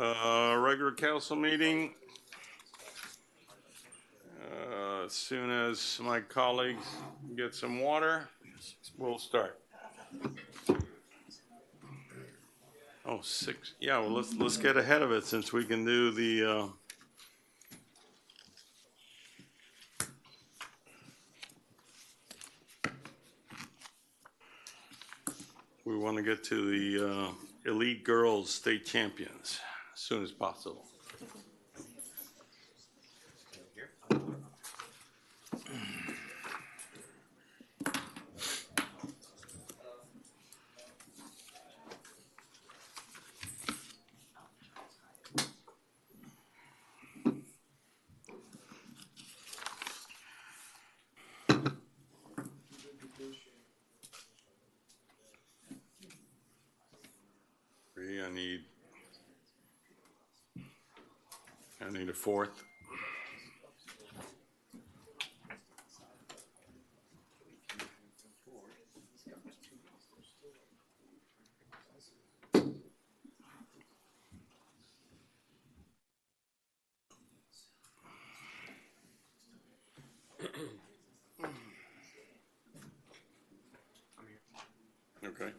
Regular council meeting. As soon as my colleagues get some water, we'll start. Oh, 6. Yeah, well, let's get ahead of it since we can do the. We want to get to the elite girls state champions as soon as possible. I need a fourth. Okay.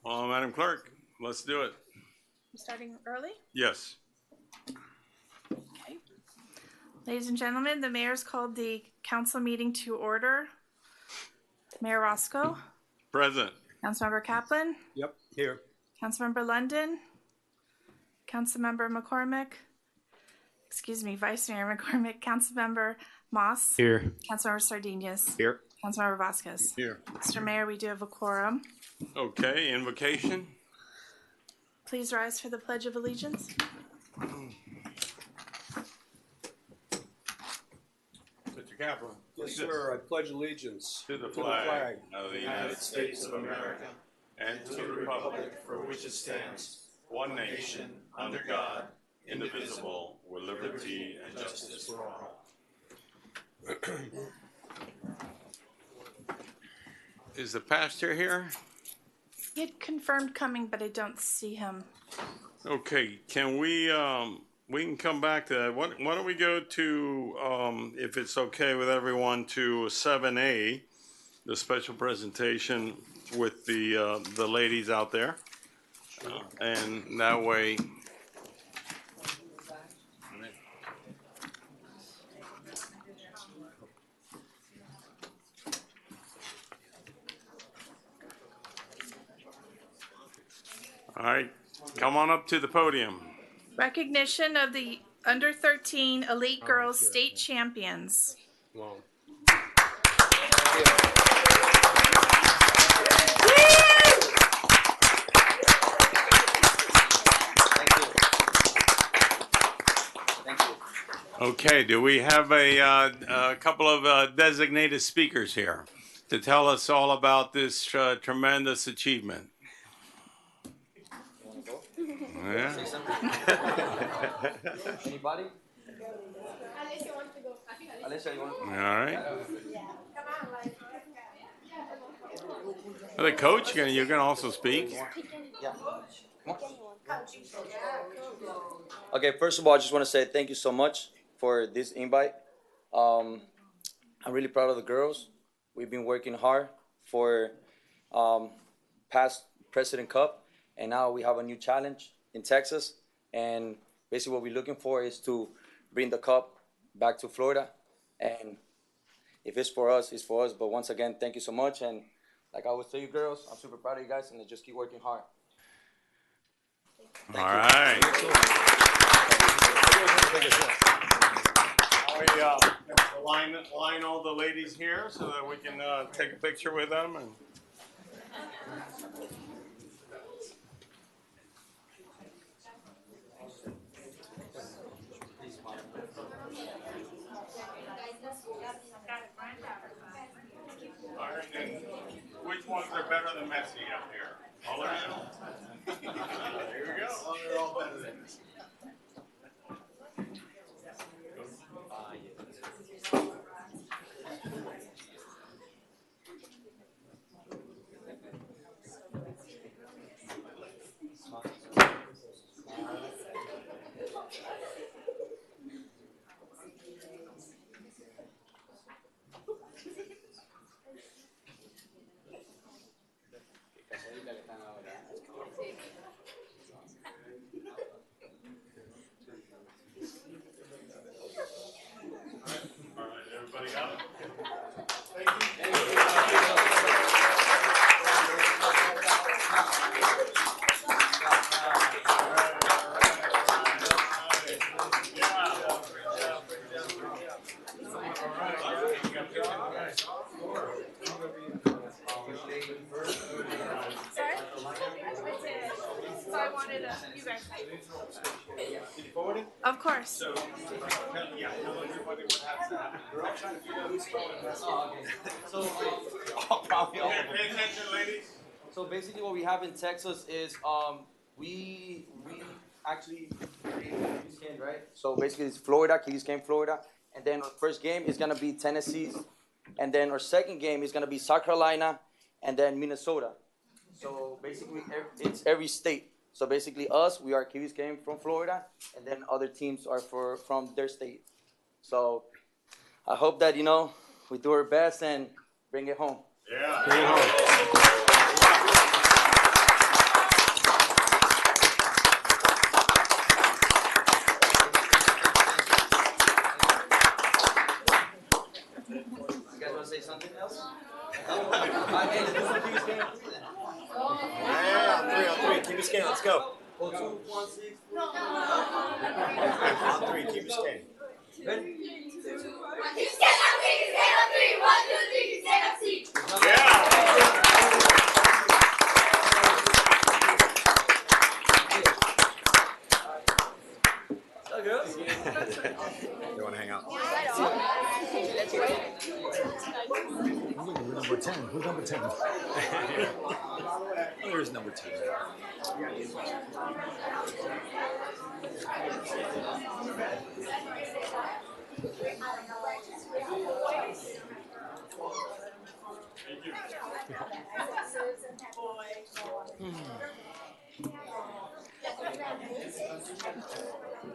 Madam Clerk, let's do it. We're starting early? Yes. Okay. Ladies and gentlemen, the mayor's called the council meeting to order. Mayor Roscoe. Present. Councilmember Kaplan. Yep, here. Councilmember London. Councilmember McCormick. Excuse me, Vice Mayor McCormick. Councilmember Moss. Here. Councilmember Sardinius. Here. Councilmember Vasquez. Here. Mr. Mayor, we do have a quorum. Okay, invocation. Please rise for the Pledge of Allegiance. Mr. Kaplan. Yes, sir. I pledge allegiance To the flag of the United States of America, and to the republic for which it stands, one nation, under God, indivisible, with liberty and justice for all. Is the pastor here? He had confirmed coming, but I don't see him. Okay, can we can come back to that. Why don't we go to, if it's okay with everyone, to 7A, the special presentation with the ladies out there. And that way, all right, come on up to the podium. Recognition of the Under 13 Elite Girls State Champions. Wow. Okay, do we have a couple of designated speakers here to tell us all about this tremendous achievement? Yeah. Anybody? Alicia, you want to go? All right. The coach, you can also speak. Yeah. Come on. Okay, first of all, I just want to say thank you so much for this invite. I'm really proud of the girls. We've been working hard for past President Cup, and now we have a new challenge in Texas. And basically what we're looking for is to bring the cup back to Florida. And if it's for us, it's for us. But once again, thank you so much. And like I always tell you girls, I'm super proud of you guys, and just keep working hard. All right. line all the ladies here so that we can take a picture with them. And all right, and which ones are better than Messi up here? All of them. Here we go. Oh, they're all better than this. All right, everybody got it? Sorry? So I wanted you guys. Of course. Probably all of them. Pay attention, ladies. So basically, what we have in Texas is we actually Keys game, right? So basically, it's Florida, Keys game, Florida, and then our first game is gonna be Tennessee, and then our second game is gonna be South Carolina, and then Minnesota. So basically, it's every state. So basically, us, we are Kiwis game from Florida, and then other teams are from their state. So I hope that we do our best and bring it home. Yeah. You guys want to say something else? Yeah, on three. Keep it scanning. Let's go. On three. Keep it scanning. They want to hang out. We're number 10. Who's number 10? There's number 2.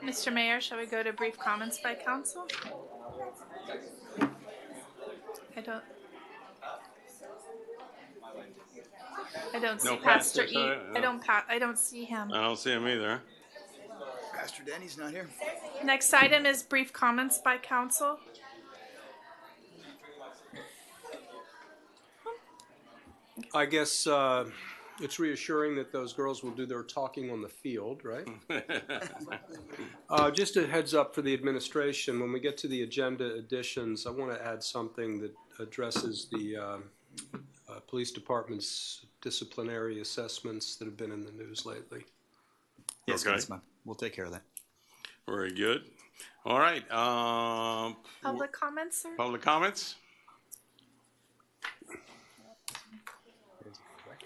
Mr. Mayor, shall we go to brief comments by council? I don't see No Pastor Pastor, E. sorry, no. I don't see him. I don't see him either. Pastor Danny's not here. Next item is brief comments by council. I guess it's reassuring that those girls will do their talking on the field, right? Just a heads up for the administration, when we get to the agenda additions, I want to add something that addresses the police department's disciplinary assessments that have been in the news lately. Yes, Okay. Councilman. We'll take care of that. Very good. All right. Public comments, sir? Public comments?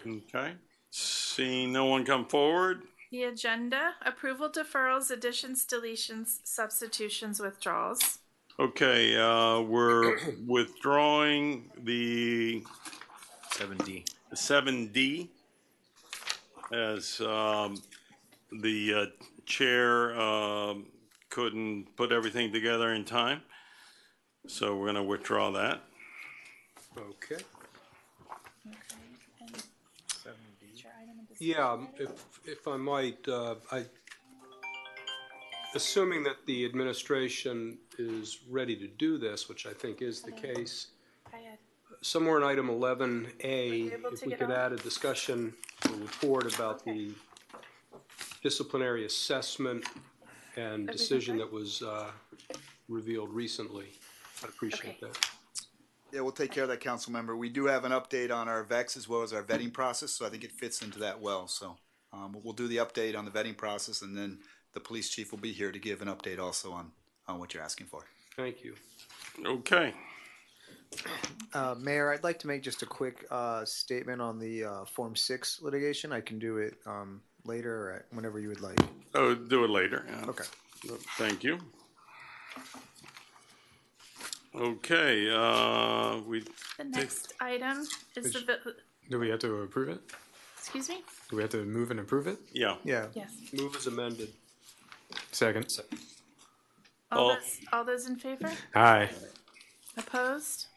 Okay. Seeing no one come forward, The agenda, approval, deferrals, additions, deletions, substitutions, withdrawals. okay, we're withdrawing the 7D. 7D as the chair couldn't put everything together in time. So we're going to withdraw that. Okay. Yeah, if I might, assuming that the administration is ready to do this, which I think is the case, somewhere in item 11A, if we could add a discussion or report about the disciplinary assessment and decision that was revealed recently. I'd appreciate Okay. that. Yeah, we'll take care of that, council member. We do have an update on our VEX as well as our vetting process, so I think it fits into that well. So we'll do the update on the vetting process, and then the police chief will be here to give an update also on what you're asking for. Thank you. Okay. Mayor, I'd like to make just a quick statement on the Form 6 litigation. I can do it later or whenever you would like. Oh, do it later. Yeah. Okay. Thank you. Okay, we, The next item is Do we have to approve it? excuse me? Do we have to move and approve it? yeah. Yeah. Yes. Move as amended. Second. All those in favor? Aye. Opposed?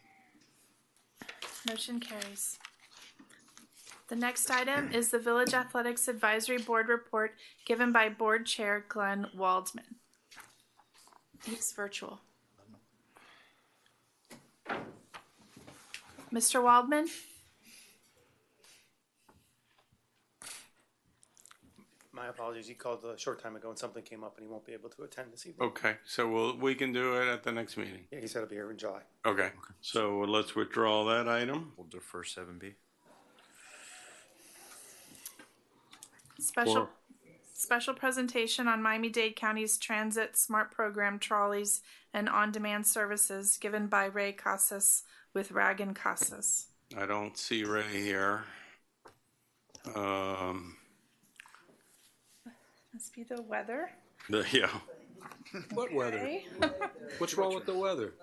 Motion carries. The next item is the Village Athletics Advisory Board report given by Board Chair Glenn Waldman. He's virtual. Mr. Waldman? My apologies. He called a short time ago and something came up and he won't be able to attend this evening. Okay, so we can do it at the next meeting. Yeah, he said he'll be here in July. Okay, so let's withdraw that item. We'll defer 7B. Special presentation on Miami-Dade County's Transit Smart Program trolleys and on-demand services given by Ray Casas with Ragan Casas. I don't see Ray here. Must be the weather. Yeah. What weather? Okay. What's wrong with the weather?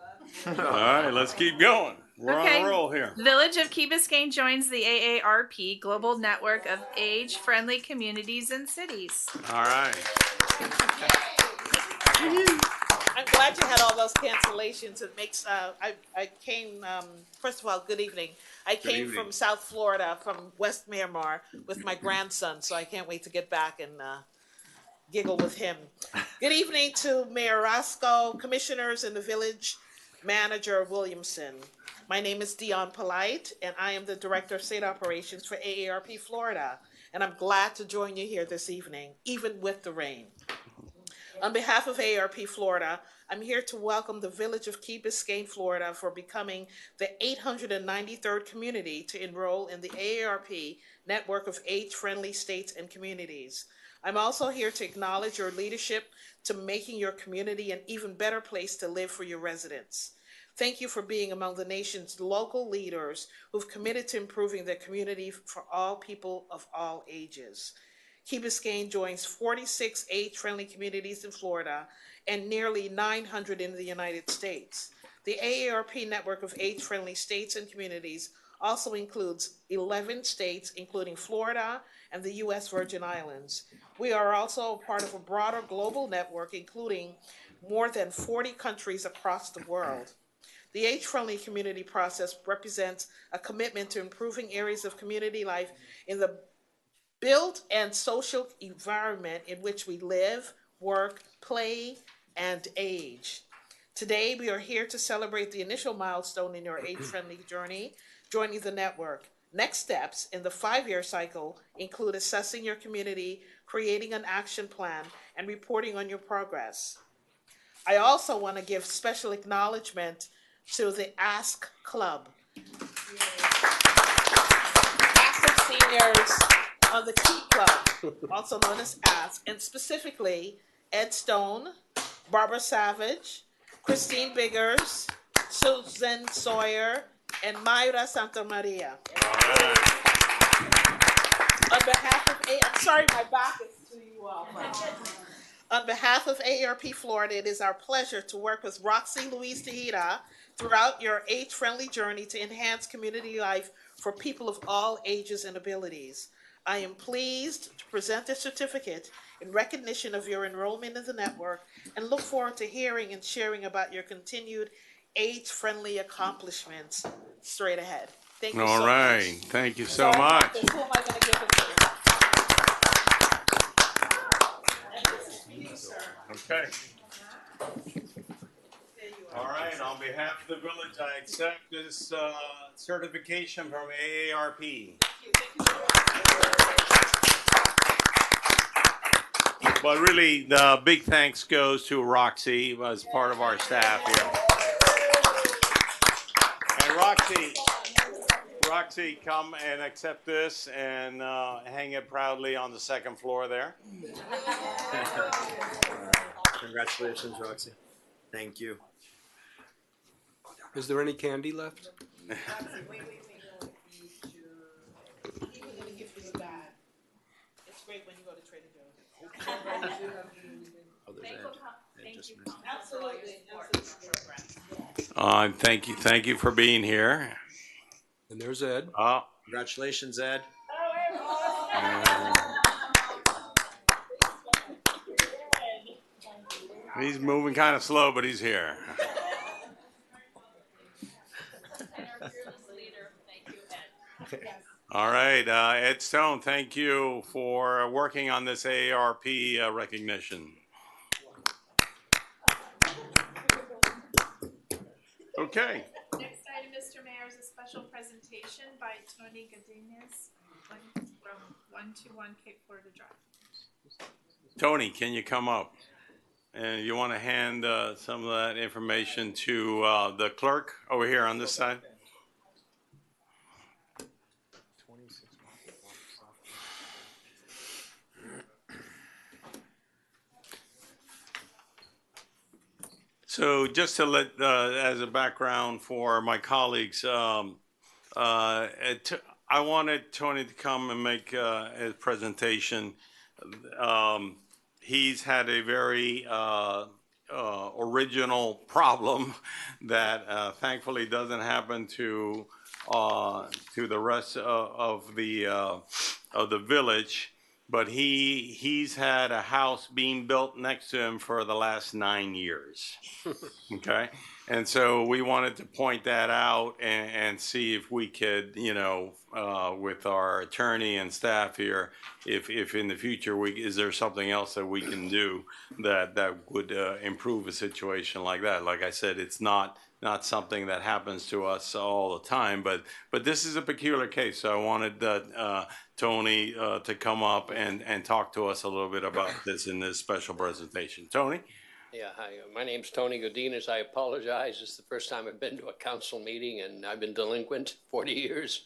All right, let's keep going. We're on a roll here. Village of Key Biscayne joins the AARP Global Network of Age-Friendly Communities and Cities. All right. I'm glad you had all those cancellations. It makes, I came, first of all, good evening. I came from South Florida, from West Miramar, with my grandson, so I can't wait to get back and giggle with him. Good evening to Mayor Roscoe, commissioners, and the village manager, Williamson. My name is Dion Polite, and I am the Director of State Operations for AARP Florida, and I'm glad to join you here this evening, even with the rain. On behalf of AARP Florida, I'm here to welcome the Village of Key Biscayne, Florida, for becoming the 893rd community to enroll in the AARP network of age-friendly states and communities. I'm also here to acknowledge your leadership to making your community an even better place to live for your residents. Thank you for being among the nation's local leaders who've committed to improving their community for all people of all ages. Key Biscayne joins 46 age-friendly communities in Florida and nearly 900 in the United States. The AARP network of age-friendly states and communities also includes 11 states, including Florida and the U.S. Virgin Islands. We are also part of a broader global network, including more than 40 countries across the world. The age-friendly community process represents a commitment to improving areas of community life in the built and social environment in which we live, work, play, and age. Today, we are here to celebrate the initial milestone in your age-friendly journey, joining the network. Next steps in the 5-year cycle include assessing your community, creating an action plan, and reporting on your progress. I also want to give special acknowledgement to the Ask Club. Active seniors on the Key Club, also known as Ask, and specifically Ed Stone, Barbara Savage, Christine Biggers, Susan Sawyer, and Mayra Santa Maria. On behalf of I'm sorry, my back is to you all. On behalf of AARP Florida, it is our pleasure to work with Roxy Louise Tejeda throughout your age-friendly journey to enhance community life for people of all ages and abilities. I am pleased to present this certificate in recognition of your enrollment in the network and look forward to hearing and sharing about your continued age-friendly accomplishments straight ahead. Thank you so much. All right, thank you so much. Who am I going to give it to? Okay. All right, on behalf of the village, I accept this certification from AARP. But really, the big thanks goes to Roxy as part of our staff here. Roxy, come and accept this and hang it proudly on the second floor there. Congratulations, Roxy. Thank you. Is there any candy left? It's great when you go to Trader Joe's. Absolutely. Thank you for being here. And there's Ed. Congratulations, Ed. He's moving kind of slow, but he's here. All right, Ed Stone, thank you for working on this AARP recognition. Okay. Next item, Mr. Mayor, is a special presentation by Tony Godinez from 121 Cape Florida Drive. Tony, can you come up? And you want to hand some of that information to the clerk over here on this side? So just to let, as a background for my colleagues, I wanted Tony to come and make his presentation. He's had a very original problem that thankfully doesn't happen to the rest of the village. But he's had a house being built next to him for the last 9 years. Okay, and so we wanted to point that out and see if we could, with our attorney and staff here, if in the future is there something else that we can do that would improve a situation like that. Like I said, it's not something that happens to us all the time, but this is a peculiar case. So I wanted Tony to come up and talk to us a little bit about this in this special presentation. Tony? Yeah, hi, my name's Tony Godinez. I apologize. It's the first time I've been to a council meeting, and I've been delinquent 40 years.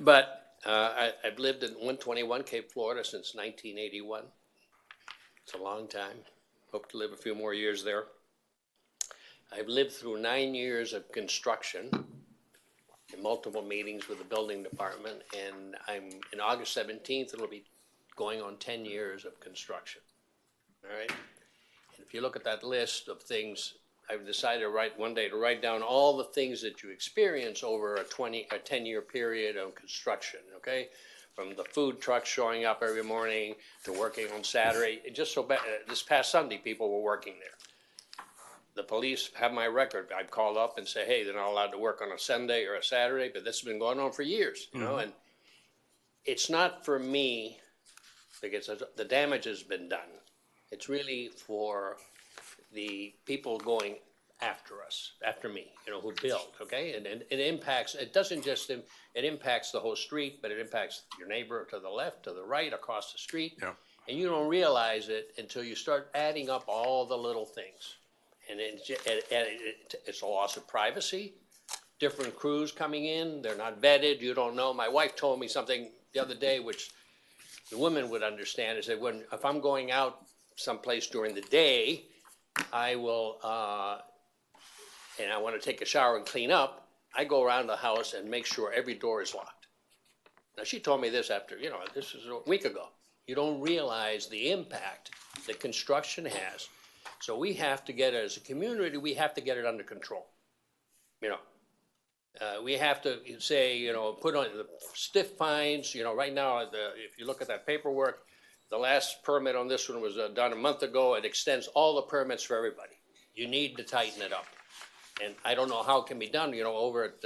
But I've lived in 121 Cape Florida since 1981. It's a long time. Hope to live a few more years there. I've lived through 9 years of construction in multiple meetings with the building department, and in August 17th, it'll be going on 10 years of construction. All right? And if you look at that list of things, I've decided one day to write down all the things that you experience over a 10-year period of construction, okay? From the food trucks showing up every morning to working on Saturday. Just so bad, this past Sunday, people were working there. The police have my record. I'd call up and say, hey, they're not allowed to work on a Sunday or a Saturday, but this has been going on for years, you know, and it's not for me because the damage has been done. It's really for the people going after us, after me, who build, okay? And it impacts, it doesn't just, it impacts the whole street, but it impacts your neighbor to the left, to the right, across the street. Yeah. And you don't realize it until you start adding up all the little things. And it's a loss of privacy, different crews coming in, they're not vetted, you don't know. My wife told me something the other day, which the women would understand, is that if I'm going out someplace during the day, I will, and I want to take a shower and clean up, I go around the house and make sure every door is locked. Now, she told me this after, this was a week ago. You don't realize the impact that construction has. So we have to get it, as a community, we have to get it under control. We have to say, put on the stiff fines, right now, if you look at that paperwork, the last permit on this one was done a month ago. It extends all the permits for everybody. You need to tighten it up. And I don't know how it can be done, over at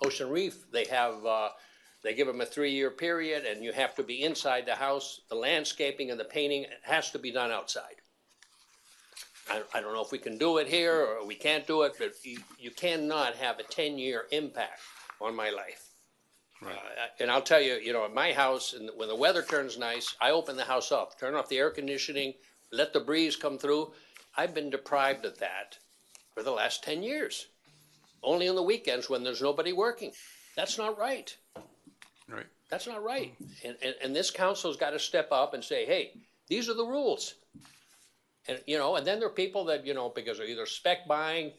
Ocean Reef, they give them a 3-year period and you have to be inside the house. The landscaping and the painting has to be done outside. I don't know if we can do it here or we can't do it, but you cannot have a 10-year impact on my life. Right. And I'll tell you, at my house, when the weather turns nice, I open the house up, turn off the air conditioning, let the breeze come through. I've been deprived of that for the last 10 years. only on the weekends when there's nobody working. That's not right. Right. That's not right. And this council's got to step up and say, hey, these are the rules. And, you know, and then there are people that, you know, because they're either spec buying,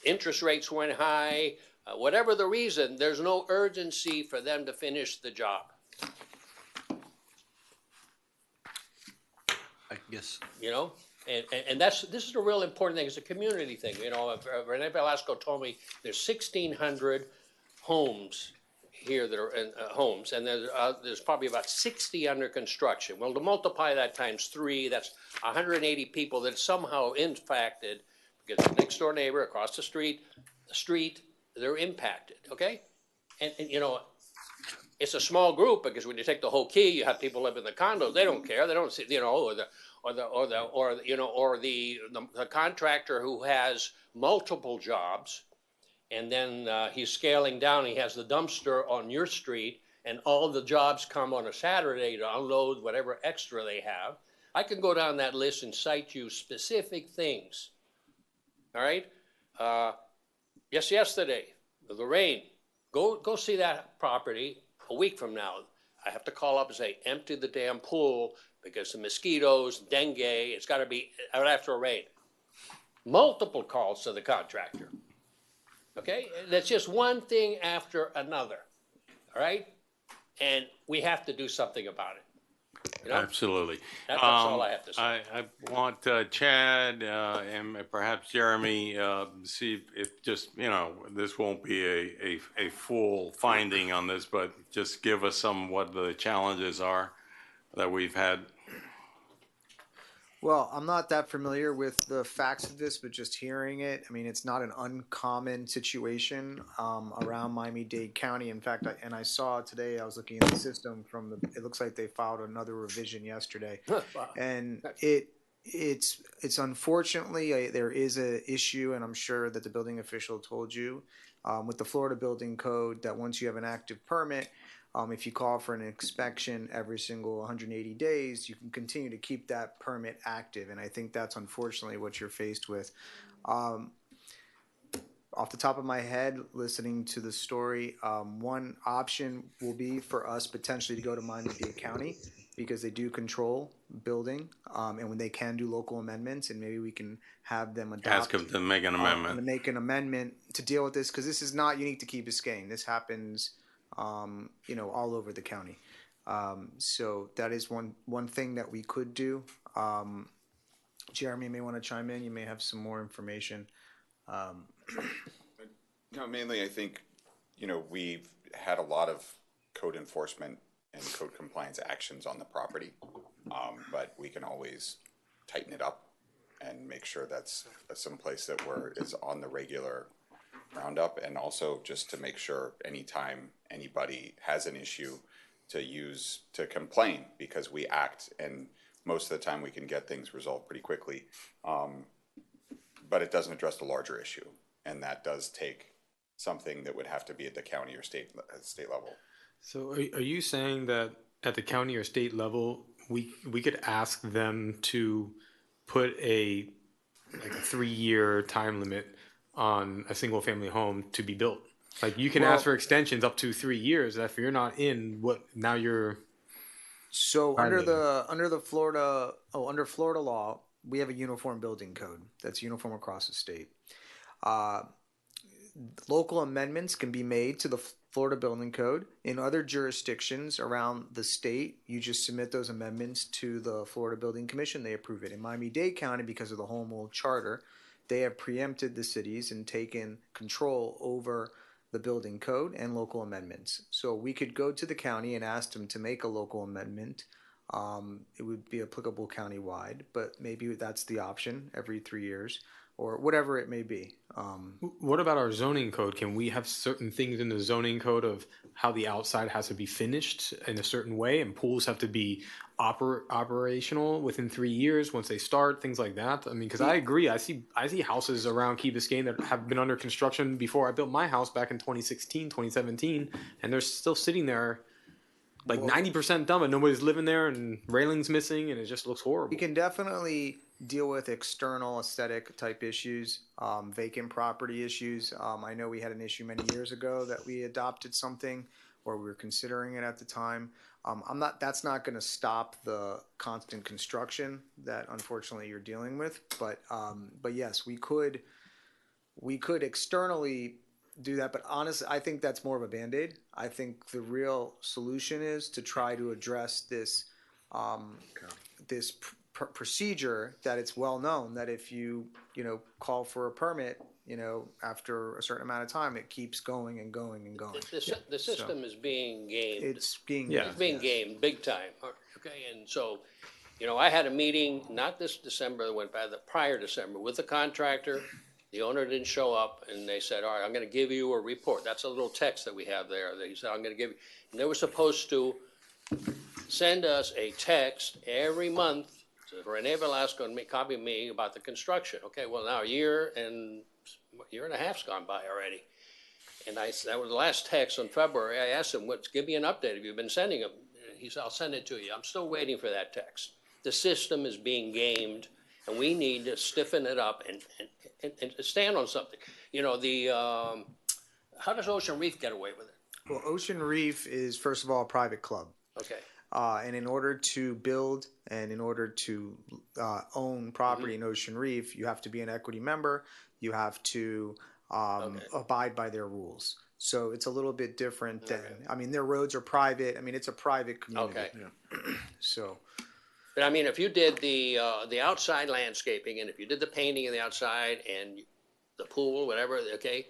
interest rates went high, whatever the reason, there's no urgency for them to finish the job. I guess. You know, and this is a real important thing. It's a community thing. You know, Rene Velasco told me there's 1,600 homes here that are in homes, and there's probably about 60 under construction. Well, to multiply that times 3, that's 180 people that somehow impacted because the next door neighbor across the street, they're impacted. Okay, and you know. It's a small group because when you take the whole key, you have people live in the condos. They don't care. They don't see, you know, or the contractor who has multiple jobs, and then he's scaling down. He has the dumpster on your street, and all the jobs come on a Saturday to unload whatever extra they have. I can go down that list and cite you specific things. All right. Yesterday, the rain. Go see that property. A week from now, I have to call up and say, empty the damn pool because the mosquitoes, dengue, it's got to be out after a rain. Multiple calls to the contractor. Okay? That's just one thing after another. All right? And we have to do something about it. You know? Absolutely. That's all I have to say. I want Chad and perhaps Jeremy see if just, you know, this won't be a full finding on this, but just give us some what the challenges are that we've had. Well, I'm not that familiar with the facts of this, but just hearing it, I mean, it's not an uncommon situation around Miami-Dade County. In fact, I saw today, I was looking at the system it looks like they filed another revision yesterday. Wow. And it's unfortunately, there is an issue, and I'm sure that the building official told you, with the Florida Building Code, that once you have an active permit, if you call for an inspection every single 180 days, you can continue to keep that permit active. And I think that's unfortunately what you're faced with. Off the top of my head, listening to the story, one option will be for us potentially to go to Miami-Dade County because they do control building, and when they can do local amendments, and maybe we can have them adopt. Ask them to make an amendment. To make an amendment to deal with this, because this is not unique to Key Biscayne. This happens you know, all over the county. So that is one thing that we could do. Jeremy may want to chime in. You may have some more information. No, mainly I think, you know, we've had a lot of code enforcement and code compliance actions on the property, but we can always tighten it up and make sure that's someplace that is on the regular roundup, and also just to make sure anytime anybody has an issue to complain, because we act, and most of the time we can get things resolved pretty quickly, but it doesn't address the larger issue, and that does take something that would have to be at the county or state level. So are you saying that at the county or state level we could ask them to put a 3-year time limit on a single family home to be built? Like, you can ask for extensions up to 3 years. If you're not in, now you're. So under Florida law, we have a uniform building code that's uniform across the state. Local amendments can be made to the Florida Building Code. In other jurisdictions around the state, you just submit those amendments to the Florida Building Commission. They approve it. In Miami-Dade County, because of the Home Rule Charter, they have preempted the cities and taken control over the building code and local amendments. So we could go to the county and ask them to make a local amendment. It would be applicable countywide, but maybe that's the option every 3 years or whatever it may be. What about our zoning code? Can we have certain things in the zoning code of how the outside has to be finished in a certain way, and pools have to be operational within 3 years once they start, things like that? I mean, because I agree. I see houses around Key Biscayne that have been under construction before I built my house back in 2016, 2017, and they're still sitting there like 90% done, but nobody's living there, and railings missing, and it just looks horrible. We can definitely deal with external aesthetic type issues, vacant property issues. I know we had an issue many years ago that we adopted something, or we were considering it at the time. That's not going to stop the constant construction that unfortunately you're dealing with. But yes, we could externally do that. But honestly, I think that's more of a Band-Aid. I think the real solution is to try to address this, procedure that it's well known that if you call for a permit, after a certain amount of time, it keeps going and going and going. The system is being gamed. It's being It's being gamed big time. Okay, and so, I had a meeting, not this December that went by, the prior December, with the contractor. The owner didn't show up, and they said, all right, I'm gonna give you a report. That's a little text that we have there. They said, I'm gonna give you, and they were supposed to send us a text every month to Renee Velasco and copy me about the construction. Okay, well, now a year and a half's gone by already. And that was the last text on February. I asked him, give me an update. Have you been sending them? He said, I'll send it to you. I'm still waiting for that text. The system is being gamed, and we need to stiffen it up and stand on something. How does Ocean Reef get away with it? Well, Ocean Reef is, first of all, a private club. Okay. And in order to build and in order to own property in Ocean Reef, you have to be an equity member. You have to abide by their rules. So it's a little bit different than, their roads are private. It's a private community. Okay. Yeah. So. But if you did the outside landscaping, and if you did the painting of the outside and the pool, whatever, okay,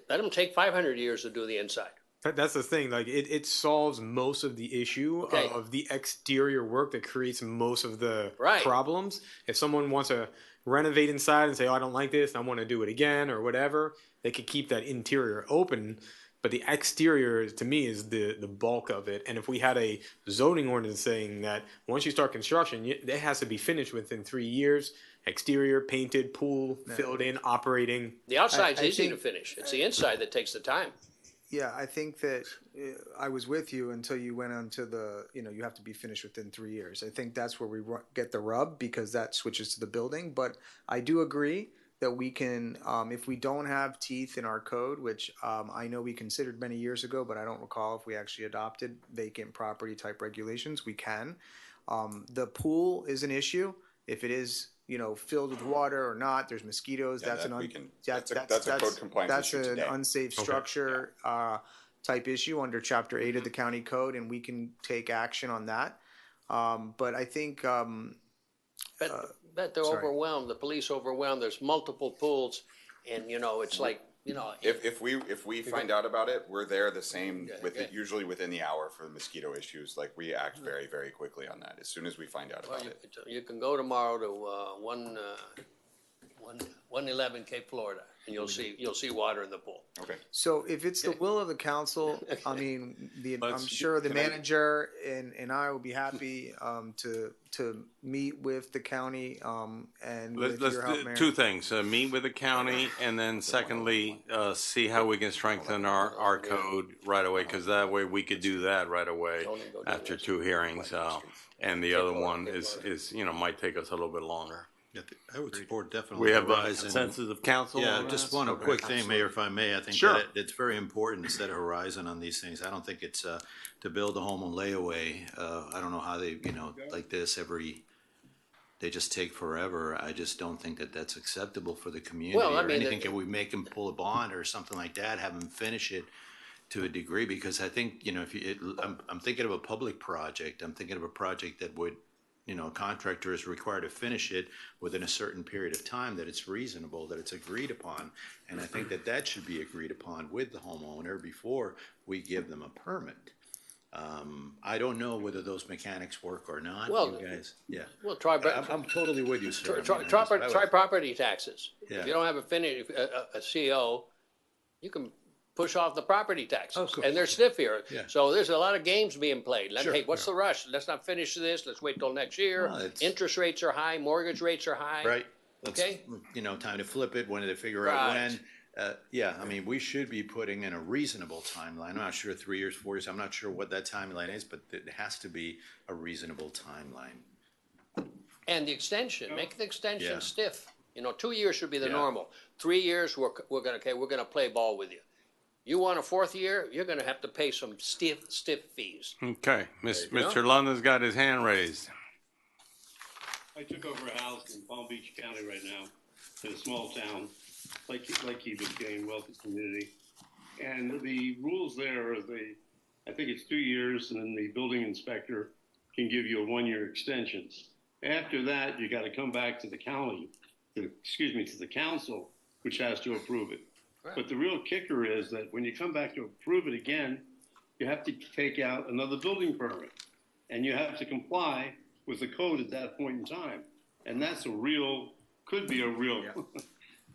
let them take 500 years to do the inside. That's the thing. Like it solves most of the issue of the exterior work that creates most of the problems. If someone wants to renovate inside and say, "Oh, I don't like this. I want to do it again," or whatever, they could keep that interior open. But the exterior, to me, is the bulk of it. And if we had a zoning ordinance saying that once you start construction, it has to be finished within 3 years. Exterior, painted, pool, filled in, operating. The outside's easy to finish. It's the inside that takes the time. Yeah, I think that I was with you until you went on to the, you have to be finished within 3 years. I think that's where we get the rub because that switches to the building. But I do agree that we can, if we don't have teeth in our code, which I know we considered many years ago, but I don't recall if we actually adopted vacant property type regulations, we can. The pool is an issue. If it is, filled with water or not, there's mosquitoes. Yeah, that's a code compliance issue today. That's an unsafe structure type issue under Chapter 8 of the county code, and we can take action on that. But I think. But they're overwhelmed. The police overwhelmed. There's multiple pools, and it's like. If we find out about it, we're there the same usually within the hour for the mosquito issues. Like we act very, very quickly on that as soon as we find out about it. You can go tomorrow to 111 Cape Florida, and you'll see water in the pool. Okay. So if it's the will of the council, I'm sure the manager and I will be happy to meet with the county and with your help, Mayor. Two things: meet with the county, and then secondly, see how we can strengthen our code right away, because that way we could do that right away after 2 hearings, and the other one is might take us a little bit longer. Yeah, I would support definitely. We have a Horizon. consensus of council. Yeah, just one quick thing, Mayor, if I may. I think that it's very important to set a horizon on these things. I don't think it's to build a home on layaway. I don't know how they, like this they just take forever. I just don't think that that's acceptable for the community. Well, I or mean, anything. Can we make them pull a bond or something like that? Have them finish it to a degree, because I think I'm thinking of a public project. I'm thinking of a project that would. A contractor is required to finish it within a certain period of time, that it's reasonable, that it's agreed upon. And I think that should be agreed upon with the homeowner before we give them a permit. I don't know whether those mechanics work or not. Well, you guys, yeah. Well, I'm totally with you, sir. Try property taxes. Yeah. If you don't have a CO, you can push off the property taxes, and they're stiff here. Yeah. So there's a lot of games being played. Sure, Hey, what's the rush? Let's not finish this. Let's wait till next year. Well, Interest rates are high. Mortgage rates are high. Right. Okay. Time to flip it. When do they figure out when? We should be putting in a reasonable timeline. I'm not sure 3 years, 4 years. I'm not sure what that timeline is, but it has to be a reasonable timeline. And the extension, make the Yeah. extension stiff. You know, 2 years should be the Yeah. normal. 3 years, we're gonna play ball with you. You want a fourth year, you're gonna have to pay some stiff fees. Okay, you Mr. go. London's got his hand raised. I took over a house in Palm Beach County right now, in a small town, like Key Biscayne, wealthy community. And the rules there are I think it's 2 years, and then the building inspector can give you a 1-year extension. After that, you gotta come back to the county, to the council, which has to approve it. Right. But the real kicker is that when you come back to approve it again, you have to take out another building permit. And you have to comply with the code at that point in time. And that's could be a real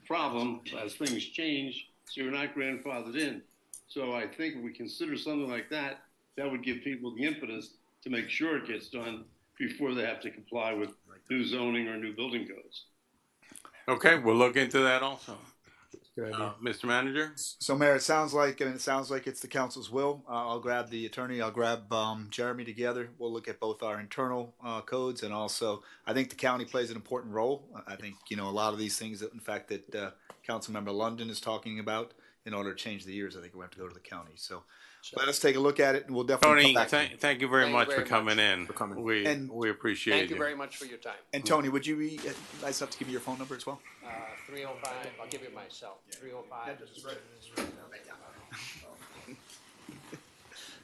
problem as things change, so you're not grandfathered in. So I think if we consider something like that, that would give people the impetus to make sure it gets done before they have to comply with new zoning or new building codes. Okay, we'll look into that also. Good idea. Mr. Manager? So, Mayor, it sounds like it's the council's will. I'll grab the attorney, I'll grab Jeremy together. We'll look at both our internal codes and also, I think the county plays an important role. I think, a lot of these things, that, in fact, that Councilmember London is talking about, in order to change the years, I think we have to go to the county. So let us take a look at it, and we'll definitely Tony, come back. to you. thank you very Thank you much very for coming much. in. We appreciate Thank you you. very much for your time. And Tony, would you be nice enough to give me your phone number as well? 305, I'll give you my cell, 305.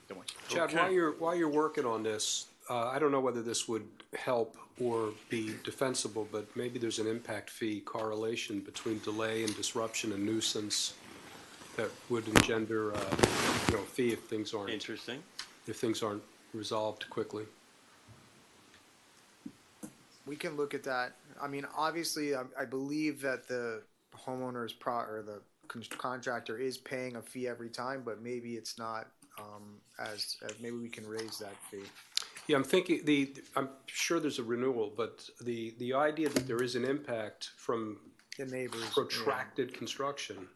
Don't want you. Chad, Okay. while you're working on this, I don't know whether this would help or be defensible, but maybe there's an impact fee correlation between delay and disruption and nuisance that would engender a fee if things aren't Interesting. resolved quickly. We can look at that. I mean, obviously, I believe that the homeowner's or the contractor is paying a fee every time, but maybe it's not as maybe we can raise that fee. Yeah, I'm thinking I'm sure there's a renewal, but the idea that there is an impact from The neighbors. protracted construction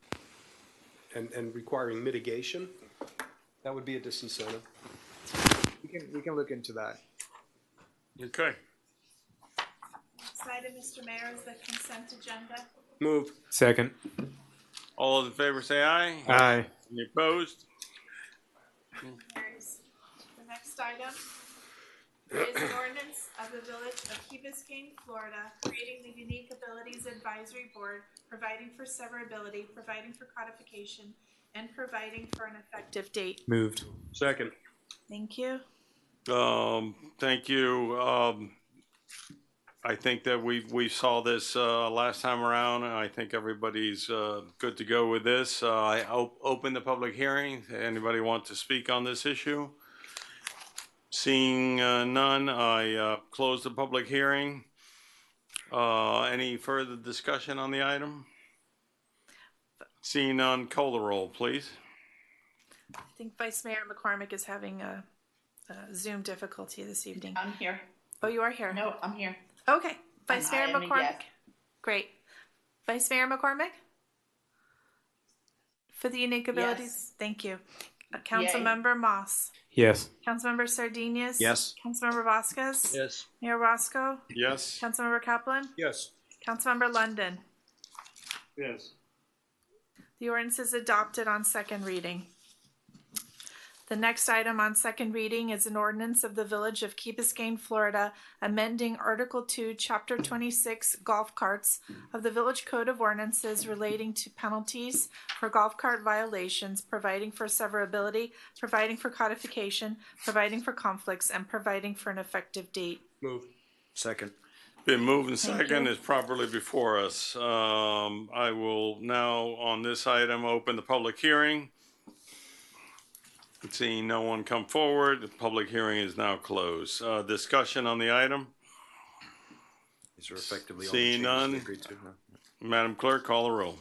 and requiring mitigation, that would be a disincentive. We can look into that. Okay. Next item, Mr. Mayor, is the consent agenda. Move. Second. All those in favor say aye. Aye. Any opposed? Carries. The next item is an ordinance of the Village of Key Biscayne, Florida, creating the Unique Abilities Advisory Board, providing for severability, providing for codification, and providing for an effective date. Moved. Second. Thank you. Thank you. I think that we saw this last time around, and I think everybody's good to go with this. I open the public hearing. Anybody want to speak on this issue? Seeing none, I close the public hearing. Any further discussion on the item? Seeing none, call the roll, please. I think Vice Mayor McCormick is having a Zoom difficulty this evening. I'm here. Oh, you are here? No, I'm here. Okay. Vice Mayor I am a McCormick? yes. Great. Vice Mayor McCormick? For the unique abilities? Thank you. Councilmember Moss? Yes. Councilmember Sardinius? Yes. Councilmember Vasquez? Yes. Mayor Roscoe? Yes. Councilmember Kaplan? Yes. Councilmember London? Yes. The ordinance is adopted on second reading. The next item on second reading is an ordinance of the Village of Key Biscayne, Florida, amending Article 2, Chapter 26, golf carts of the Village Code of Ordinances relating to penalties for golf cart violations, providing for severability, providing for codification, providing for conflicts, and providing for an effective date. Move. Second. Been moved and second is properly before us. I will now, on this item, open the public hearing. Seeing no one come forward, the public hearing is now closed. Discussion on the item? These are effectively all the Seeing changes none, they agreed to. Madam Clerk, call the roll.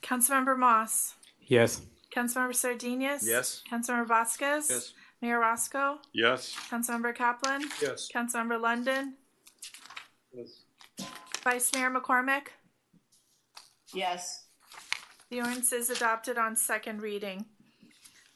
Councilmember Moss? Yes. Councilmember Sardinius? Yes. Councilmember Vasquez? Yes. Mayor Roscoe? Yes. Councilmember Kaplan? Yes. Councilmember London? Yes. Vice Mayor McCormick? Yes. The ordinance is adopted on second reading.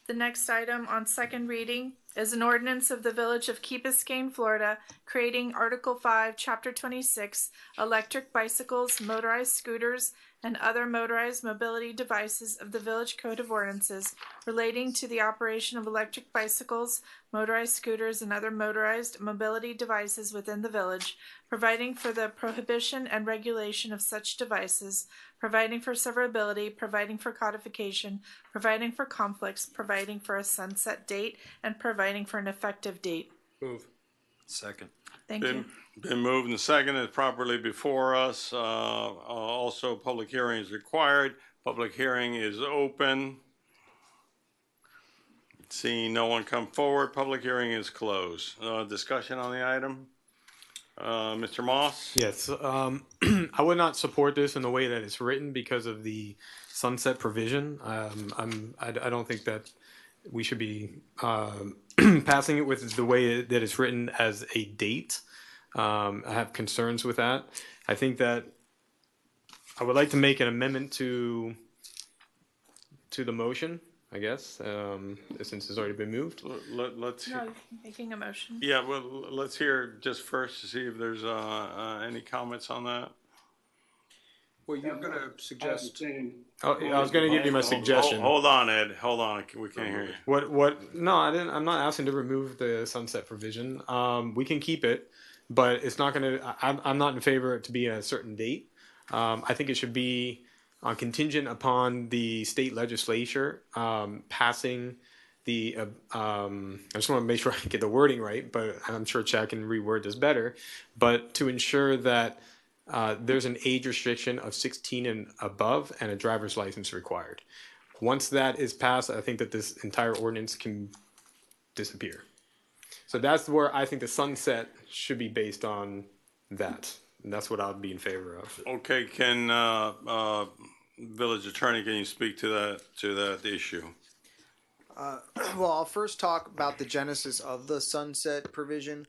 The next item on second reading is an ordinance of the Village of Key Biscayne, Florida, creating Article 5, Chapter 26, electric bicycles, motorized scooters, and other motorized mobility devices of the Village Code of Ordinances relating to the operation of electric bicycles, motorized scooters, and other motorized mobility devices within the village, providing for the prohibition and regulation of such devices, providing for severability, providing for codification, providing for conflicts, providing for a sunset date, and providing for an effective date. Move. Second. Thank you. Been moved and seconded properly before us. Also, public hearing is required. Public hearing is open. Seeing no one come forward, public hearing is closed. Discussion on the item? Mr. Moss? Yes, I would not support this in the way that it's written because of the sunset provision. I don't think that we should be passing it with the way that it's written as a date. I have concerns with that. I think that I would like to make an amendment to the motion, I guess, since it's already been moved. Let's. No, making a motion. Yeah, well, let's hear just first to see if there's any comments on that. Well, you're going to suggest. Oh, I was going to give you my suggestion. Hold on, Ed. Hold on. We can't hear you. What? No, I didn't. I'm not asking to remove the sunset provision. We can keep it, but it's not going to. I'm not in favor of it to be a certain date. I think it should be contingent upon the state legislature passing the. I just want to make sure I get the wording right, but I'm sure Chad can reword this better. But to ensure that there's an age restriction of 16 and above, and a driver's license required. Once that is passed, I think that this entire ordinance can disappear. So that's where I think the sunset should be based on that. And that's what I would be in favor of. Okay, can village attorney, can you speak to that issue? Well, I'll first talk about the genesis of the sunset provision.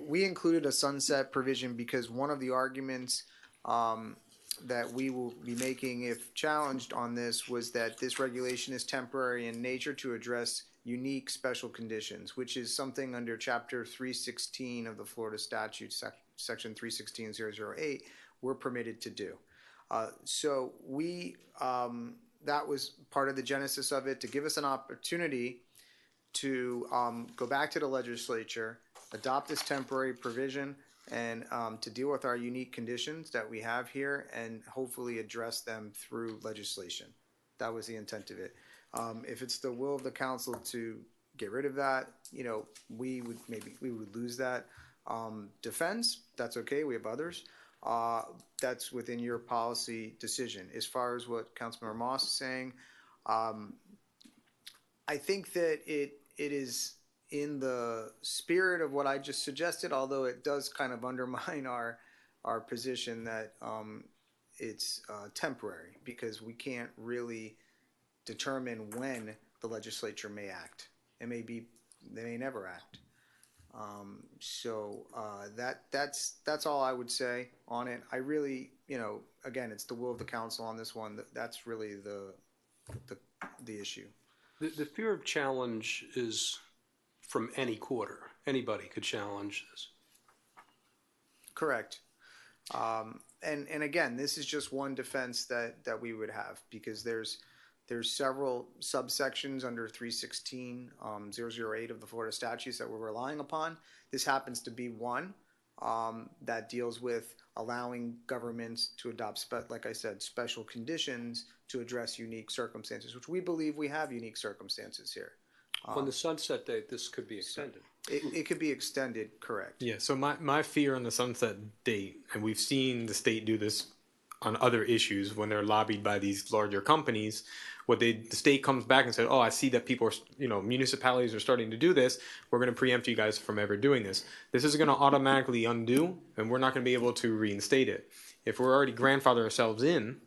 We included a sunset provision because one of the arguments that we will be making if challenged on this was that this regulation is temporary in nature to address unique special conditions, which is something under Chapter 316 of the Florida Statute, Section 316.008, we're permitted to do. So we, that was part of the genesis of it, to give us an opportunity to go back to the legislature, adopt this temporary provision, and to deal with our unique conditions that we have here and hopefully address them through legislation. That was the intent of it. If it's the will of the council to get rid of that, you know, we would lose that defense. That's okay. We have others. That's within your policy decision. As far as what Councilmember Moss is saying, I think that it is in the spirit of what I just suggested, although it does kind of undermine our position that it's temporary, because we can't really determine when the legislature may act. They may never act. So that's all I would say on it. I really, you know, again, it's the will of the council on this one. That's really the issue. The fear of challenge is from any quarter. Anybody could challenge this. Correct. And again, this is just one defense that we would have, because there's several subsections under 316.008 of the Florida statutes that we're relying upon. This happens to be one that deals with allowing governments to adopt, like I said, special conditions to address unique circumstances, which we believe we have unique circumstances here. On the sunset date, this could be extended. It could be extended, correct. Yeah, so my fear on the sunset date, and we've seen the state do this on other issues when they're lobbied by these larger companies, the state comes back and said, oh, I see that people are, municipalities are starting to do this. We're going to preempt you guys from ever doing this. This is going to automatically undo, and we're not going to be able to reinstate it. If we're already grandfather ourselves in,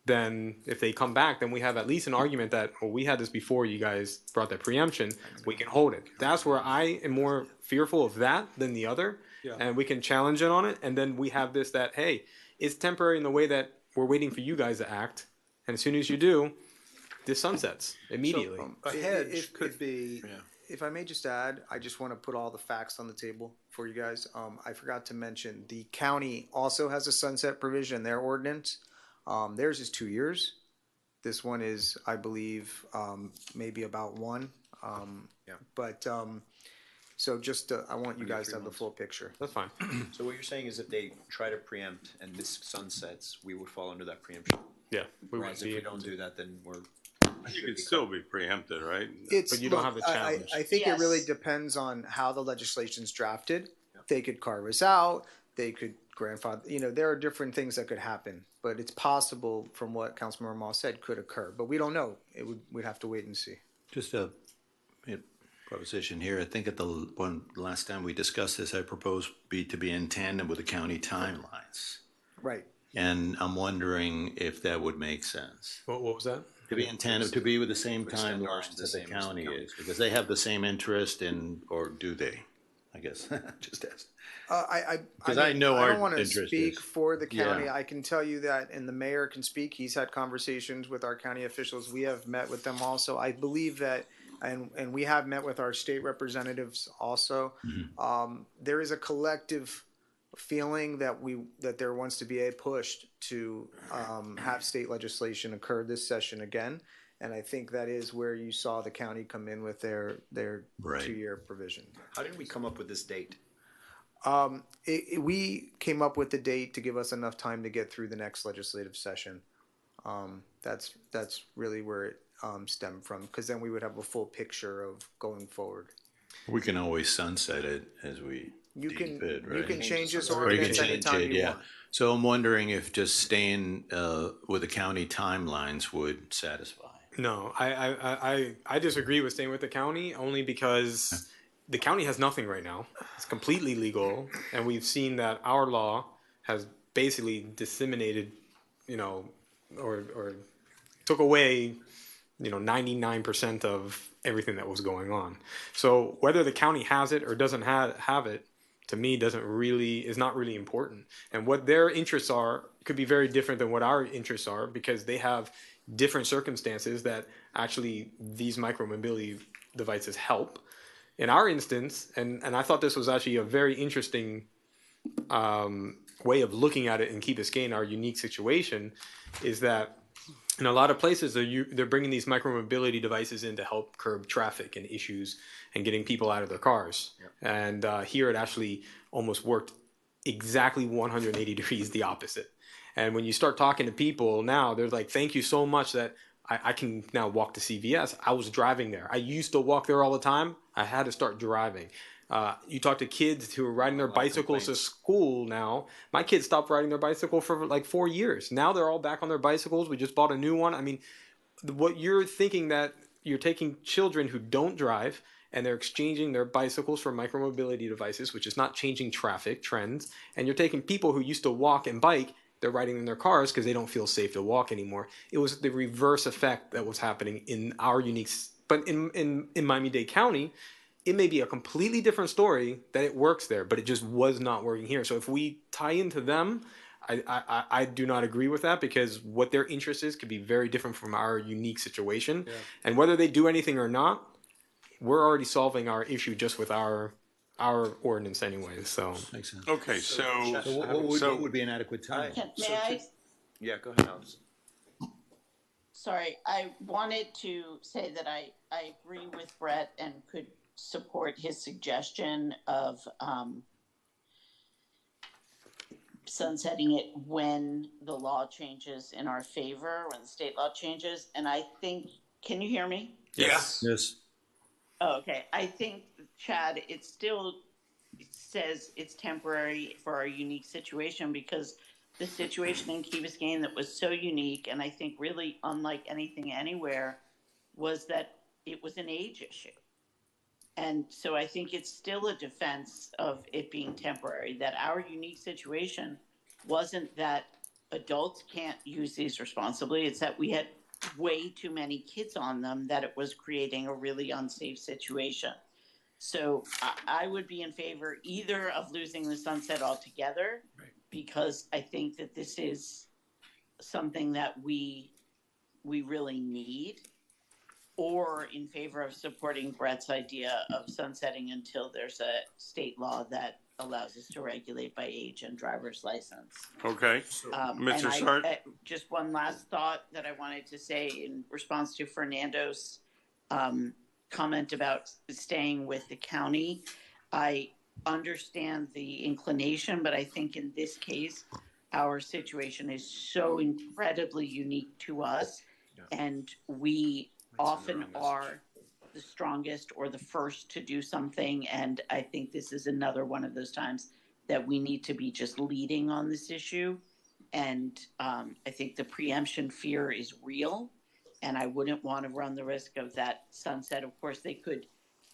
then if they come back, then we have at least an argument that, well, we had this before you guys brought that preemption, we can hold it. That's where I am more fearful of that than the other. Yeah. And we can challenge it on it. And then we have this that, hey, it's temporary in the way that we're waiting for you guys to act. And as soon as you do, this sunsets immediately. A hedge could be, If I may just add, I just want to put all the facts on the table for you guys. I forgot to mention, the county also has a sunset provision in their ordinance. Theirs is 2 years. This one is, I believe, maybe about one. But, so just, I want you guys to have the full picture. That's fine. So what you're saying is if they try to preempt and this sunsets, we would fall under that preemption? Yeah. Whereas if we don't do that, then we're. You could still be preempted, right? It's, But you don't have the challenge. I think Yes. it really depends on how the legislation's drafted. They could carve us out. They could grandfather. There are different things that could happen. But it's possible, from what Councilmember Moss said, could occur. But we don't know. We'd have to wait and see. Just a proposition here. I think at the last time we discussed this, I proposed to be in tandem with the county timelines. Right. And I'm wondering if that would make sense. What was that? To be in tandem, to be with the same Extend ours timelines the that the same as the county county. is, because they have the same interest in, or do they? I guess, just ask. Because I know I our don't want to interest speak is- for the county. Yeah. I can tell you that, and the mayor can speak. He's had conversations with our county officials. We have met with them also. I believe that, and we have met with our state representatives also. There is a collective feeling that there wants to be a push to have state legislation occur this session again. And I think that is where you saw the county come in with their Right. 2-year provision. How did we come up with this date? We came up with the date to give us enough time to get through the next legislative session. That's really where it stemmed from, because then we would have a full picture of going forward. We can always sunset it as we You deem can fit, you right? can change this Or you can ordinance change anytime it, you yeah. want. So I'm wondering if just staying with the county timelines would satisfy. No, I disagree with staying with the county only because the county has nothing right now. It's completely legal, and we've seen that our law has basically disseminated, or took away, 99% of everything that was going on. So whether the county has it or doesn't have it, to me, is not really important. And what their interests are could be very different than what our interests are, because they have different circumstances that actually these micromobility devices help. In our instance, and I thought this was actually a very interesting way of looking at it in Key Biscayne, our unique situation, is that in a lot of places they're bringing these micromobility devices in to help curb traffic and issues and getting people out of their cars. Yep. And here it actually almost worked exactly 180 degrees the opposite. And when you start talking to people now, they're like, thank you so much that I can now walk to CVS. I was driving there. I used to walk there all the time. I had to start driving. You talk to kids who are riding their bicycles to school now. My kids stopped riding their bicycle for like 4 years. Now they're all back on their bicycles. We just bought a new one. I mean, what you're thinking, that you're taking children who don't drive and they're exchanging their bicycles for micromobility devices, which is not changing traffic trends. And you're taking people who used to walk and bike, they're riding in their cars because they don't feel safe to walk anymore. It was the reverse effect that was happening in our unique, but in Miami-Dade County, it may be a completely different story that it works there, but it just was not working here. So if we tie into them, I do not agree with that, because what their interest is could be very different from our unique situation. Yeah. And whether they do anything or not, we're already solving our issue just with our ordinance anyway. So makes sense. Okay, so what would be an adequate time? May I? Yeah, go ahead, Alice. Sorry, I wanted to say that I agree with Brett and could support his suggestion of sunsetting it when the law changes in our favor, when the state law changes. And I think, can you hear me? Yes. Yes. Oh, okay. I think, Chad, it says it's temporary for our unique situation, because the situation in Key Biscayne that was so unique, and I think really unlike anything anywhere, was that it was an age issue. And so I think it's still a defense of it being temporary, that our unique situation wasn't that adults can't use these responsibly. It's that we had way too many kids on them, that it was creating a really unsafe situation. So I would be in favor either of losing the sunset altogether, right, because I think that this is something that we we really need, or in favor of supporting Brett's idea of sunsetting until there's a state law that allows us to regulate by age and driver's license. Okay. Mr. Sart? Just one last thought that I wanted to say in response to Fernando's comment about staying with the county. I understand the inclination, but I think in this case, our situation is so incredibly unique to us, and we often are the strongest or the first to do something. And I think this is another one of those times that we need to be just leading on this issue. And I think the preemption fear is real, and I wouldn't want to run the risk of that sunset. Of course, they could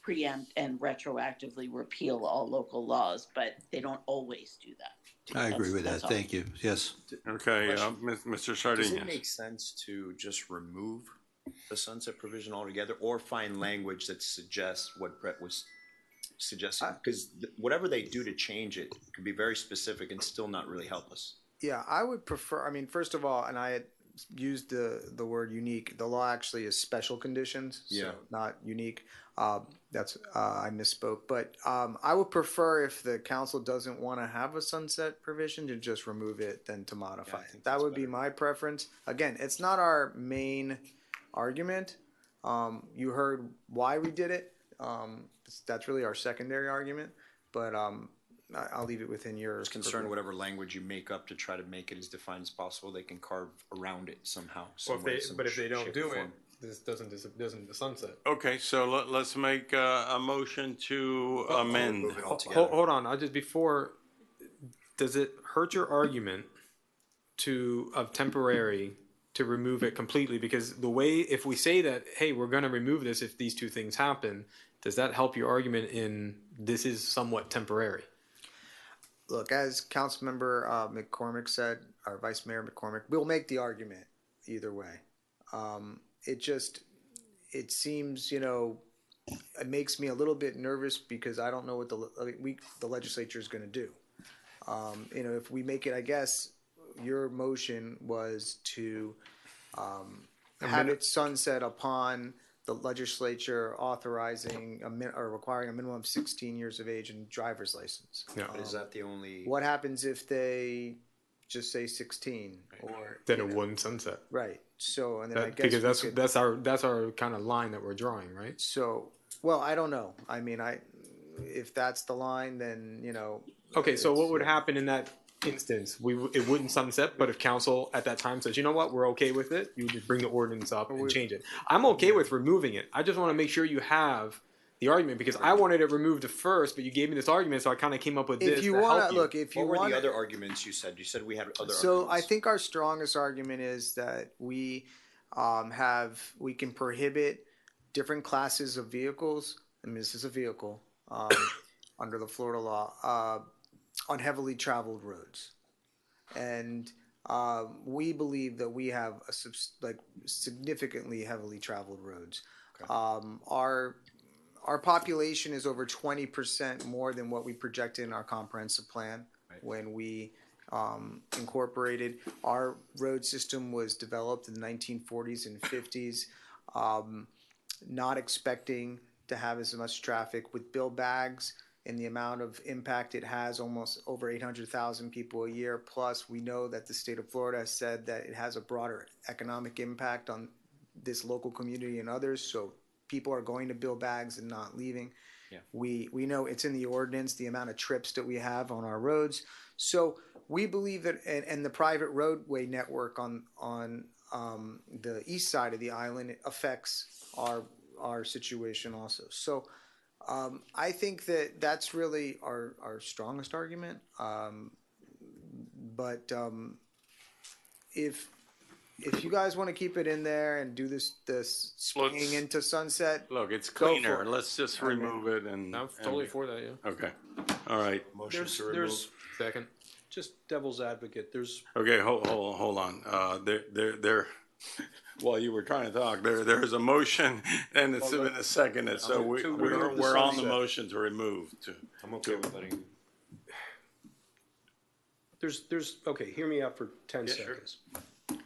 preempt and retroactively repeal all local laws, but they don't always do that. I agree with that. That's all. Thank you. Yes. Okay, Mr. Does it Sardinius. make sense to just remove the sunset provision altogether, or find language that suggests what Brett was suggesting? Because whatever they do to change it could be very specific and still not really help us. Yeah, I would prefer, I mean, first of all, and I had used the word unique. The law actually is special conditions, so Yeah. not unique. That's I misspoke. But I would prefer, if the council doesn't want to have a sunset provision, to just remove it than to modify it. That would be my preference. Again, it's not our main argument. You heard why we did it. That's really our secondary argument. But I'll leave it within your. I was concerned whatever language you make up to try to make it as defined as possible, they can carve around it somehow. But if they don't do it, this doesn't sunset. Okay, so let's make a motion to amend. Hold on, does it hurt your argument of temporary to remove it completely? Because if we say that, hey, we're going to remove this if these two things happen, does that help your argument in this is somewhat temporary? Look, as Councilmember McCormick said, or Vice Mayor McCormick, we'll make the argument either way. It seems, it makes me a little bit nervous because I don't know what the legislature is going to do. If we make it, I guess your motion was to have it sunset upon the legislature authorizing or requiring a minimum of 16 years of age and driver's license. Yeah. Is that the only? What happens if they just say 16 or then it wouldn't sunset? Right. So and then I guess because that's our kind of line that we're drawing, right? So well, I don't know. I mean, if that's the line, then Okay, so what would happen in that instance? It wouldn't sunset, but if council at that time says, you know what, we're okay with it, you would just bring the ordinance up and change it. I'm okay with removing it. I just want to make sure you have the argument, because I wanted it removed first, but you gave me this argument, so I kind of came up with this. If you want to look, what were the other arguments you said? You said we had other. So arguments. I think our strongest argument is that we can prohibit different classes of vehicles. I mean, this is a vehicle under the Florida law on heavily traveled roads, and we believe that we have significantly heavily traveled roads. Okay. Our population is over 20% more than what we projected in our comprehensive plan when we incorporated. Our road system was developed in the 1940s and 50s, not expecting to have as much traffic. With Bill Baggs and the amount of impact it has, almost over 800,000 people a year. Plus, we know that the state of Florida has said that it has a broader economic impact on this local community and others. So people are going to Bill Baggs and not leaving. Yeah. We know it's in the ordinance, the amount of trips that we have on our roads. So we believe that, and the private roadway network on the east side of the island affects our situation also. So I think that that's really our strongest argument. But if you guys want to keep it in there and do this swinging into sunset, look, it's cleaner. Let's just remove it and. I'm totally for that. Yeah. Okay. All right. Motion to remove. There's second. Just devil's advocate. There's Okay. Hold on. There. While you were trying to talk, there's a motion and it's been a second. So we're on the motion to remove. I'm okay with letting you. There's okay. Hear me out for 10 seconds. Sure.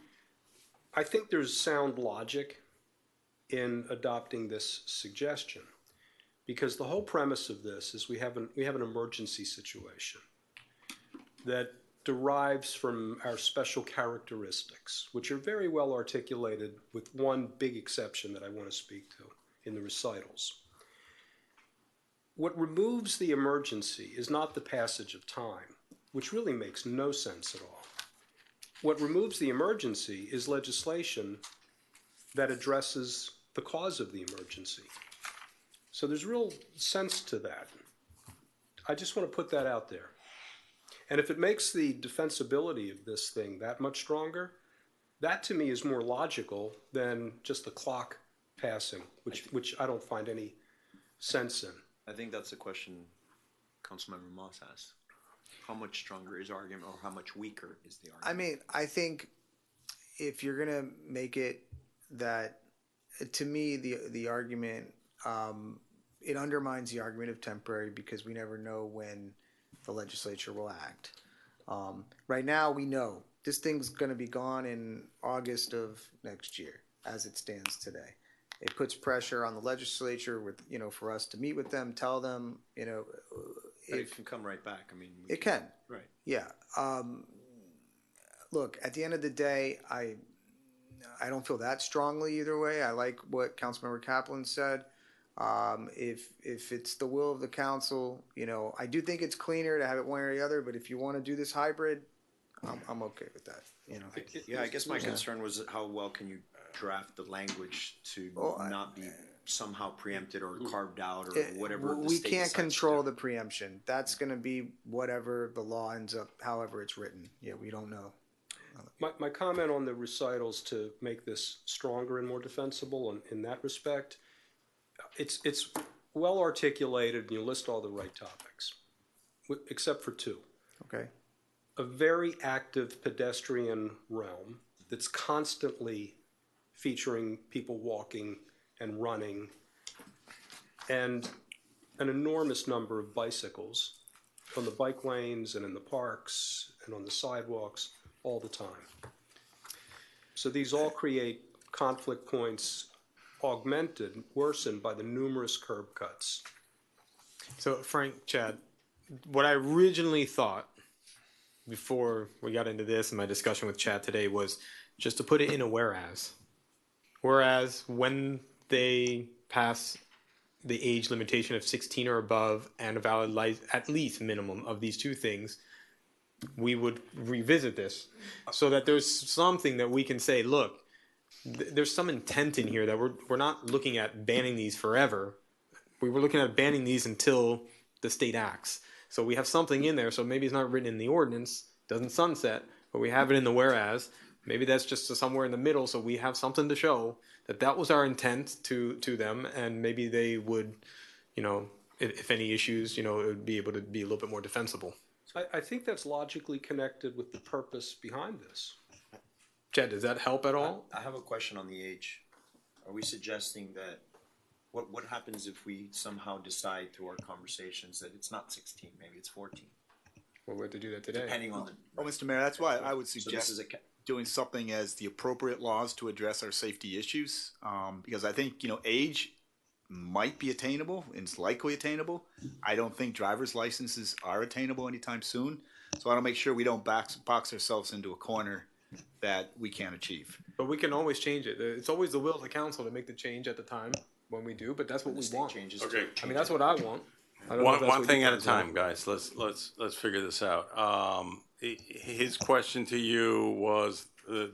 I think there's sound logic in adopting this suggestion, because the whole premise of this is we have an emergency situation that derives from our special characteristics, which are very well articulated with one big exception that I want to speak to in the recitals. What removes the emergency is not the passage of time, which really makes no sense at all. What removes the emergency is legislation that addresses the cause of the emergency. So there's real sense to that. I just want to put that out there. And if it makes the defensibility of this thing that much stronger, that to me is more logical than just the clock passing, which I don't find any sense in. I think that's the question Councilmember Moss asked. How much stronger is the argument, or how much weaker is the argument? I mean, I think if you're gonna make it that, to me, the argument, it undermines the argument of temporary, because we never know when the legislature will act. Right now, we know this thing's gonna be gone in August of next year, as it stands today. It puts pressure on the legislature with, for us to meet with them, tell them, But it can come right back. I mean, it can. Right. Yeah. Look, at the end of the day, I don't feel that strongly either way. I like what Councilmember Kaplan said. If it's the will of the council, I do think it's cleaner to have it one or the other. But if you want to do this hybrid, I'm okay with that. Yeah, I guess my concern was how well can you draft the language to not be somehow preempted or carved out or whatever. We can't control the preemption. That's going to be whatever the law ends up, however it's written. Yeah, we don't know. My comment on the recitals to make this stronger and more defensible in that respect, it's well articulated and you list all the right topics, except for two. Okay. A very active pedestrian realm that's constantly featuring people walking and running, and an enormous number of bicycles on the bike lanes and in the parks and on the sidewalks all the time. So these all create conflict points worsened by the numerous curb cuts. So Frank, Chad, what I originally thought before we got into this and my discussion with Chad today was just to put it in a whereas. Whereas when they pass the age limitation of 16 or above and a valid at least minimum of these two things, we would revisit this so that there's something that we can say, look, there's some intent in here that we're not looking at banning these forever. We were looking at banning these until the state acts. So we have something in there. So maybe it's not written in the ordinance, doesn't sunset, but we have it in the whereas. Maybe that's just somewhere in the middle, so we have something to show that was our intent to them, and maybe they would, if any issues, it would be able to be a little bit more defensible. I think that's logically connected with the purpose behind this. Chad, does that help at all? I have a question on the age. Are we suggesting that, what happens if we somehow decide through our conversations that it's not 16, maybe it's 14? Well, we have to do that today. Depending on the. Oh, Mr. Mayor, that's why I would So suggest this is doing something as the appropriate laws to address our safety issues. Because I think, age might be attainable and it's likely attainable. I don't think driver's licenses are attainable anytime soon. So I want to make sure we don't box ourselves into a corner that we can't achieve. But we can always change it. It's always the will of the council to make the change at the time when we do, but that's what we want. Okay. I mean, that's what I want. I don't know if that's One what thing you at a guys time, want. guys. Let's figure this out. His question to you was,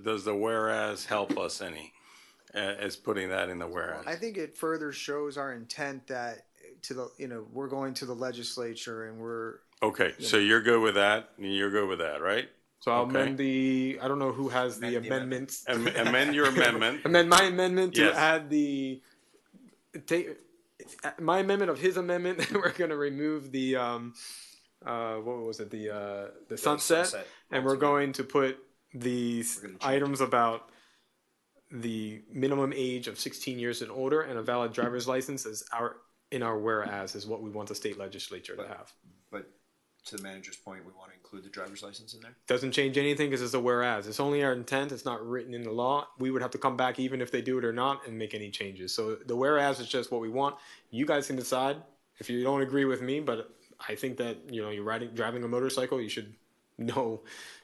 does the whereas help us any? As putting that in the whereas. I think it further shows our intent that we're going to the legislature and we're. Okay, so you're good with that, and you're good with that, right? So I'll amend I don't know who has the amendments. Amend your amendment. Amend my amendment to Yes. add my amendment of his amendment. We're going to remove the, what was it, the sunset, and we're going to put these items about the minimum age of 16 years and older and a valid driver's license as in our whereas is what we want the state legislature to have. But to the manager's point, we want to include include the driver's license in there? Doesn't change anything because it's a whereas. It's only our intent. It's not written in the law. We would have to come back even if they do it or not and make any changes. So the whereas is just what we want. You guys can decide if you don't agree with me, but I think that, you know, you're driving a motorcycle, you should know,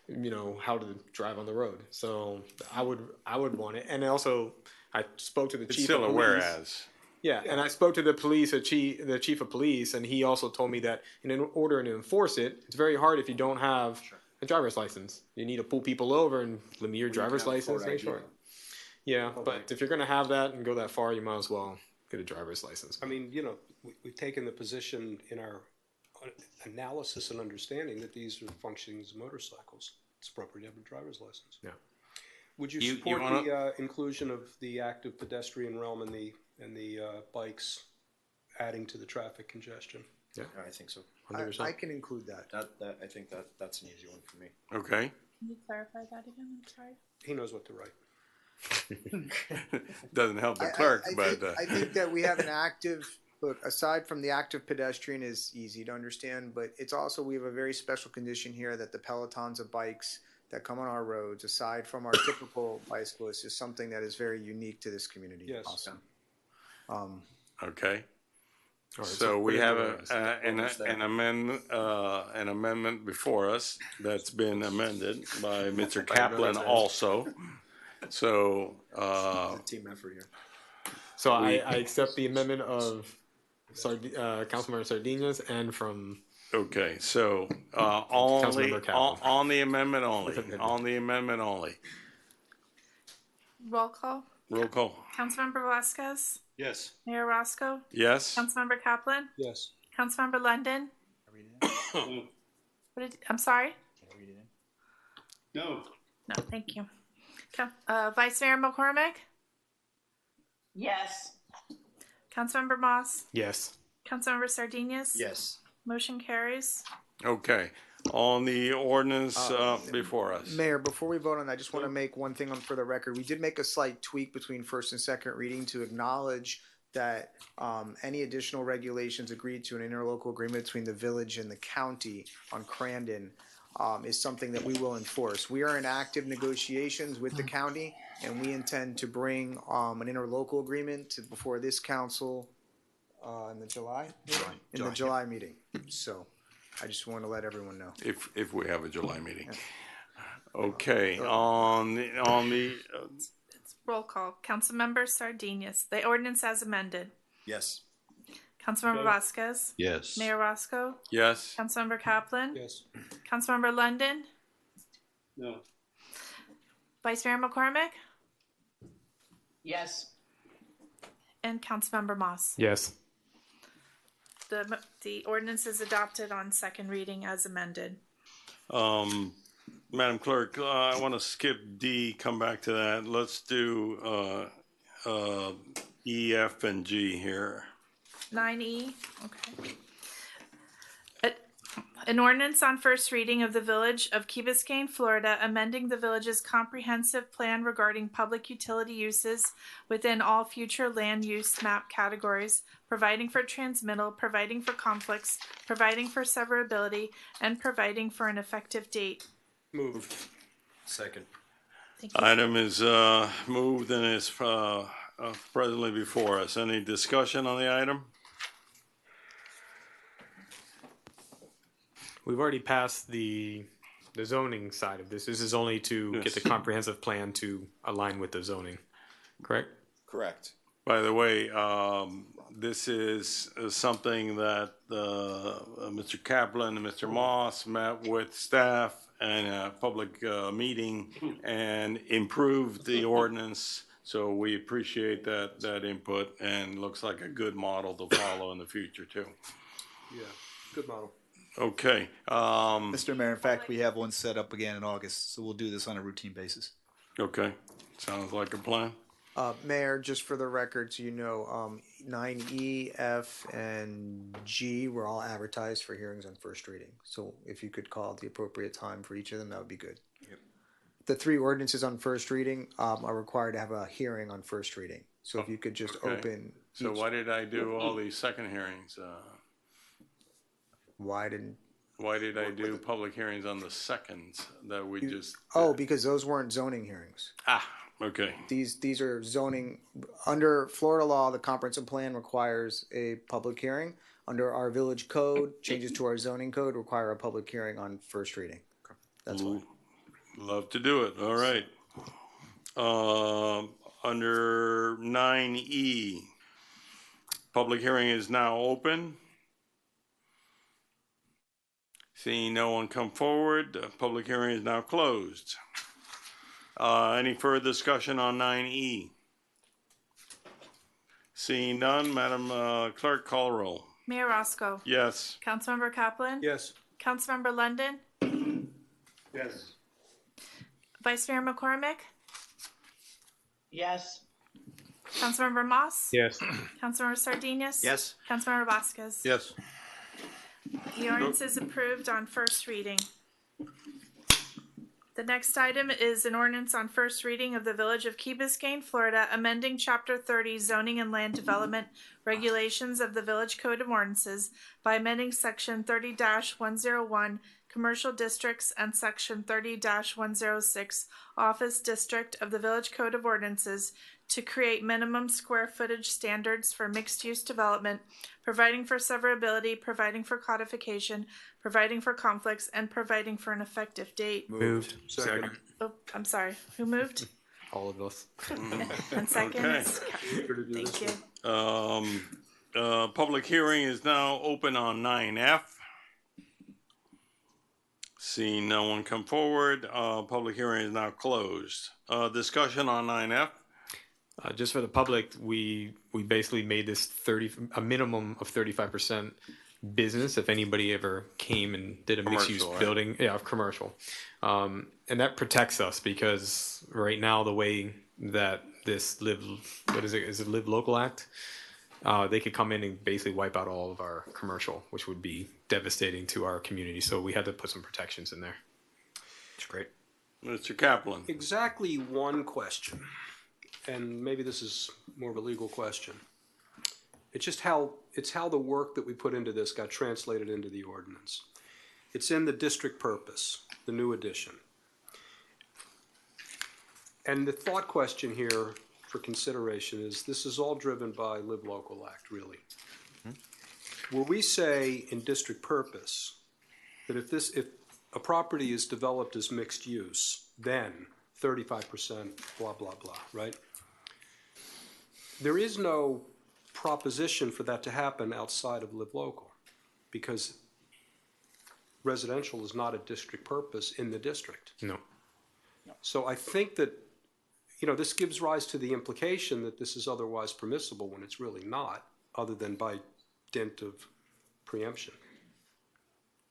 you know, how to drive on the road. So I would want it. And also I spoke to the It's chief still of a police. whereas. Yeah, and I spoke to the chief of police, and he also told me that in order to enforce it, it's very hard if you don't have a driver's license. You need to pull people over and let me your driver's license. Make sure. Yeah, but if you're going to have that and go that far, you might as well get a driver's license. I mean, you know, we've taken the position in our analysis and understanding that these are functioning as motorcycles. It's appropriate to have a driver's license. Yeah. Would you You support wanna- the inclusion of the active pedestrian realm and the bikes adding to the traffic congestion? Yeah, I think so. I can include that. I think that's an easy one for me. Okay. Can you clarify that again? I'm sorry. He knows what to write. Doesn't help the clerk, but I think that we have an active. Look, aside from the active pedestrian is easy to understand, but it's also we have a very special condition here that the pelotons of bikes that come on our roads, aside from our typical bicyclists, is something that is very unique to this community. Yes. Also. okay. All right, So put we it have in the an amendment before us that's been amended by Mr. Kaplan also. So, Team effort here. So I accept the amendment of Councilmember Sardinez and from okay, so, only, Councilmember Kaplan. on the amendment only, on the amendment only. Roll call. Roll call. Councilmember Vasquez, Yes. Mayor Roscoe, Yes? Councilmember Kaplan, Yes. Councilmember London. I'm sorry. No. No, thank you. Vice Mayor McCormick, Yes. Councilmember Moss, yes. Councilmember Sardinez. Yes. Motion carries. Okay, on the ordinance, before us. Mayor, before we vote on that, I just want to make one thing for the record. We did make a slight tweak between first and second reading to acknowledge that any additional regulations agreed to an interlocal agreement between the village and the county on Crandon is something that we will enforce. We are in active negotiations with the county, and we intend to bring an interlocal agreement before this council in the July meeting. So I just want to let everyone know. If we have a July meeting. Okay, on the, It's roll call. Councilmember Sardinez. The ordinance as amended. Yes. Councilmember Vasquez. Yes. Mayor Roscoe. yes? Councilmember Kaplan. Yes. Councilmember London. No. Vice Mayor McCormick. Yes. And Councilmember Moss. Yes. The ordinance is adopted on second reading as amended. Madam Clerk, I want to skip D, come back to that. Let's do, E, F, and G here. 9E, okay. An ordinance on first reading of the Village of Key Biscayne, Florida, amending the village's comprehensive plan regarding public utility uses within all future land use map categories, providing for transmittal, providing for conflicts, providing for severability, and providing for an effective date. Moved. Second. Thank you. Item is moved and is presently before us. Any discussion on the item? We've already passed the zoning side of this. This is only to get the comprehensive plan to align with the zoning, correct? Correct. By the way, this is something that Mr. Kaplan and Mr. Moss met with staff in a public meeting and improved the ordinance. So we appreciate that input, and looks like a good model to follow in the future too. Yeah. Good model. Okay. Mr. Mayor, in fact, we have one set up again in August, so we'll do this on a routine basis. Okay. Sounds like a plan. Mayor, just for the record, so you know, 9E, F, and G were all advertised for hearings on first reading. So if you could call at the appropriate time for each of them, that would be good. Yep. The three ordinances on first reading are required to have a hearing on first reading. So if you could just Okay. open. So each- why did I do all these second hearings? Why didn't Why did I do public hearings on the second that we just? Oh, because those weren't zoning hearings. Okay. These are zoning, under Florida law, the comprehensive plan requires a public hearing. Under our village code, changes to our zoning code require a public hearing on first reading. That's why. Love to do it. All right. Under 9E, public hearing is now open. Seeing no one come forward, the public hearing is now closed. Any further discussion on 9E? Seeing none, Madam Clerk, call roll. Mayor Roscoe. Yes. Councilmember Kaplan. Yes. Councilmember London. Yes. Vice Mayor McCormick. Yes. Councilmember Moss. Yes. Councilmember Sardinius. Yes. Councilmember Vasquez. Yes. The ordinance is approved on first reading. The next item is an ordinance on first reading of the Village of Key Biscayne, Florida, amending Chapter 30 Zoning and Land Development Regulations of the Village Code of Ordinances by amending Section 30-101 Commercial Districts and Section 30-106 Office District of the Village Code of Ordinances to create minimum square footage standards for mixed-use development, providing for severability, providing for codification, providing for conflicts, and providing for an effective date. Moved. Second. Oh, I'm sorry. Who moved? All of us. And second? Okay. Thank you. Public hearing is now open on 9F. Seeing no one come forward, public hearing is now closed. Discussion on 9F. Just for the public, we basically made this a minimum of 35% business if anybody ever came and did a mixed-use Commercial, right? building, yeah, commercial, and that protects us because right now the way that this is it Live Local Act, they could come in and basically wipe out all of our commercial, which would be devastating to our community. So we had to put some protections in there. That's great. Mr. Kaplan. Exactly one question, and maybe this is more of a legal question. It's just how the work that we put into this got translated into the ordinance. It's in the district purpose, the new edition. And the thought question here for consideration is this is all driven by Live Local Act, really. Where we say in district purpose that if a property is developed as mixed use, then 35% blah, blah, blah, right? There is no proposition for that to happen outside of Live Local because residential is not a district purpose in the district. No. So I think that, this gives rise to the implication that this is otherwise permissible when it's really not, other than by dint of preemption.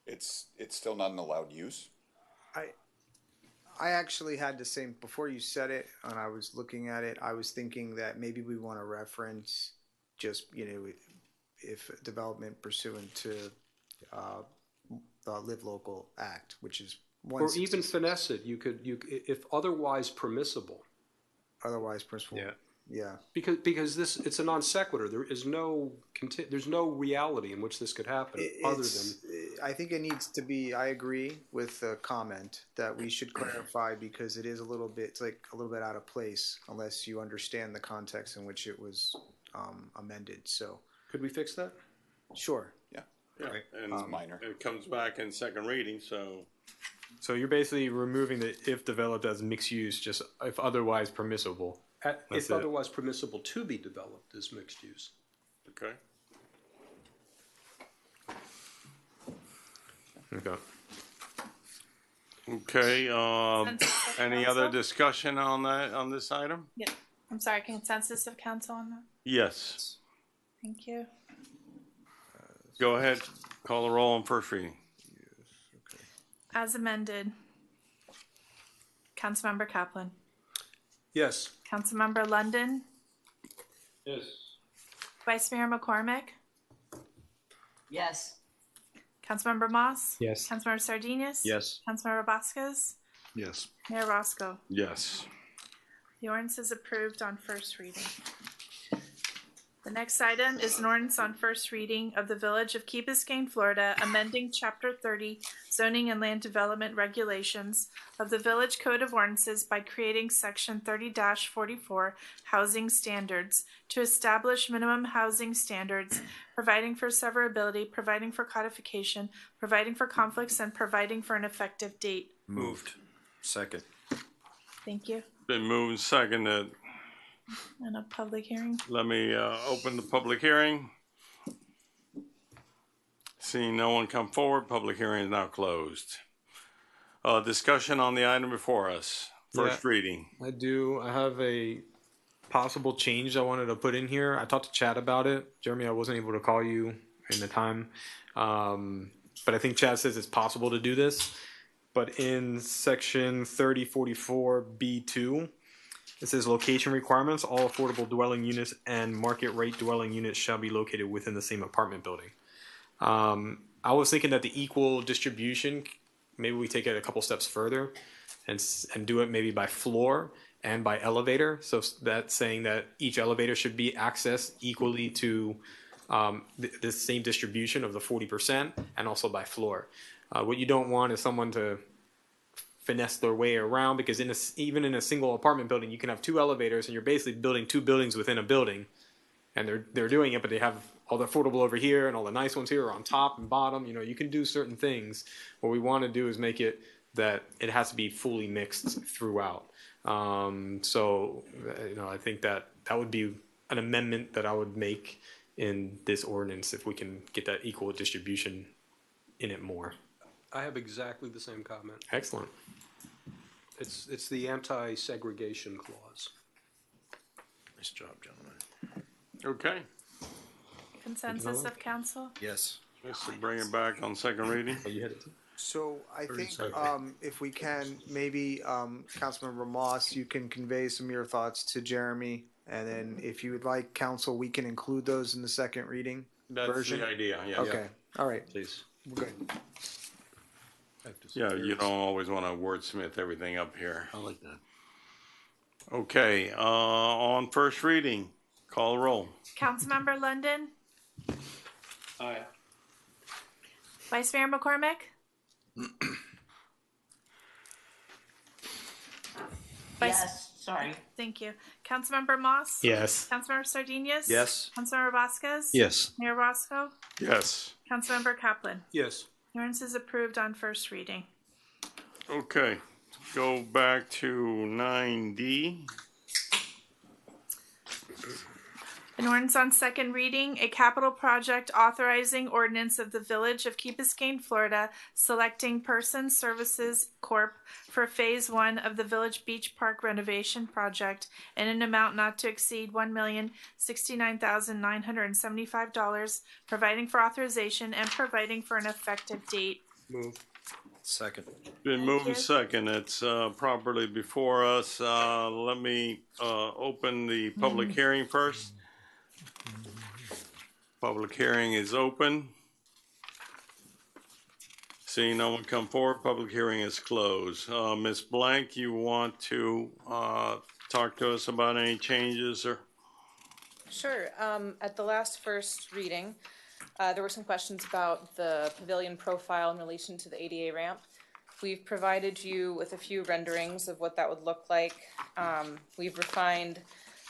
It's still not an allowed use. I actually had the same, before you said it, and I was looking at it, I was thinking that maybe we want to reference just, if development pursuant to the Live Local Act, which is Or even finesse it, you could, if otherwise permissible. Otherwise permissible. Yeah. Because it's a non sequitur. There is there's no reality in which this could happen other than. I think it needs to be. I agree with the comment that we should clarify because it is a little bit. It's like a little bit out of place unless you understand the context in which it was amended. So could we fix that? Sure. Yeah. And It's minor. It comes back in second reading, so. So you're basically removing the if developed as mixed use, just if otherwise permissible. If otherwise permissible to be developed as mixed use. Okay. Okay. Okay, any other discussion on this item? Yeah. I'm sorry, consensus of council on that? Yes. Thank you. Go ahead, call the roll on first reading. As amended. Councilmember Kaplan. Yes. Councilmember London. Yes. Vice Mayor McCormick. Yes. Councilmember Moss. Yes. Councilmember Sardinius. Yes. Councilmember Vasquez. Yes. Mayor Roscoe. Yes. The ordinance is approved on first reading. The next item is an ordinance on first reading of the Village of Key Biscayne, Florida, amending Chapter 30 zoning and land development regulations of the Village Code of Ordinances by creating Section 30-44 housing standards to establish minimum housing standards, providing for severability, providing for codification, providing for conflicts, and providing for an effective date. Moved. Second. Thank you. Been moved and seconded. And a public hearing. Let me open the public hearing. Seeing no one come forward, public hearing is now closed. Discussion on the item before us. First reading. I do. I have a possible change I wanted to put in here. I talked to Chad about it. Jeremy, I wasn't able to call you in the time. But I think Chad says it's possible to do this. But in section 3044B2, it says location requirements, all affordable dwelling units and market rate dwelling units shall be located within the same apartment building. I was thinking that the equal distribution, maybe we take it a couple steps further and do it maybe by floor and by elevator. So that's saying that each elevator should be accessed equally to the same distribution of the 40% and also by floor. What you don't want is someone to finesse their way around, because even in a single apartment building, you can have two elevators and you're basically building two buildings within a building, and they're doing it, but they have all the affordable over here and all the nice ones here are on top and bottom. You know, you can do certain things. What we want to do is make it that it has to be fully mixed throughout. So, you know, I think that would be an amendment that I would make in this ordinance if we can get that equal distribution in it more. I have exactly the same comment. Excellent. It's the anti-segregation clause. Nice job, gentlemen. Okay. Consensus of council? Yes. Let's bring it back on second reading. Oh, you had it too? So I think if we can, maybe Councilmember Moss, you can convey some of your thoughts to Jeremy, and then if you would like, council, we can include those in the second reading version. That's the idea, yeah. Okay, all right. Please. We're good. Yeah, you don't always want to wordsmith everything up here. I like that. Okay, on first reading, call the roll. Councilmember London? Aye. Vice Mayor McCormick? Yes, sorry. Thank you. Councilmember Moss? Yes. Councilmember Sardinius? Yes. Councilmember Vasquez? Yes. Mayor Roscoe? Yes. Councilmember Kaplan? Yes. The ordinance is approved on first reading. Okay, go back to 9D. An ordinance on second reading, a capital project authorizing ordinance of the Village of Key Biscayne, Florida, selecting Person Services Corp. For Phase 1 of the Village Beach Park renovation project in an amount not to exceed $1,069,975, providing for authorization and providing for an effective date. Move. Second. Been moved and second. It's properly before us. Let me open the public hearing first. Public hearing is open. Seeing no one come forward, public hearing is closed. Ms. Blank, you want to talk to us about any changes or? Sure. At the last first reading, there were some questions about the pavilion profile in relation to the ADA ramp. We've provided you with a few renderings of what that would look like. We've refined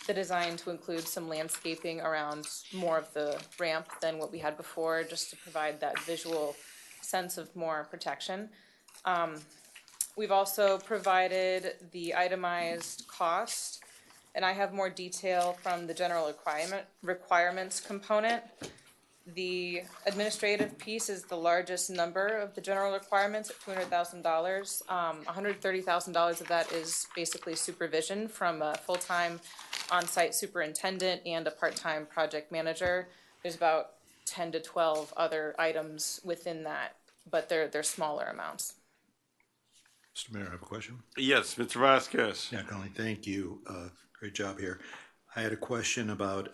the design to include some landscaping around more of the ramp than what we had before, just to provide that visual sense of more protection. We've also provided the itemized cost, and I have more detail from the general requirements component. The administrative piece is the largest number of the general requirements at $200,000. $130,000 of that is basically supervision from a full-time on-site superintendent and a part-time project manager. There's about 10 to 12 other items within that, but they're smaller amounts. Mr. Mayor, I have a question. Yes, Mr. Vasquez. Yeah, Conley, thank you. Great job here. I had a question about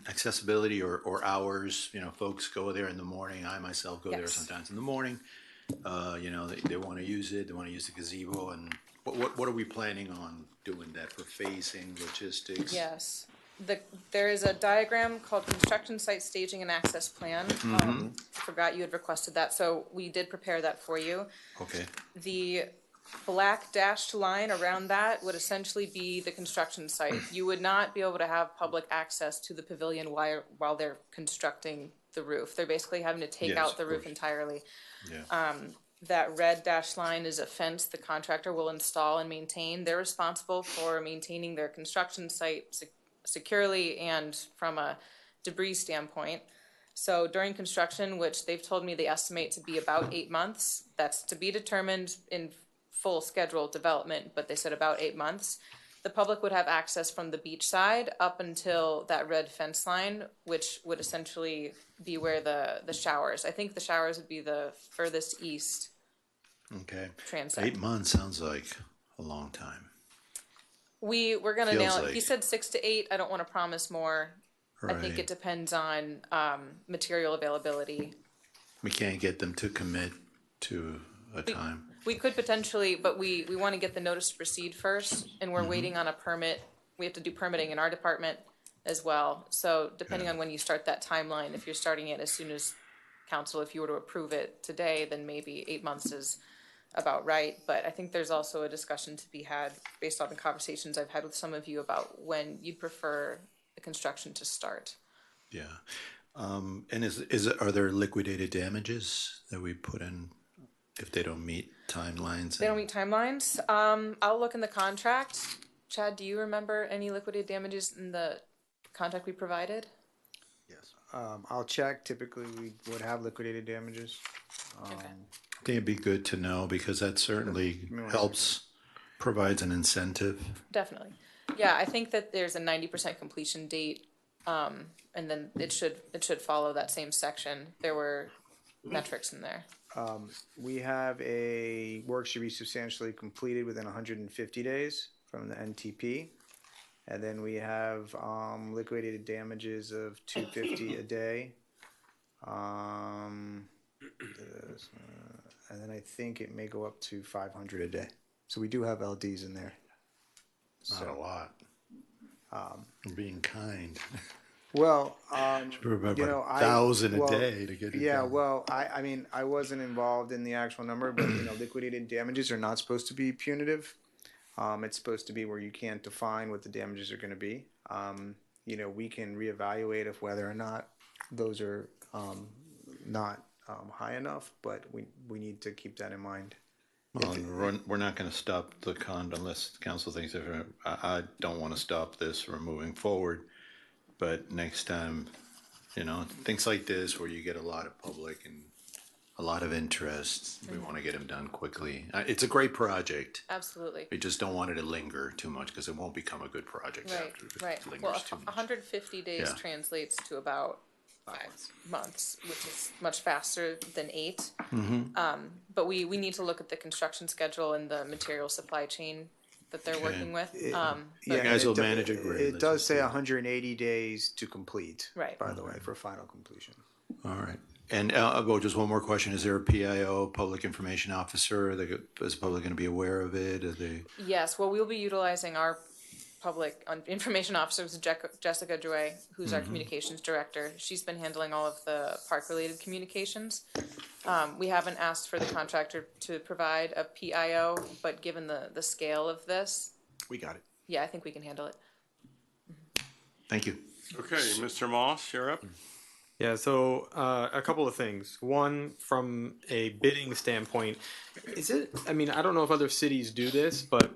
accessibility or hours. You know, folks go there in the morning. I myself go there sometimes in the morning. You know, they want to use it. They want to use the gazebo. And what are we planning on doing that for phasing, logistics? Yes. there is a diagram called construction site staging and access plan. Forgot you had requested that, so we did prepare that for you. Okay. The black dashed line around that would essentially be the construction site. You would not be able to have public access to the pavilion while they're constructing the roof. They're basically having to take Yes, out the of roof course. entirely. Yeah. That red dashed line is a fence the contractor will install and maintain. They're responsible for maintaining their construction site securely and from a debris standpoint. So during construction, which they've told me they estimate to be about 8 months, that's to be determined in full scheduled development, but they said about 8 months. The public would have access from the beach side up until that red fence line, which would essentially be where the showers. I think the showers would be the furthest east. Okay. Transept. 8 months sounds like a long time. We're gonna Feels nail it. like- He said 6 to 8. I don't want to promise more. I think Right. it depends on material availability. We can't get them to commit to a We- time. We could potentially, but we want to get the notice to proceed first, and we're waiting on a permit. We have to do permitting in our department as well. So depending on when you start that timeline, if you're starting it as soon as council, if you were to approve it today, then maybe 8 months is about right. But I think there's also a discussion to be had based on the conversations I've had with some of you about when you'd prefer the construction to start. Yeah. And are there liquidated damages that we put in if they don't meet timelines? They don't meet timelines. I'll look in the contract. Chad, do you remember any liquidated damages in the contract we provided? I'll check. Typically, we would have liquidated damages. I think it'd be good to know because that certainly helps, provides an incentive. Definitely. Yeah, I think that there's a 90% completion date, and then it should follow that same section. There were metrics in there. We have a work should be substantially completed within 150 days from the NTP. And then we have liquidated damages of $250 a day. And then I think it may go up to $500 a day. So we do have LDs in there. Not a lot. I'm being kind. Well, Remember, you know, 1,000 a day to get it Yeah, done. well, I mean, I wasn't involved in the actual number, but you know, liquidated damages are not supposed to be punitive. It's supposed to be where you can't define what the damages are going to be. You know, we can reevaluate if whether or not those are not high enough, but we need to keep that in mind. Well, we're not going to stop the unless the council thinks different. I don't want to stop this from moving forward. But next time, you know, things like this where you get a lot of public and a lot of interest, we want to get them done quickly. It's a great project. Absolutely. We just don't want it to linger too much because it won't become a good project Right, after it right. lingers Well, too much. 150 days Yeah. translates to about 5 months, which is much faster than 8. But we need to look at the construction schedule and the material supply chain that they're working with. You guys will manage it great. It does say 180 days to complete. Right. By the way, for final completion. All right. And just one more question. Is there a PIO, Public Information Officer? Is the public going to be aware of it? Are they? Yes, well, we'll be utilizing our public information officer, Jessica Joy, who's our communications director. She's been handling all of the park-related communications. We haven't asked for the contractor to provide a PIO, but given the scale of this, We got it. yeah, I think we can handle it. Thank you. Okay, Mr. Moss, you're up. Yeah, so a couple of things. One, from a bidding standpoint, I mean, I don't know if other cities do this, but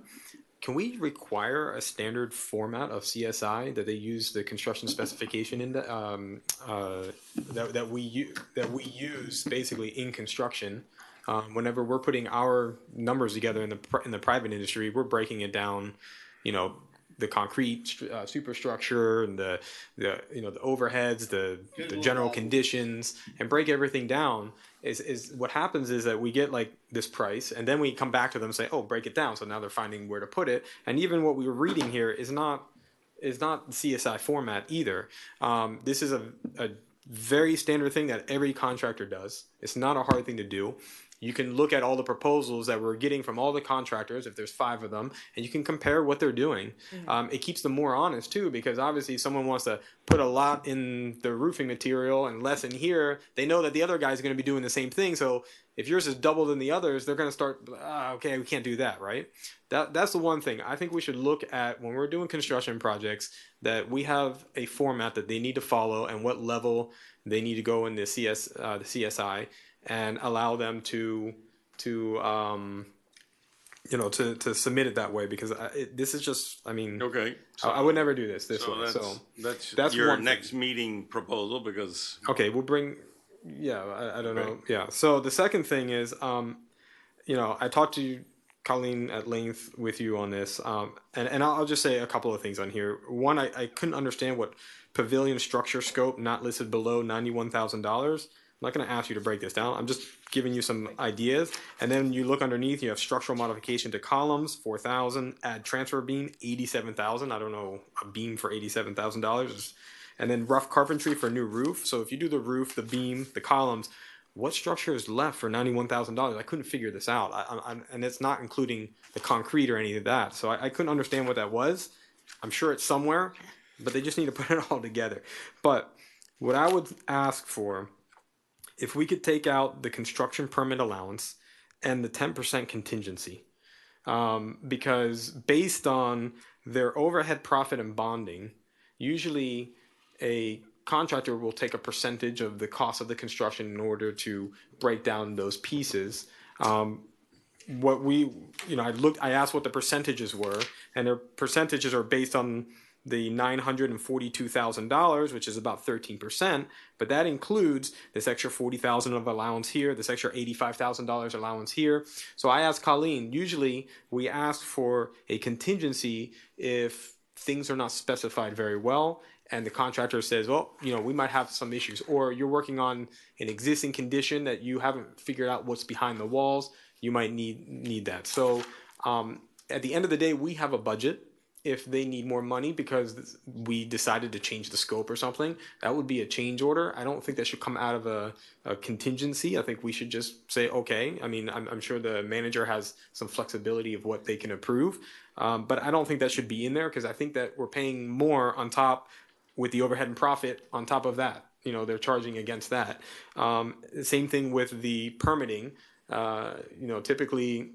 can we require a standard format of CSI that they use the construction specification in that we use basically in construction? Whenever we're putting our numbers together in the private industry, we're breaking it down, you know, the concrete superstructure and the overheads, the general conditions, and break everything down. Is what happens is that we get like this price, and then we come back to them and say, oh, break it down. So now they're finding where to put it. And even what we were reading here is not CSI format either. This is a very standard thing that every contractor does. It's not a hard thing to do. you can look at all the proposals that we're getting from all the contractors, if there's 5 of them, and you can compare what they're doing. It keeps them more honest too, because obviously someone wants to put a lot in the roofing material and less in here. They know that the other guy's going to be doing the same thing. So if yours is double than the others, they're going to start, okay, we can't do that, right? That's the one thing. I think we should look at when we're doing construction projects that we have a format that they need to follow and what level they need to go in the CSI and allow them to submit it that way, because this is just, I mean, Okay. I would never do this way. So That's that's your one thing. next meeting proposal, because Okay, we'll bring. Yeah, I don't know. Yeah. So the second thing is, I talked to Colleen at length with you on this, and I'll just say a couple of things on here. One, I couldn't understand what pavilion structure scope not listed below $91,000. I'm not going to ask you to break this down. I'm just giving you some ideas. And then you look underneath, you have structural modification to columns, 4,000. Add transfer beam, 87,000. I don't know, a beam for $87,000. And then rough carpentry for new roof. So if you do the roof, the beam, the columns, what structure is left for $91,000? I couldn't figure this out. And it's not including the concrete or any of that. So I couldn't understand what that was. I'm sure it's somewhere, but they just need to put it all together. But what I would ask for, if we could take out the construction permit allowance and the 10% contingency, because based on their overhead profit and bonding, usually a contractor will take a percentage of the cost of the construction in order to break down those pieces. I asked what the percentages were, and their percentages are based on the $942,000, which is about 13%, but that includes this extra $40,000 of allowance here, this extra $85,000 allowance here. So I asked Colleen, usually we ask for a contingency if things are not specified very well, and the contractor says, well, we might have some issues, or you're working on an existing condition that you haven't figured out what's behind the walls, you might need that. So at the end of the day, we have a budget. If they need more money because we decided to change the scope or something, that would be a change order. I don't think that should come out of a contingency. I think we should just say, okay. I mean, I'm sure the manager has some flexibility of what they can approve, but I don't think that should be in there, because I think that we're paying more on top with the overhead and profit on top of that. They're charging against that. Same thing with the permitting. Typically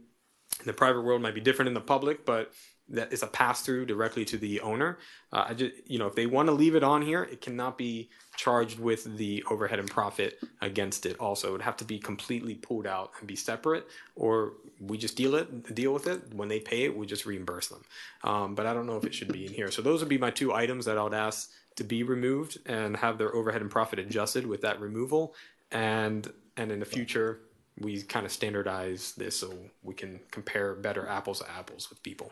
the private world might be different in the public, but that is a pass-through directly to the owner. If they want to leave it on here, it cannot be charged with the overhead and profit against it. Also, it would have to be completely pulled out and be separate, or we just deal with it. When they pay it, we just reimburse them. But I don't know if it should be in here. So those would be my 2 items that I would ask to be removed and have their overhead and profit adjusted with that removal. And in the future, we kind of standardize this so we can compare better apples to apples with people.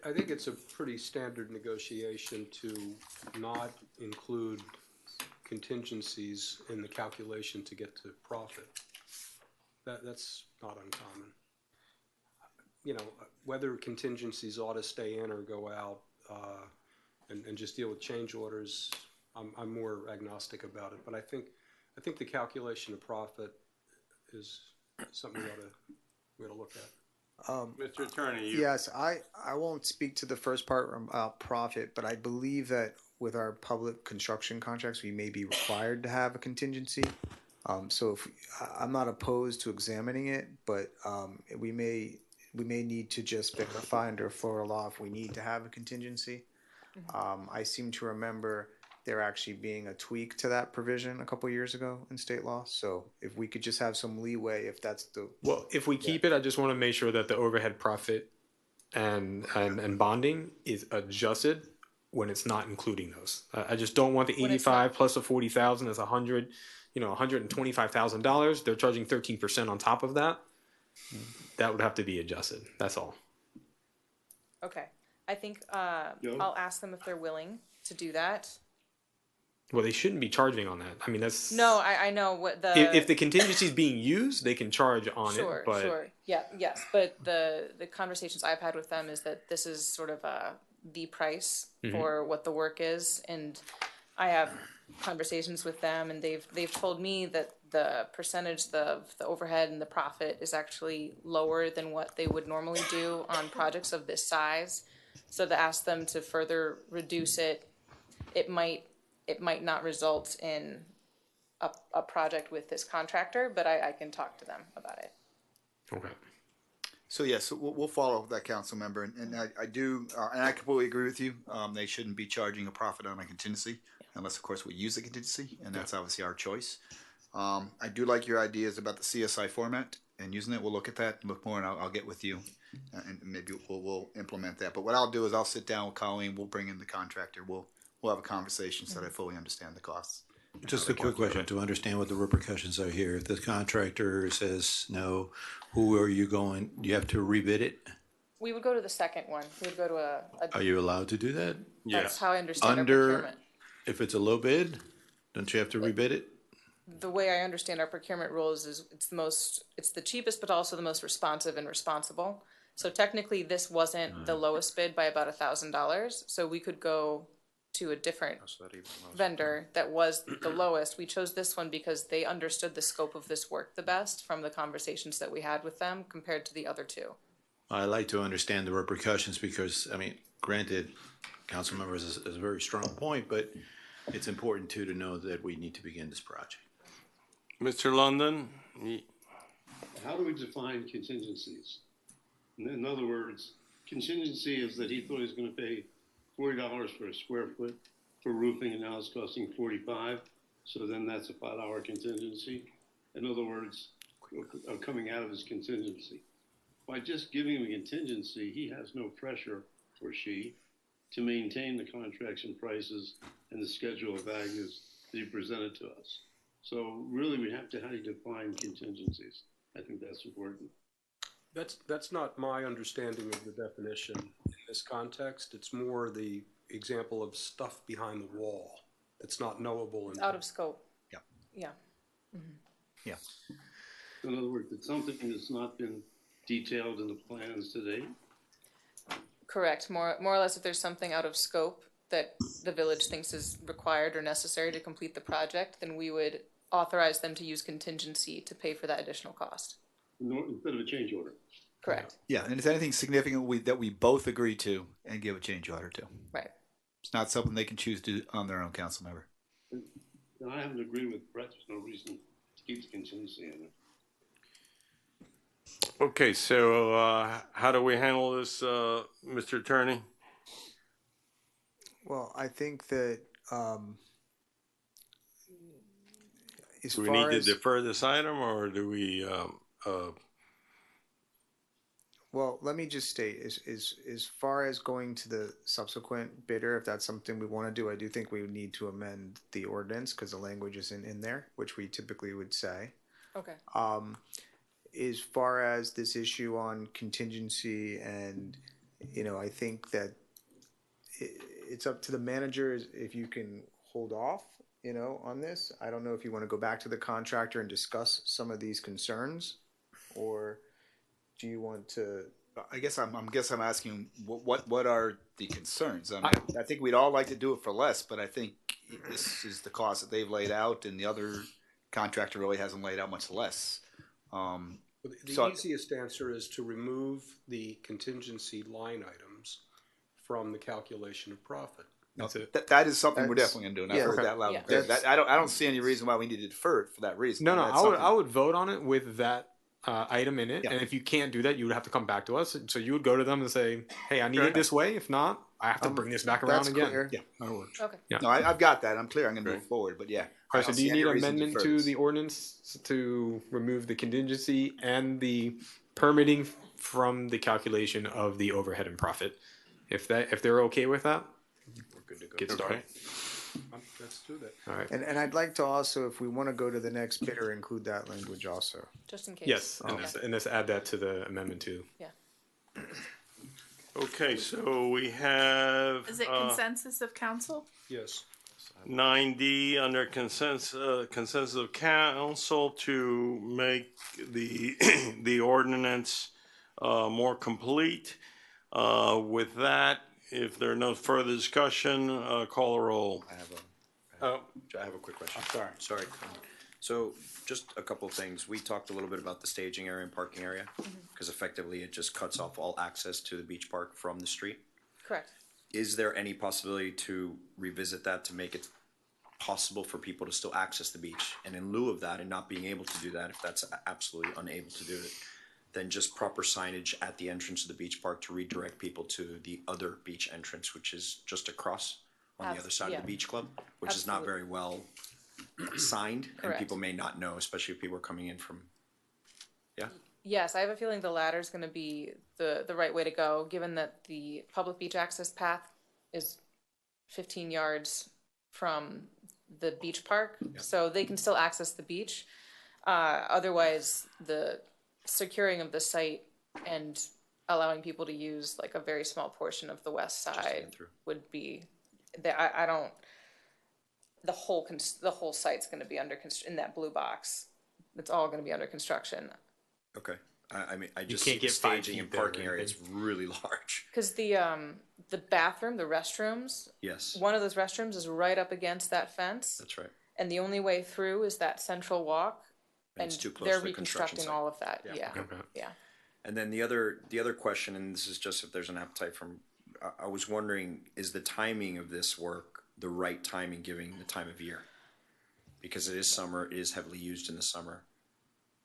I think it's a pretty standard negotiation to not include contingencies in the calculation to get to profit. That's not uncommon. Whether contingencies ought to stay in or go out and just deal with change orders, I'm more agnostic about it. But I think the calculation of profit is something we ought to look at. Mr. Attorney. Yes, I won't speak to the first part about profit, but I believe that with our public construction contracts, we may be required to have a contingency. So I'm not opposed to examining it, but we may need to just verify under Florida law if we need to have a contingency. I seem to remember there actually being a tweak to that provision a couple years ago in state law. So if we could just have some leeway, if that's the... Well, if we keep it, I just want to make sure that the overhead profit and bonding is adjusted when it's not including those. I just don't want the 85 plus the 40,000 as $125,000. They're charging 13% on top of that. That would have to be adjusted. That's all. Okay. I think I'll ask them if they're willing to do that. Well, they shouldn't be charging on that. I mean, that's... No, I know what the... If the contingency is being used, they can charge on it. But... Sure. Yeah, yes. But the conversations I've had with them is that this is sort of the price for what the work is. And I have conversations with them, and they've told me that the percentage of the overhead and the profit is actually lower than what they would normally do on projects of this size. So to ask them to further reduce it, it might not result in a project with this contractor, but I can talk to them about it. Okay. So yes, we'll follow that, council member, and I do, and I completely agree with you. They shouldn't be charging a profit on a contingency, unless of course we use the contingency, and that's obviously our choice. I do like your ideas about the CSI format and using it. We'll look at that, look more, and I'll get with you, and maybe we'll implement that. But what I'll do is I'll sit down with Colleen. We'll bring in the contractor. We'll have a conversation so that I fully understand the costs. Just a quick question, to understand what the repercussions are here. If the contractor says no, who are you going, do you have to rebid it? We would go to the second one. We would go to Are you allowed to do that? That's how I understand our Under, procurement. if it's a low bid, don't you have to rebid it? The way I understand our procurement rules is it's the cheapest, but also the most responsive and responsible. So technically, this wasn't the lowest bid by about $1,000. So we could go to a different vendor that was the lowest. We chose this one because they understood the scope of this work the best from the conversations that we had with them compared to the other two. I like to understand the repercussions because, I mean, granted, council members is a very strong point, but it's important too to know that we need to begin this project. Mr. London? How do we define contingencies? In other words, contingency is that he thought he was going to pay $40 for a square foot for roofing, and now it's costing $45. So then that's a $5 contingency. In other words, coming out of his contingency. By just giving him a contingency, he has no pressure, or she, to maintain the contracts and prices and the schedule of values that he presented to us. So really, we have to how do you define contingencies. I think that's important. That's not my understanding of the definition in this context. It's more the example of stuff behind the wall that's not knowable. It's out of scope. Yeah. Yeah. Mm-hmm. Yeah. In other words, it's something that's not been detailed in the plans today. Correct. More or less, if there's something out of scope that the village thinks is required or necessary to complete the project, then we would authorize them to use contingency to pay for that additional cost. Instead of a change order. Correct. Yeah, and if anything significant that we both agree to and give a change order to. Right. It's not something they can choose to do on their own, council member. And I happen to agree with Brett. There's no reason to keep the contingency in it. Okay, so how do we handle this, Mr. Attorney? Well, I think that as Do we far need to as defer this item, or do we, well, let me just state as far as going to the subsequent bidder, if that's something we want to do, I do think we would need to amend the ordinance because the language isn't in there, which we typically would say. Okay. As far as this issue on contingency, and I think that it's up to the managers if you can hold off, on this. I don't know if you want to go back to the contractor and discuss some of these concerns, or do you want to? I guess I'm asking what are the concerns? I think we'd all like to do it for less, but I think this is the cost that they've laid out, and the other contractor really hasn't laid out much less. The easiest answer is to remove the contingency line items from the calculation of profit. That is something we're definitely going to do, and I've heard that loud and clear. I don't see any reason why we need to defer it for that reason. No, I would vote on it with that item in it, and if you can't do that, you would have to come back to us. So you would go to them and say, "Hey, I need it this way. If not, I have to bring this back around again." Clear. Yeah, that works. Okay. Yeah. No, I've got that. I'm clear. I'm going to move forward, but yeah. All right. So do you need amendment to the ordinance to remove the contingency and the permitting from the calculation of the overhead and profit? If they're okay with that, we're good to go. Get started. Let's do that. All right. And I'd like to also, if we want to go to the next bidder, include that language also. Just in case. Yes, and let's add that to the amendment too. Yeah. Okay, so we have. Is it consensus of council? Yes. 9D under consensus of council to make the ordinance more complete. With that, if there are no further discussion, call a roll. I have a quick question. I'm sorry. Sorry. So just a couple of things. We talked a little bit about the staging area and parking area, because effectively it just cuts off all access to the beach park from the street. Correct. Is there any possibility to revisit that to make it possible for people to still access the beach? And in lieu of that, and not being able to do that, if that's absolutely unable to do it, then just proper signage at the entrance of the beach park to redirect people to the other beach entrance, which is just across on the other side of the beach club, which is not very well signed, and Correct. people may not know, especially if people are coming in from, yeah? Yes, I have a feeling the latter is going to be the right way to go, given that the public beach access path is 15 yards from the beach park, so they can still access the beach. Otherwise, the securing of the site and allowing people to use like a very small portion of the west side would be that I don't. The whole site's going to be under in that blue box. It's all going to be under construction. Okay. I mean, I just can't see the get 5 staging feet and there, parking right? area is really large. Because the bathroom, the restrooms, Yes, one of those restrooms is right up against that fence, that's right. and the only way through is that central walk. And And it's too close they're to the construction reconstructing site. all of that. Yeah. Okay. Yeah. And then the other question, and this is just if there's an appetite from, I was wondering, is the timing of this work the right timing given the time of year? Because it is summer, it is heavily used in the summer.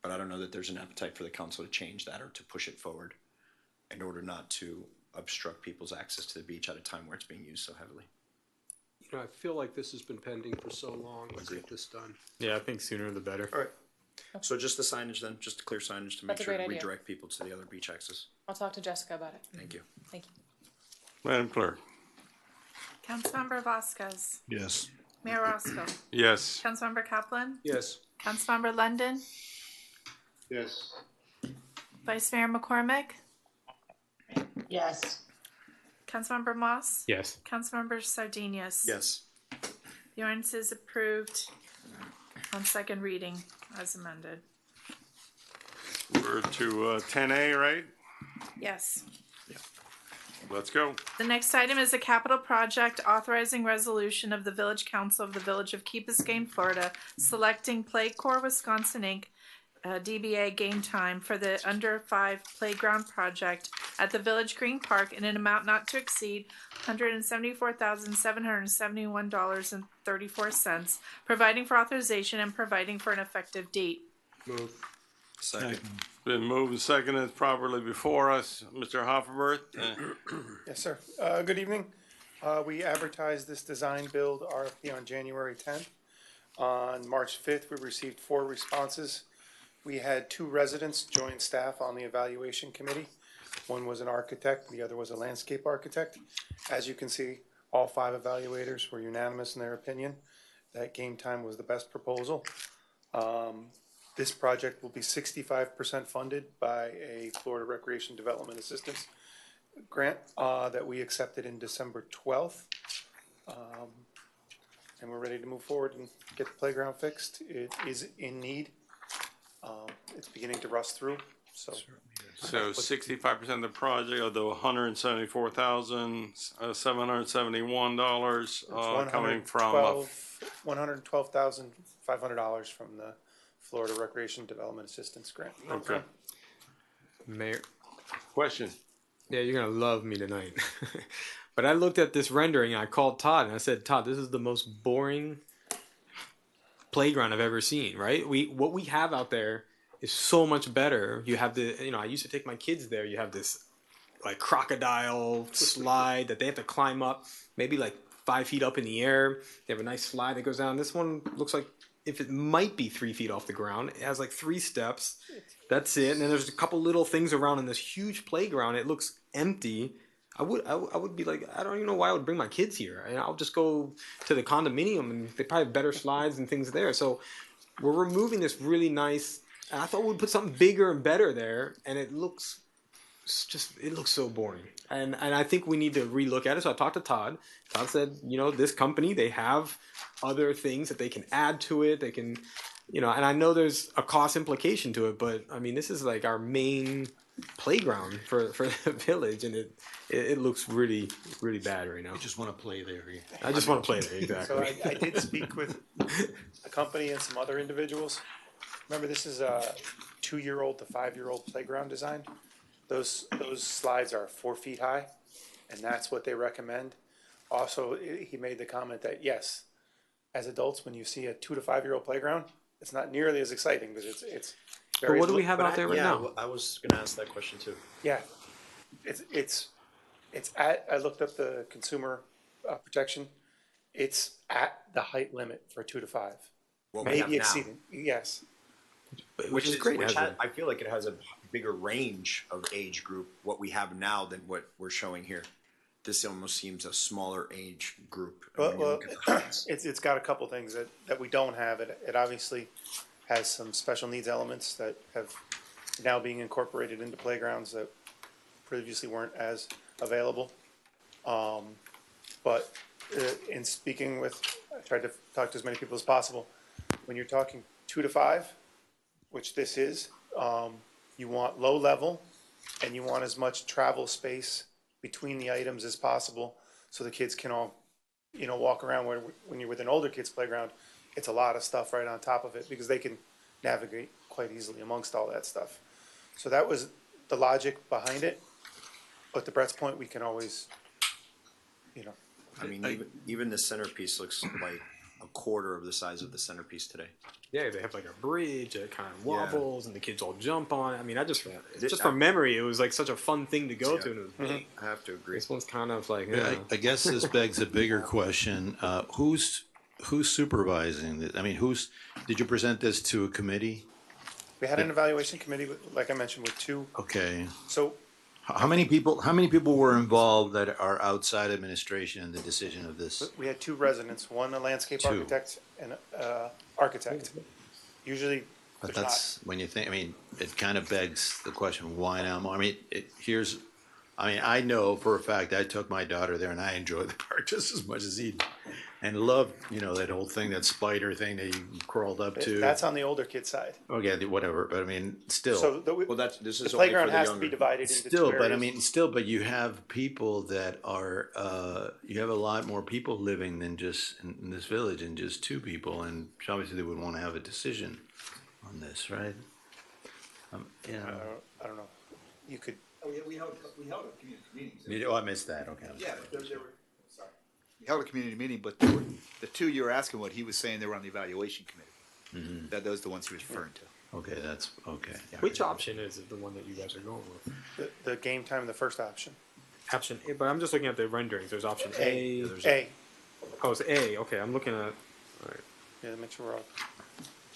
But I don't know that there's an appetite for the council to change that or to push it forward in order not to obstruct people's access to the beach at a time where it's being used so heavily. You know, I feel like this has been pending for so long. Let's get this done. Yeah, I think sooner the better. All right. So just the signage then, just clear signage to make That's a sure to great idea. redirect people to the other beach access. I'll talk to Jessica about it. Thank you. Thank you. Madam Clerk? Councilmember Vasquez. Yes. Mayor Roscoe. Yes. Councilmember Kaplan. Yes. Councilmember London. Yes. Vice Mayor McCormick. Yes. Councilmember Moss. Yes. Councilmember Sardinius. Yes. The ordinance is approved on second reading as amended. We're to 10A, right? Yes. Let's go. The next item is a capital project authorizing resolution of the Village Council of the Village of Key Biscayne, Florida, selecting Playcore Wisconsin Inc., DBA Game Time for the Under 5 Playground Project at the Village Green Park in an amount not to exceed $174,771.34, providing for authorization and providing for an effective date. Move. Second. Been moved and seconded properly before us. Mr. Hofferberth? Yes, sir. Good evening. We advertised this design build RFP on January 10th. On March 5th, we received 4 responses. We had 2 residents join staff on the evaluation committee. One was an architect, the other was a landscape architect. As you can see, all 5 evaluators were unanimous in their opinion that Game Time was the best proposal. This project will be 65% funded by a Florida Recreation Development Assistance grant that we accepted in December 12th. And we're ready to move forward and get the playground fixed. It is in need. It's beginning to rust through, so. So 65% of the project of the $174,771 coming from $112,500 from the Florida Recreation Development Assistance Grant. Okay. Mayor. Question. Yeah, you're gonna love me tonight. But I looked at this rendering and I called Todd and I said, Todd, this is the most boring playground I've ever seen, right? What we have out there is so much better. You have I used to take my kids there. You have this like crocodile slide that they have to climb up, maybe like 5 feet up in the air. They have a nice slide that goes down. This one looks like if it might be 3 feet off the ground. It has like 3 steps. That's it. And then there's a couple little things around in this huge playground. It looks empty. I would be like, I don't even know why I would bring my kids here. And I'll just go to the condominium and they probably have better slides and things there. So we're removing this really nice, and I thought we'd put something bigger and better there. And it looks so boring. And I think we need to relook at it. So I talked to Todd. Todd said, this company, they have other things that they can add to it. They can you know, and I know there's a cost implication to it, but I mean, this is like our main playground for the village, and it looks really bad right now. I just want to play there. I just want to play there, exactly. So I did speak with the company and some other individuals. Remember, this is a 2-year-old to 5-year-old playground design. Those slides are 4 feet high, and that's what they recommend. Also, he made the comment that yes, as adults, when you see a 2 to 5-year-old playground, it's not nearly as exciting because it's very. But what do we have out there right now? I was gonna ask that question too. Yeah, it's at. I looked up the consumer protection. It's at the height limit for 2 to 5. What we have Maybe now. exceeding. Yes. Which is great. I feel like it has a bigger range of age group, what we have now than what we're showing here. This almost seems a smaller age group. Well, it's got a couple things that we don't have. It obviously has some special needs elements that have now being incorporated into playgrounds that previously weren't as available. But in speaking with, I tried to talk to as many people as possible. When you're talking 2 to 5, which this is, you want low level and you want as much travel space between the items as possible so the kids can all, you know, walk around. Where when you're with an older kids playground, it's a lot of stuff right on top of it because they can navigate quite easily amongst all that stuff. So that was the logic behind it. But to Brett's point, we can always, you know. I mean, even the centerpiece looks like a quarter of the size of the centerpiece today. Yeah, they have like a bridge that kind of wobbles, and the kids all jump on it. I mean, just This- from memory, it was like such a fun thing to go Yeah. to, and it was big. I have to agree. This one's kind of like, Yeah, I guess this begs a bigger question. Who's supervising this? I mean, did you present this to a committee? We had an evaluation committee, like I mentioned, with 2. Okay. So How many people were involved that are outside administration in the decision of this? we had 2 residents, one a landscape 2. architect and architect. Usually, But there's that's, when you think, I mean, it kind of begs the question, why now? I mean, I know for a fact, I took my daughter there and I enjoyed the park just as much as he did. And loved, that whole thing, that spider thing that you crawled up to. That's on the older kid side. Okay, whatever, but I mean, still. So this is the playground has to be divided into 2 Still, areas. but I mean, but you have people that are, you have a lot more people living than just in this village and just 2 people, and obviously they would want to have a decision on this, right? I don't know. You could. Oh, yeah, we held a community meeting. Oh, I missed that, okay. Yeah, there were, sorry. We held a community meeting, but there were, the 2 you were asking what, he was saying they were on the evaluation committee. Those are the ones he was referring to. Okay, that's, okay. Which option is it, the one that you guys are going with? The game time, the first option. Option A, but I'm just looking at the renderings. There's option A. A. Oh, it's A. Okay, I'm looking at. All right. Yeah, make sure we're all.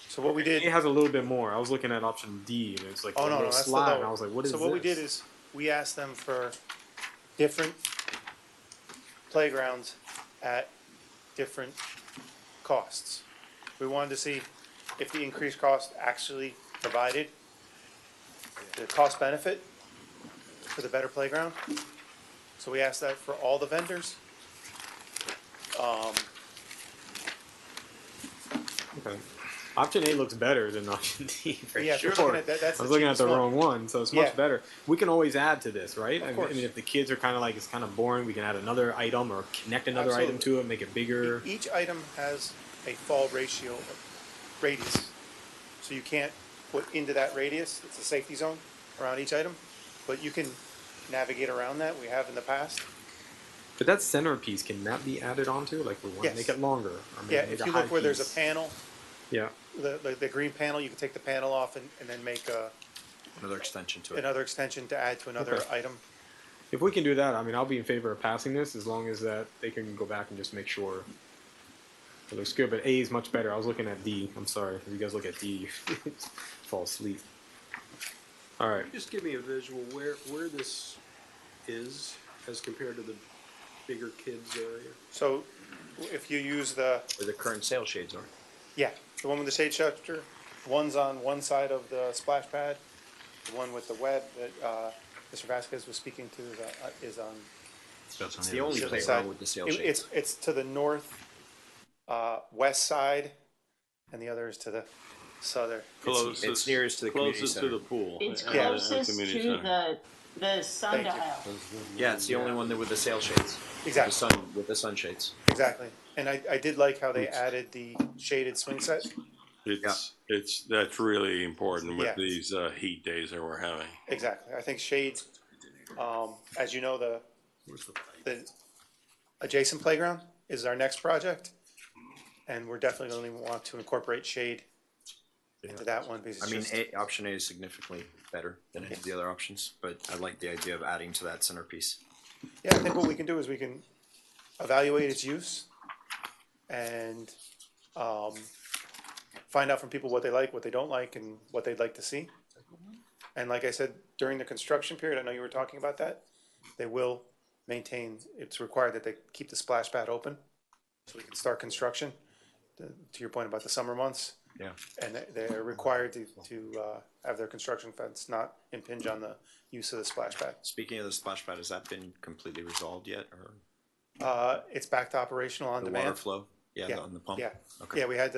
So what we did. A has a little bit more. I was looking at option D, and it's like a little that's the slide, lower. and I was like, what is So this? what we did is we asked them for different playgrounds at different costs. We wanted to see if the increased cost actually provided the cost benefit for the better playground. So we asked that for all the vendors. Okay. Option A looks better than option D for Yeah, if sure. you're looking at that, that's I was the looking at the cheapest wrong one, so it's much Yeah. better. We can always add to this, right? I course. mean, if the kids are kind of like, it's kind of boring, we can add another item or connect another item to it, make it bigger. Each item has a fall ratio radius. So you can't put into that radius, it's a safety zone around each item, but you can navigate around that, we have in the past. But that centerpiece, can that be added onto? Like, we want to Yes. make it longer. Or maybe Yeah, make if a you high look where there's a piece. panel, Yeah. the green panel, you can take the panel off and then make Another extension to it. another extension to add to another Okay. item. If we can do that, I mean, I'll be in favor of passing this as long as that they can go back and just make sure it looks good. But A is much better. I was looking at D. I'm sorry. If you guys look at D, you fall asleep. All right. Just give me a visual where this is as compared to the bigger kids area. So if you use the, Where the current sail shades are. yeah, the one with the shade shelter, one's on one side of the splash pad, the one with the web that Mr. Vasquez was speaking to is on That's the only other playground side. with the sail shades. It's to the north west side, and the other is to the Southern. It's nearest to the community Closest to center. the pool. It's and closest community to center. the sundial. Yeah, it's the only one that with the sail shades. Exactly. With the sunshades. Exactly. And I did like how they added the shaded swing set. That's really important with Yeah. these heat days that we're having. Exactly. I think shade, as you know, the adjacent playground is our next project. And we're definitely going to want to incorporate shade into that one because it's Option A is significantly better than any of the other options, but I like the idea of adding to that centerpiece. Yeah, I think what we can do is we can evaluate its use and find out from people what they like, what they don't like, and what they'd like to see. And like I said, during the construction period, I know you were talking about that, they will maintain, it's required that they keep the splash pad open so we can start construction, to your point about the summer months. Yeah. And they're required to have their construction fence not impinge on the use of the splash pad. Speaking of the splash pad, has that been completely resolved yet, or It's back to operational on the demand. water flow? Yeah, on the pump? Yeah, Okay. yeah, we had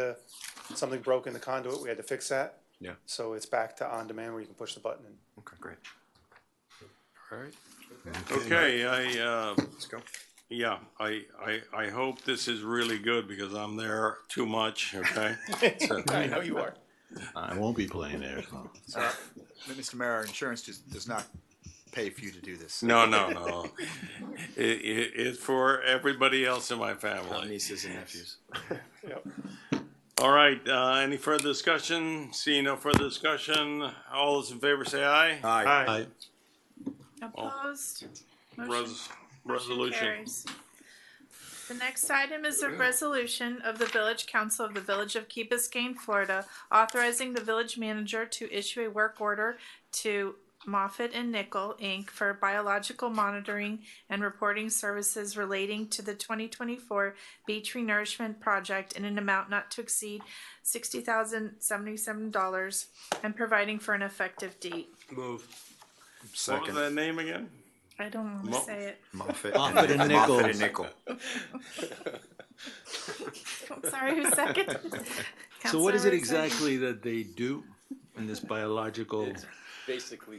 something broke in the conduit, we had to fix that. Yeah. So it's back to on demand where you can push the button and. Okay, great. All right. Okay, Let's go. yeah, I hope this is really good because I'm there too much, okay? I know you are. I won't be playing there, so. Mr. Mayor, our insurance just does not pay for you to do this. No. It's for everybody else in my family. Nieces and nephews. Yep. All right, any further discussion? Seeing no further discussion, all those in favor say aye. Aye. Opposed? Res- Motion resolution. carries. The next item is a resolution of the Village Council of the Village of Key Biscayne, Florida, authorizing the village manager to issue a work order to Moffett and Nickel, Inc. for biological monitoring and reporting services relating to the 2024 beach renourishment project in an amount not to exceed $60,077 and providing for an effective date. Move. What was that name again? I don't want to Mo- say it. Moffett Moffett and Nichols. Moffett and Nickel. Sorry, who's second? So what is it Councilmember exactly that they do in this biological? It's basically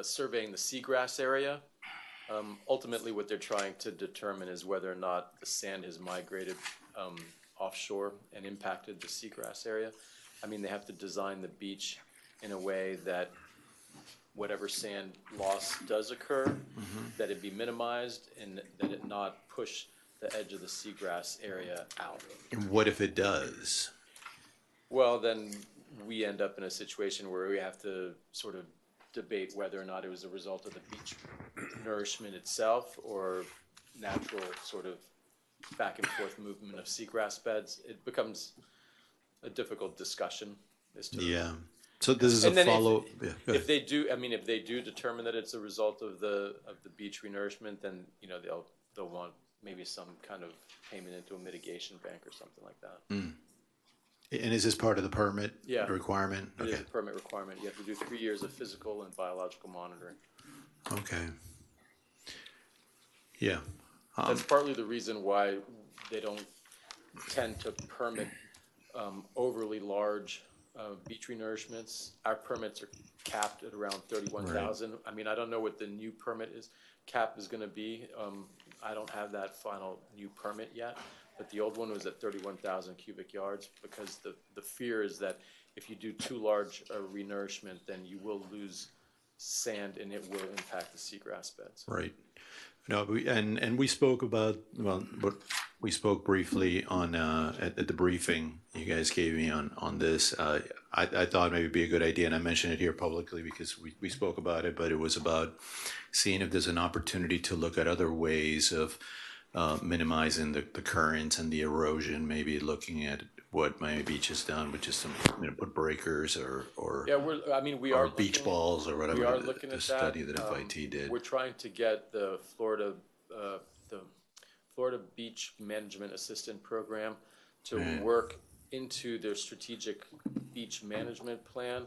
surveying the seagrass area. Ultimately, what they're trying to determine is whether or not the sand has migrated offshore and impacted the seagrass area. I mean, they have to design the beach in a way that whatever sand loss does occur, that it be minimized and that it not push the edge of the seagrass area out. And what if it does? Well, then we end up in a situation where we have to sort of debate whether or not it was a result of the beach nourishment itself or natural sort of back and forth movement of seagrass beds. It becomes a difficult discussion as to Yeah. So this is And a then follow. if they do, I mean, if they do determine that it's a result of the beach renourishment, then they'll want maybe some kind of payment into a mitigation bank or something like that. And is this part of the permit Yeah. requirement? It is Okay. a permit requirement. You have to do 3 years of physical and biological monitoring. Okay. Yeah. That's partly the reason why they don't tend to permit overly large beach renourishments. Our permits are capped at around 31,000. I mean, I don't know what the new permit cap is gonna be. I don't have that final new permit yet, but the old one was at 31,000 cubic yards because the fear is that if you do too large a renourishment, then you will lose sand and it will impact the seagrass beds. Right. No, we spoke about, but we spoke briefly on at the briefing you guys gave me on this. I thought maybe it'd be a good idea, and I mentioned it here publicly because we spoke about it, but it was about seeing if there's an opportunity to look at other ways of minimizing the currents and the erosion, maybe looking at what Miami Beach has done, which is some, put breakers or Yeah, we are beach looking- balls or whatever. We are looking the at study that. that FIT did. We're trying to get the Florida Beach Management Assistant Program to Man. work into their strategic beach management plan.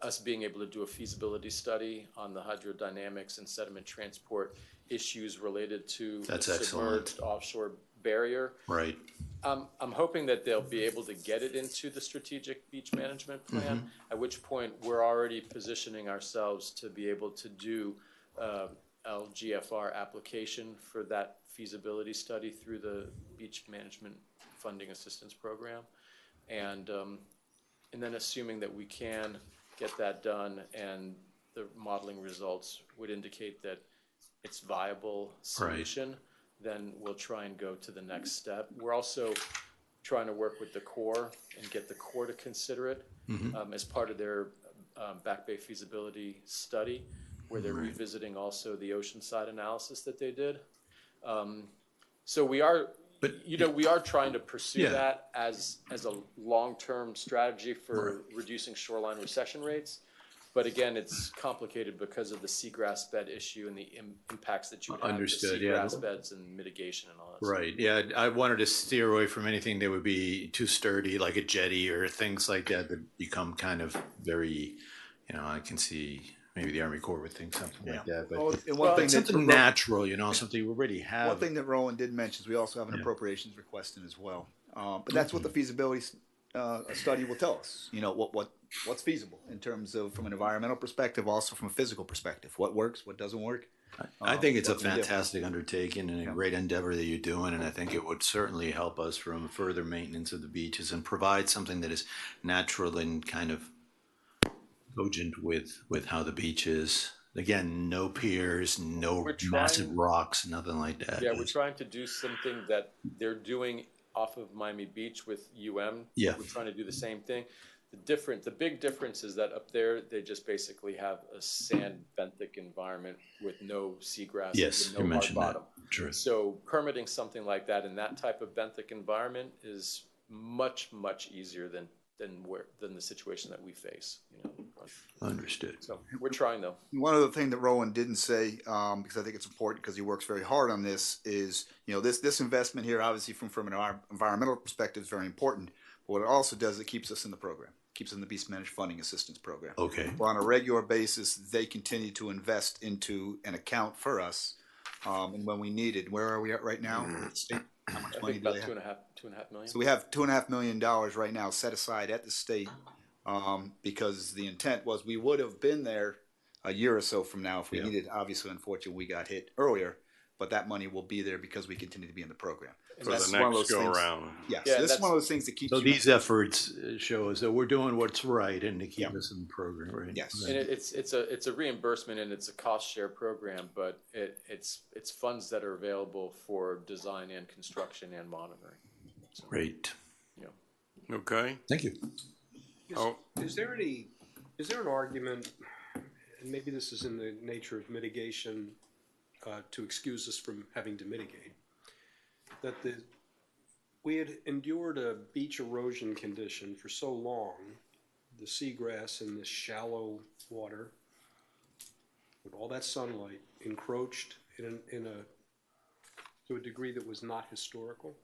Us being able to do a feasibility study on the hydrodynamics and sediment transport issues related to That's the excellent. submerged offshore barrier. Right. I'm hoping that they'll be able to get it into the strategic beach management plan, at which point we're already positioning ourselves to be able to do LGFR application for that feasibility study through the Beach Management Funding Assistance Program. And then assuming that we can get that done and the modeling results would indicate that it's viable solution, then we'll try and go to the next step. We're also trying to work with the Corps and get the Corps to consider it as part of their Back Bay feasibility study, where they're revisiting also the oceanside analysis that they did. So we are, we are trying to pursue that as a long-term strategy for reducing shoreline recession rates. But again, it's complicated because of the seagrass bed issue and the impacts that you would have to seagrass beds and mitigation and all that. Right. Yeah, I wanted to steer away from anything that would be too sturdy, like a jetty or things like that become kind of very, I can see maybe the Army Corps would think something like that. But something natural, something we already have. One thing that Roland did mention is we also have an appropriations request in as well. But that's what the feasibility study will tell us. What's feasible in terms of from an environmental perspective, also from a physical perspective. What works, what doesn't work. I think it's a fantastic undertaking and a great endeavor that you're doing, and I think it would certainly help us from further maintenance of the beaches and provide something that is natural and kind of cogent with how the beach is. Again, no piers, no massive rocks, nothing like that. Yeah, we're trying to do something that they're doing off of Miami Beach with UM. Yeah. We're trying to do the same thing. The big difference is that up there, they just basically have a sand benthic environment with no seagrass, yes, with no hard bottom. True. So permitting something like that in that type of benthic environment is much, much easier than the situation that we face. Understood. So we're trying though. One other thing that Roland didn't say, because I think it's important because he works very hard on this, is this investment here, obviously from an environmental perspective, is very important. But what it also does, it keeps us in the program. Keeps us in the Beach Management Funding Assistance Program. Okay. Where on a regular basis, they continue to invest into an account for us, and when we need it. Where are we at right now? How much money do they have? $2.5 million. So we have $2.5 million right now set aside at the state, because the intent was we would have been there a year or so from now if we needed. Obviously, unfortunately, we got hit earlier, but that money will be there because we continue to be in the program. For the next go around. Yes, this is one of those things that keeps. So these efforts show us that we're doing what's right and to keep us in the program, right? Yes, and it's a reimbursement and it's a cost share program, but it's funds that are available for design and construction and monitoring. So, great. Yeah. Okay. Thank you. Is there an argument, and maybe this is in the nature of mitigation, to excuse us from having to mitigate, that we had endured a beach erosion condition for so long, the seagrass in this shallow water, with all that sunlight, encroached to a degree that was not historical?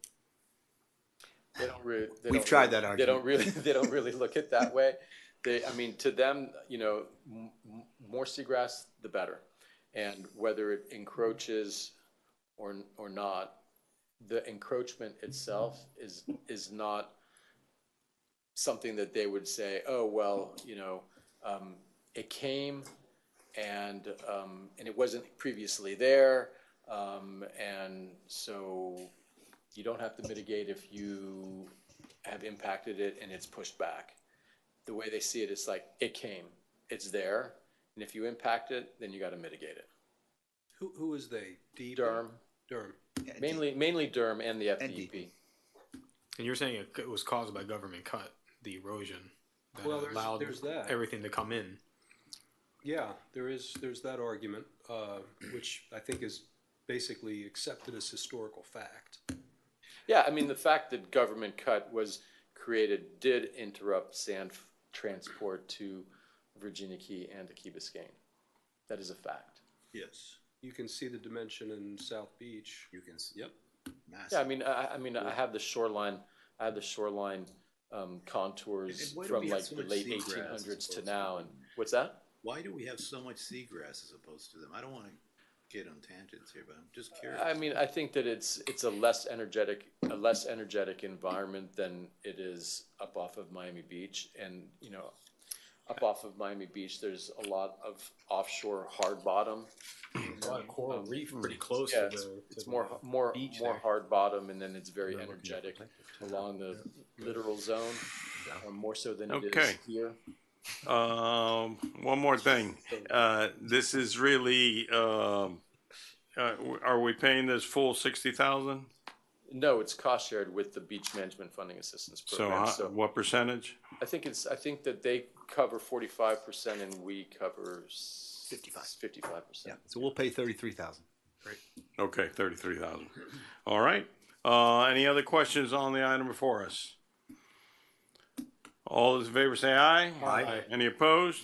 They don't really. We've tried that argument. They don't really look at it that way. To them, more seagrass, the better. And whether it encroaches or not, the encroachment itself is not something that they would say, oh, well, it came and it wasn't previously there. And so you don't have to mitigate if you have impacted it and it's pushed back. The way they see it is like, it came, it's there. And if you impact it, then you got to mitigate it. Who is they? Durham. Mainly Durham and the FDEP. And you're saying it was caused by government cut, the erosion that allowed there's that. everything to come in. Yeah, there's that argument, which I think is basically accepted as historical fact. Yeah, I mean, the fact that government cut was created did interrupt sand transport to Virginia Key and to Key Biscayne. That is a fact. Yes. You can see the dimension in South Beach. You can see, yep. Massive. Yeah, I have the shoreline. Contours from like the late 1800s to now. And what's that? Why do we have so much seagrass as opposed to them? I don't want to get on tangents here, but I'm just curious. I mean, I think that it's a less energetic environment than it is up off of Miami Beach. And, you know, up off of Miami Beach, there's a lot of offshore hard bottom. A lot of coral reef pretty close Yeah, to the it's more beach more there. hard bottom, and then it's very energetic along the littoral zone, more so than it Okay. is here. One more thing. This is really, are we paying this full 60,000? No, it's cost shared with the beach management funding assistance So program. what percentage? I think that they cover 45% and we cover 55%. Yeah, so we'll pay 33,000. Okay, 33,000. All right. Any other questions on the item before us? All those in favor say aye. Aye. Any opposed?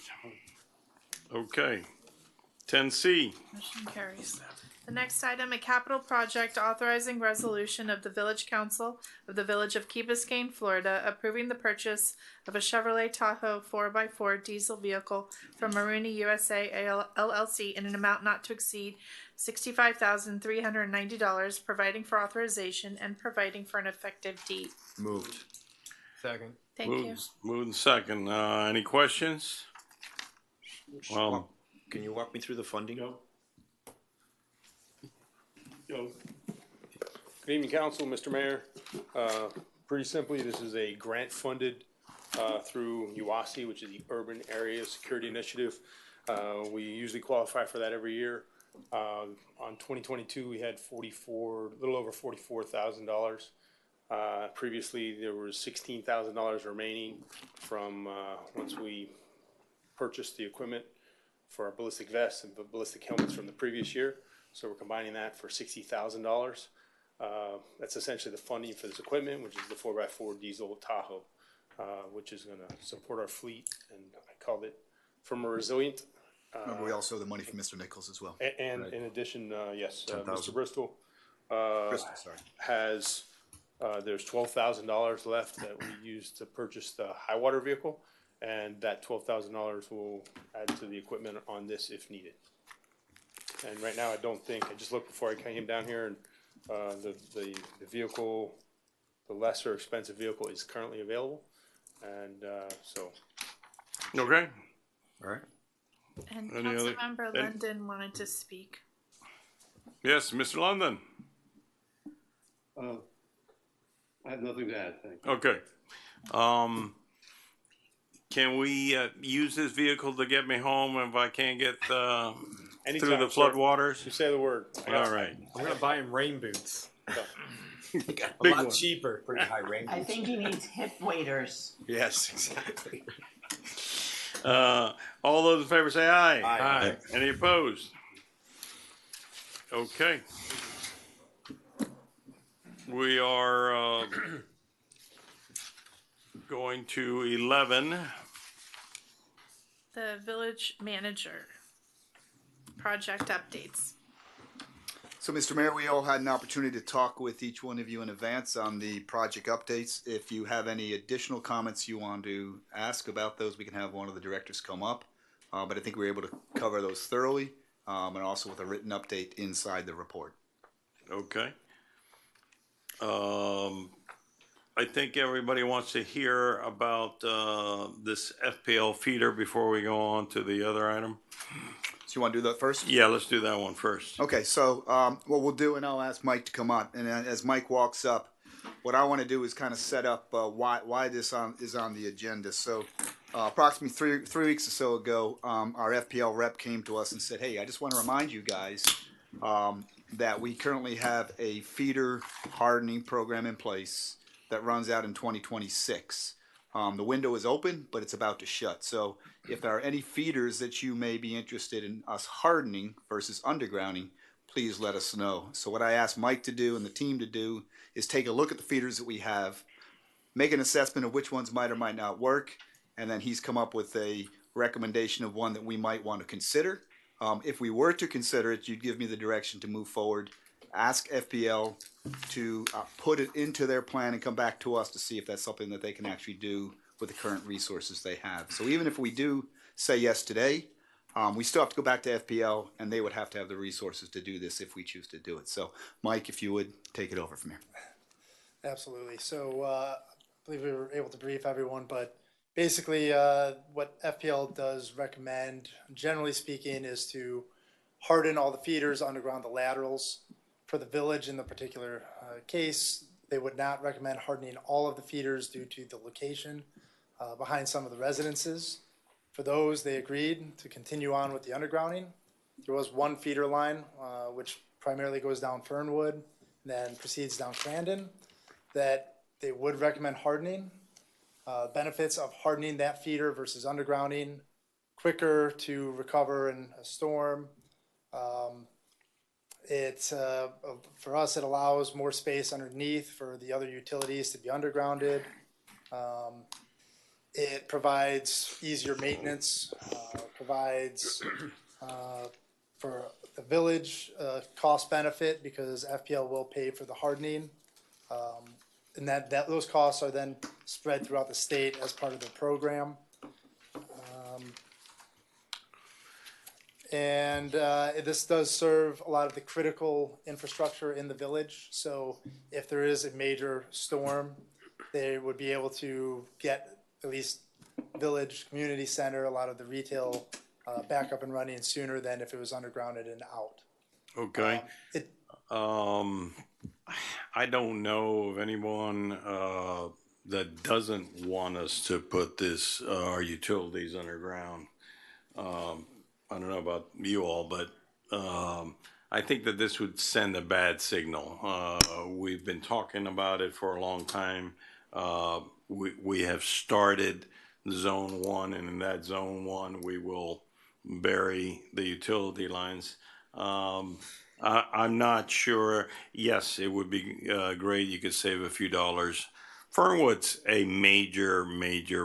Okay. 10C. Motion carries. The next item, a capital project authorizing resolution of the Village Council of the Village of Key Biscayne, Florida, approving the purchase of a Chevrolet Tahoe 4x4 diesel vehicle from Maruni USA LLC in an amount not to exceed $65,390, providing for authorization and providing for an effective date. Moved. Second. Thank you. Moved and second. Any questions? Can you walk me through the funding? Good evening, Council, Mr. Mayor. Pretty simply, this is a grant funded through UASI, which is the Urban Area Security Initiative. We usually qualify for that every year. On 2022, we had a little over $44,000. Previously, there was $16,000 remaining from once we purchased the equipment for our ballistic vests and ballistic helmets from the previous year. So we're combining that for $60,000. That's essentially the funding for this equipment, which is the 4x4 diesel Tahoe, which is going to support our fleet. And I called it from a resilient. Remember, we also have the money from Mr. Nichols as well. And Right. in addition, yes, 10,000. Mr. Bristol Sorry. has, there's $12,000 left that we used to purchase the high water vehicle. And that $12,000 will add to the equipment on this if needed. And right now, I just looked before I came down here, and the vehicle, the lesser expensive vehicle is currently available. And so. Okay. All right. And Any other- Councilmember London wanted to speak. Yes, Mr. London. I have nothing to add, thank you. Okay. Can we use this vehicle to get me home if I can't get through Anytime, the sir. floodwaters? You say the word. All right. I'm gonna buy him rain boots. A Big lot one. cheaper. Pretty high range. I think he needs hip waders. Yes, exactly. All those in favor say aye. Aye. Any opposed? Okay. We are going to 11. The village manager. Project updates. So, Mr. Mayor, we all had an opportunity to talk with each one of you in advance on the project updates. If you have any additional comments you want to ask about those, we can have one of the directors come up. But I think we were able to cover those thoroughly, and also with a written update inside the report. Okay. I think everybody wants to hear about this FPL feeder before we go on to the other item. So you want to do that first? Yeah, let's do that one first. Okay, so what we'll do, and I'll ask Mike to come up, and as Mike walks up, what I want to do is kind of set up why this is on the agenda. So approximately three weeks or so ago, our FPL rep came to us and said, hey, I just want to remind you guys that we currently have a feeder hardening program in place that runs out in 2026. The window is open, but it's about to shut. So if there are any feeders that you may be interested in us hardening versus undergrounding, please let us know. So what I asked Mike to do and the team to do is take a look at the feeders that we have, make an assessment of which ones might or might not work, and then he's come up with a recommendation of one that we might want to consider. If we were to consider it, you'd give me the direction to move forward, ask FPL to put it into their plan and come back to us to see if that's something that they can actually do with the current resources they have. So even if we do say yes today, We still have to go back to FPL, and they would have to have the resources to do this if we choose to do it. So, Mike, if you would take it over from here. Absolutely. So I believe we were able to brief everyone, but basically what FPL does recommend, generally speaking, is to harden all the feeders underground, the laterals. For the village in the particular case, they would not recommend hardening all of the feeders due to the location behind some of the residences. For those, they agreed to continue on with the undergrounding. There was one feeder line, which primarily goes down Fernwood, then proceeds down Crandon, that they would recommend hardening. Benefits of hardening that feeder versus undergrounding: quicker to recover in a storm. For us, it allows more space underneath for the other utilities to be undergrounded. It provides easier maintenance, provides for the village cost benefit because FPL will pay for the hardening. And those costs are then spread throughout the state as part of the program. This does serve a lot of the critical infrastructure in the village. So if there is a major storm, they would be able to get at least village community center, a lot of the retail back up and running sooner than if it was undergrounded and out. Okay. I don't know of anyone that doesn't want us to put our utilities underground. I don't know about you all, but I think that this would send a bad signal. We've been talking about it for a long time. We have started Zone 1, and in that Zone 1, we will bury the utility lines. I'm not sure. Yes, it would be great. You could save a few dollars. Fernwood's a major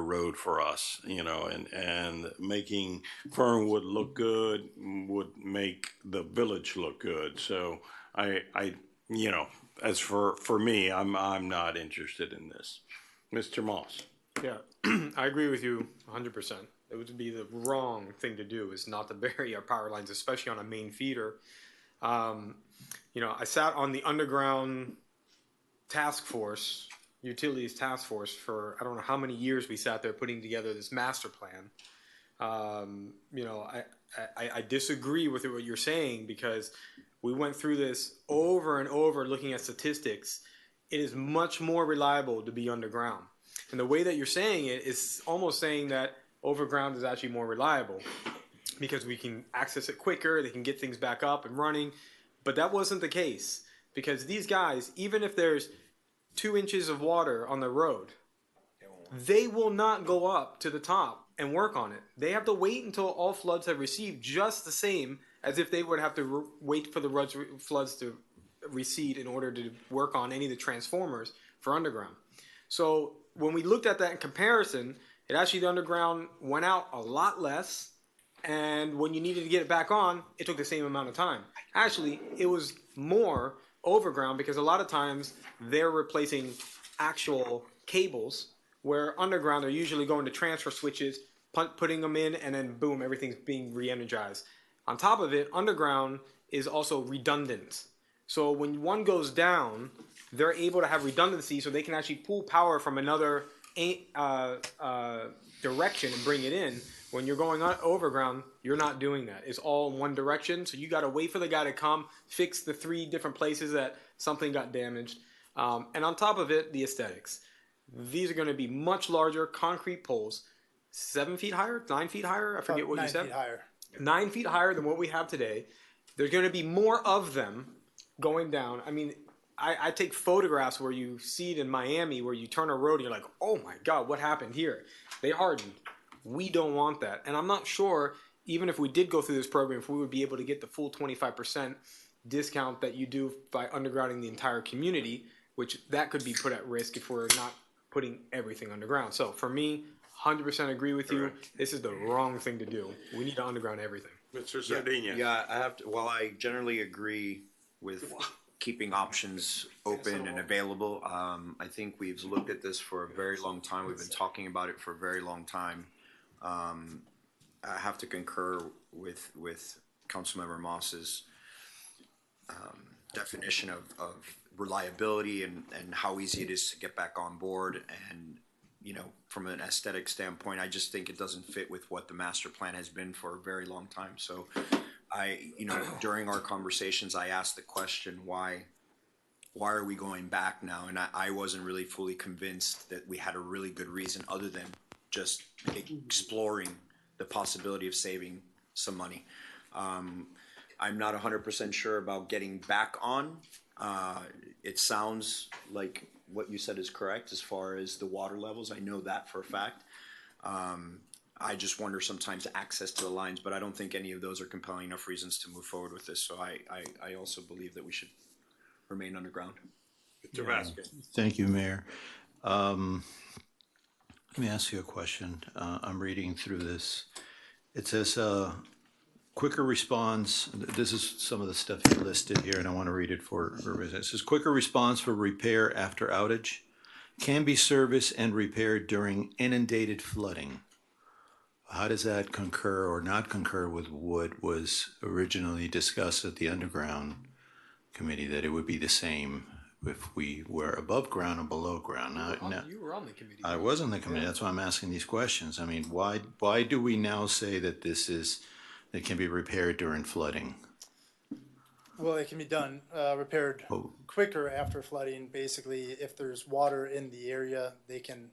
road for us, and making Fernwood look good would make the village look good. So as for me, I'm not interested in this. Mr. Moss. Yeah, I agree with you 100%. It would be the wrong thing to do is not to bury our power lines, especially on a main feeder. I sat on the underground task force, utilities task force, for I don't know how many years we sat there putting together this master plan. I disagree with what you're saying because we went through this over and over looking at statistics. It is much more reliable to be underground. And the way that you're saying it is almost saying that overground is actually more reliable because we can access it quicker, they can get things back up and running. But that wasn't the case because these guys, even if there's 2 inches of water on the road, they will not go up to the top and work on it. They have to wait until all floods have received, just the same as if they would have to wait for the floods to recede in order to work on any of the transformers for underground. So when we looked at that in comparison, it actually, the underground went out a lot less, and when you needed to get it back on, it took the same amount of time. Actually, it was more overground because a lot of times they're replacing actual cables, where underground they're usually going to transfer switches, putting them in, and then boom, everything's being re-energized. On top of it, underground is also redundant. So when one goes down, they're able to have redundancy so they can actually pull power from another direction and bring it in. When you're going overground, you're not doing that. It's all in one direction, so you got to wait for the guy to come, fix the 3 different places that something got damaged. And on top of it, the aesthetics. These are going to be much larger concrete poles, 7 feet higher, 9 feet higher. I forget what you said. 9 feet higher. 9 feet higher than what we have today. There's going to be more of them going down. I mean, I take photographs where you see it in Miami, where you turn a road and you're like, oh my God, what happened here? They hardened. We don't want that. And I'm not sure, even if we did go through this program, if we would be able to get the full 25% discount that you do by undergrounding the entire community, which that could be put at risk if we're not putting everything underground. So for me, 100% agree with you. This is the wrong thing to do. We need to underground everything. Mr. Sardina. Yeah, I have to, while I generally agree with keeping options open and available, I think we've looked at this for a very long time. We've been talking about it for a very long time. have to concur with Councilmember Moss's definition of reliability and how easy it is to get back on board. And, you know, from an aesthetic standpoint, I just think it doesn't fit with what the master plan has been for a very long time. So during our conversations, I asked the question, why are we going back now? And I wasn't really fully convinced that we had a really good reason other than just exploring the possibility of saving some money. I'm not 100% sure about getting back on. It sounds like what you said is correct as far as the water levels. I know that for a fact. I just wonder sometimes access to the lines, but I don't think any of those are compelling enough reasons to move forward with this. So I also believe that we should remain underground. Mr. Vasquez. Thank you, Mayor. Let me ask you a question. I'm reading through this. It says, quicker response. This is some of the stuff you listed here, and I want to read it for it says, quicker response for repair after outage can be serviced and repaired during inundated flooding. How does that concur or not concur with what was originally discussed at the underground committee, that it would be the same if we were above ground or below ground? Now, You were on the committee. I was on the committee. That's why I'm asking these questions. I mean, why do we now say that it can be repaired during flooding? Well, it can be done, repaired quicker after flooding. Basically, if there's water in the area, they can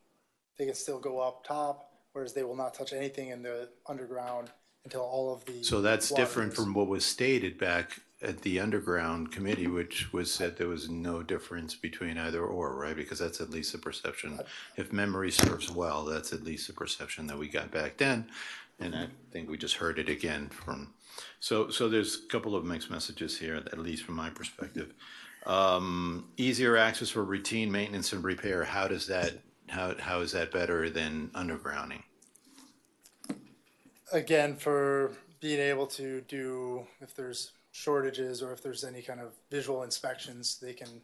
still go up top, whereas they will not touch anything in the underground until all of the. So that's water different is- from what was stated back at the underground committee, which was said there was no difference between either or, right? Because that's at least a perception. If memory serves well, that's at least a perception that we got back then. And I think we just heard it again from, so there's a couple of mixed messages here, at least from my perspective. Easier access for routine maintenance and repair. How is that better than undergrounding? Again, for being able to do, if there's shortages or if there's any kind of visual inspections, they can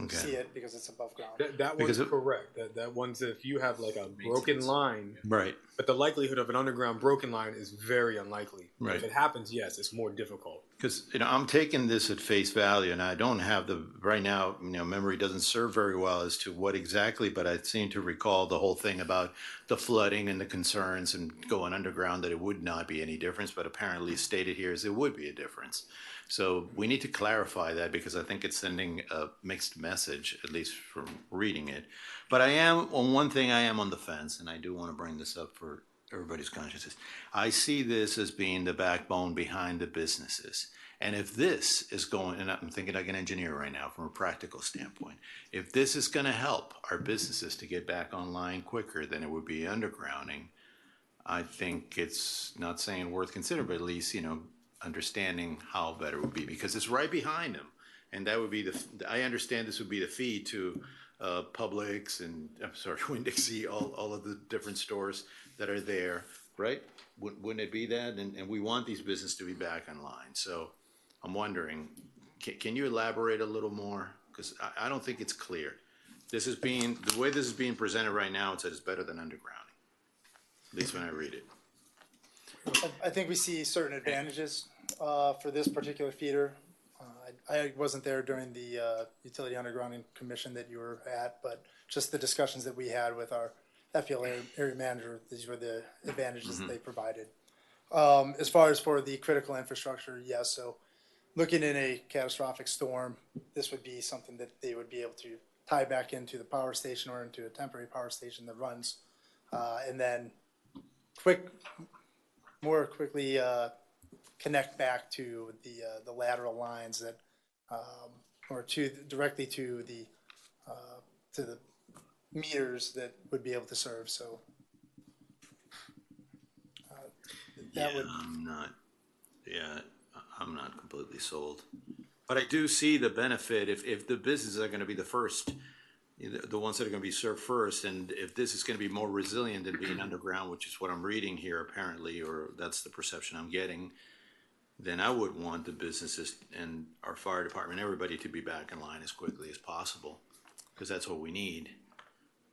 see it because it's above ground. That one's correct. That one's if you have like a broken line. Right. But the likelihood of an underground broken line is very unlikely. Right. If it happens, yes, it's more difficult. Because, I'm taking this at face value, and I don't have right now, memory doesn't serve very well as to what exactly, but I seem to recall the whole thing about the flooding and the concerns and going underground, that it would not be any difference, but apparently stated here is it would be a difference. So we need to clarify that, because I think it's sending a mixed message, at least from reading it. But I am on the fence, and I do want to bring this up for everybody's consciousness. I see this as being the backbone behind the businesses. And if this is going, and I'm thinking like an engineer right now from a practical standpoint, if this is going to help our businesses to get back online quicker than it would be undergrounding, I think it's not saying worth considering, but at least, understanding how better it would be, because it's right behind them. And that would be I understand this would be the feed to Publix and, Winn-Dixie, all of the different stores that are there, right? Wouldn't it be that? And we want these businesses to be back online. So I'm wondering, can you elaborate a little more? Because I don't think it's clear. The way this is being presented right now, it says it's better than undergrounding, at least when I read it. I think we see certain advantages for this particular feeder. I wasn't there during the Utility Undergrounding Commission that you were at, but just the discussions that we had with our FPL area manager, these were the advantages that they provided. As far as for the critical infrastructure, yes. So looking in a catastrophic storm, this would be something that they would be able to tie back into the power station or into a temporary power station that runs, and then more quickly connect back to the lateral lines that, or directly to the meters that would be able to serve. So I'm not completely sold, but I do see the benefit if the businesses are going to be the first, the ones that are going to be served first, and if this is going to be more resilient than being underground, which is what I'm reading here apparently, or that's the perception I'm getting, then I would want the businesses and our fire department, everybody, to be back in line as quickly as possible, because that's what we need.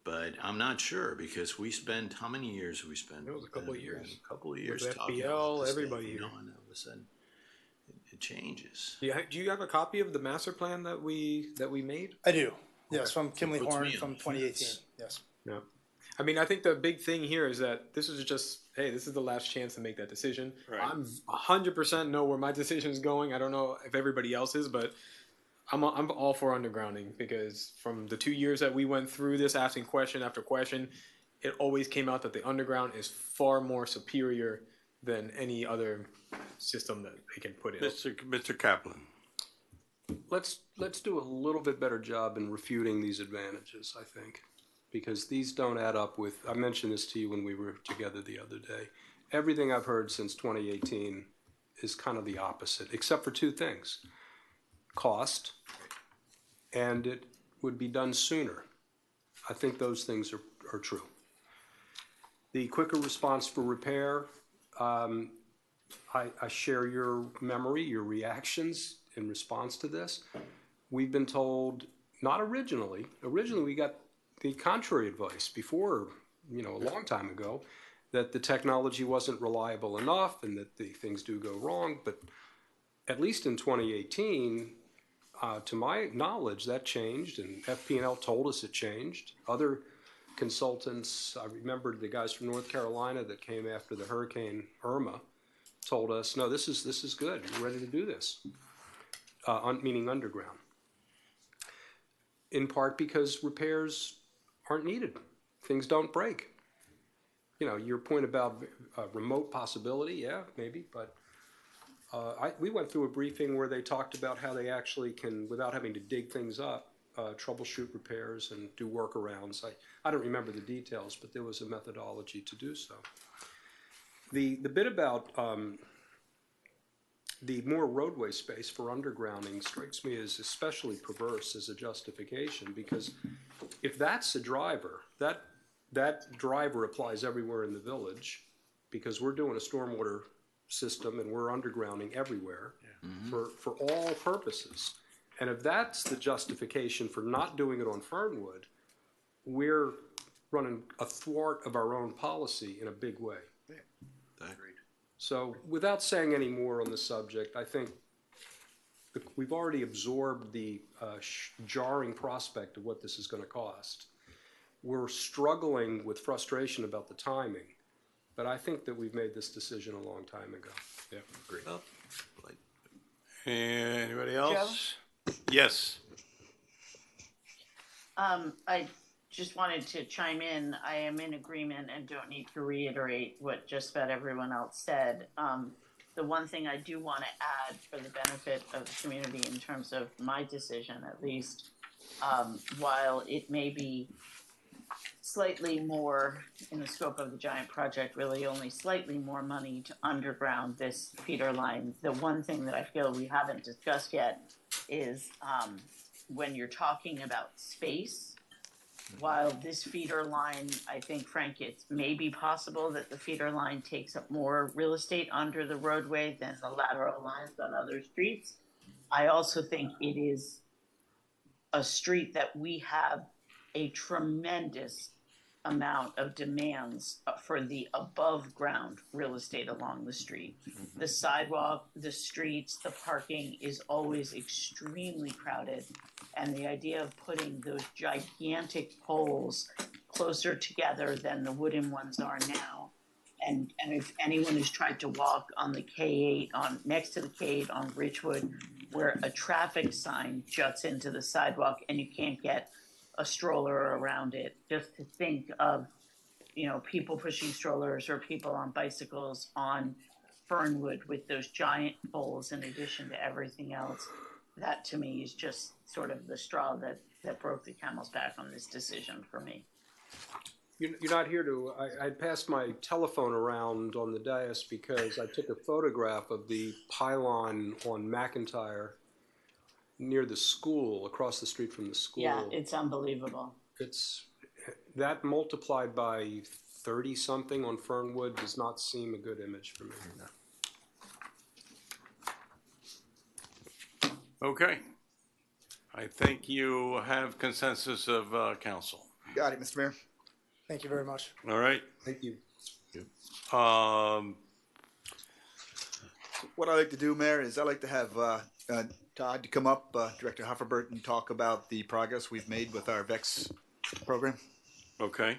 But I'm not sure because we spent, how many years have we spent? It was a couple of years. A couple of years With talking FPL, about this everybody stuff, you here. know, and all of a sudden it changes. Do you have a copy of the master plan that we made? I do. Yes, from It Kimley puts Horn me from on 2018. fence. Yes. Yeah. I mean, I think the big thing here is that this is just, hey, this is the last chance to make that decision. Right. I'm 100% know where my decision is going. I don't know if everybody else is, but I'm all for undergrounding because from the 2 years that we went through this, asking question after question, it always came out that the underground is far more superior than any other system that they can put in. Mr. Kaplan. Let's do a little bit better job in refuting these advantages, I think, because these don't add up with, I mentioned this to you when we were together the other day. Everything I've heard since 2018 is kind of the opposite, except for two things. Cost, and it would be done sooner. I think those things are true. The quicker response for repair, I share your memory, your reactions in response to this. We've been told, not originally we got the contrary advice before, a long time ago, that the technology wasn't reliable enough and that the things do go wrong. But at least in 2018, to my knowledge, that changed, and FP&L told us it changed. Other consultants, I remembered the guys from North Carolina that came after the Hurricane Irma, told us, no, this is good. We're ready to do this, meaning underground. In part because repairs aren't needed. Things don't break. Your point about remote possibility, yeah, maybe, but we went through a briefing where they talked about how they actually can, without having to dig things up, troubleshoot repairs and do workarounds. I don't remember the details, but there was a methodology to do so. The bit about the more roadway space for undergrounding strikes me as especially perverse as a justification, because if that's the driver, that driver applies everywhere in the village, because we're doing a stormwater system and we're undergrounding everywhere for all purposes. And if that's the justification for not doing it on Fernwood, we're running athwart of our own policy in a big way. Agreed. So without saying any more on the subject, I think we've already absorbed the jarring prospect of what this is going to cost. We're struggling with frustration about the timing, but I think that we've made this decision a long time ago. Yeah, Agreed. Anybody else? Yes. I just wanted to chime in. I am in agreement and don't need to reiterate what just about everyone else said. The one thing I do want to add for the benefit of the community in terms of my decision, at least, while it may be slightly more in the scope of the giant project, really only slightly more money to underground this feeder line. The one thing that I feel we haven't discussed yet is when you're talking about space, while this feeder line, I think, Frank, it may be possible that the feeder line takes up more real estate under the roadway than the lateral lines on other streets. I also think it is a street that we have a tremendous amount of demands for the above ground real estate along the street. The sidewalk, the streets, the parking is always extremely crowded. And the idea of putting those gigantic poles closer together than the wooden ones are now. And if anyone has tried to walk on the K8, next to the K8 on Richwood, where a traffic sign juts into the sidewalk and you can't get a stroller around it, just to think of, people pushing strollers or people on bicycles on Fernwood with those giant poles in addition to everything else. That to me is just sort of the straw that broke the camel's back on this decision for me. You're not here to, I passed my telephone around on the dais because I took a photograph of the pylon on McIntyre near the school, across the street from the school. Yeah, it's unbelievable. That multiplied by 30 something on Fernwood does not seem a good image for me. Okay. I think you have consensus of council. Got it, Mr. Mayor. Thank you very much. All right. Thank you. Um, What I like to do, Mayor, is I like to have Todd to come up, Director Hufferbert, and talk about the progress we've made with our VEX program. okay.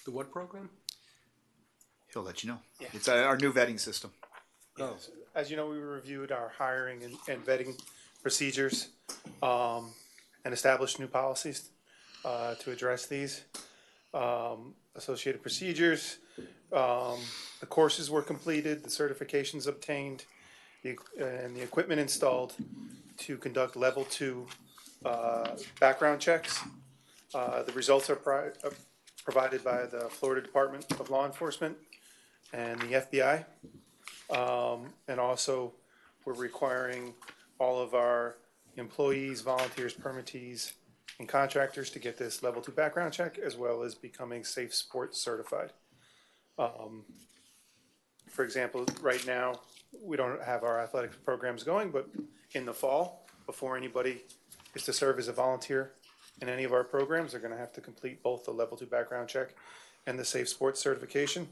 The what program? He'll let you know. Yeah. It's our new vetting system. Yes. As you know, we reviewed our hiring and vetting procedures and established new policies to address these. Associated procedures, the courses were completed, the certifications obtained, and the equipment installed to conduct level 2 background checks. The results are provided by the Florida Department of Law Enforcement and the FBI. And also, we're requiring all of our employees, volunteers, permittees, and contractors to get this level 2 background check, as well as becoming Safe Sport certified. For example, right now, we don't have our athletics programs going, but in the fall, before anybody is to serve as a volunteer in any of our programs, they're gonna have to complete both the level 2 background check and the Safe Sports certification.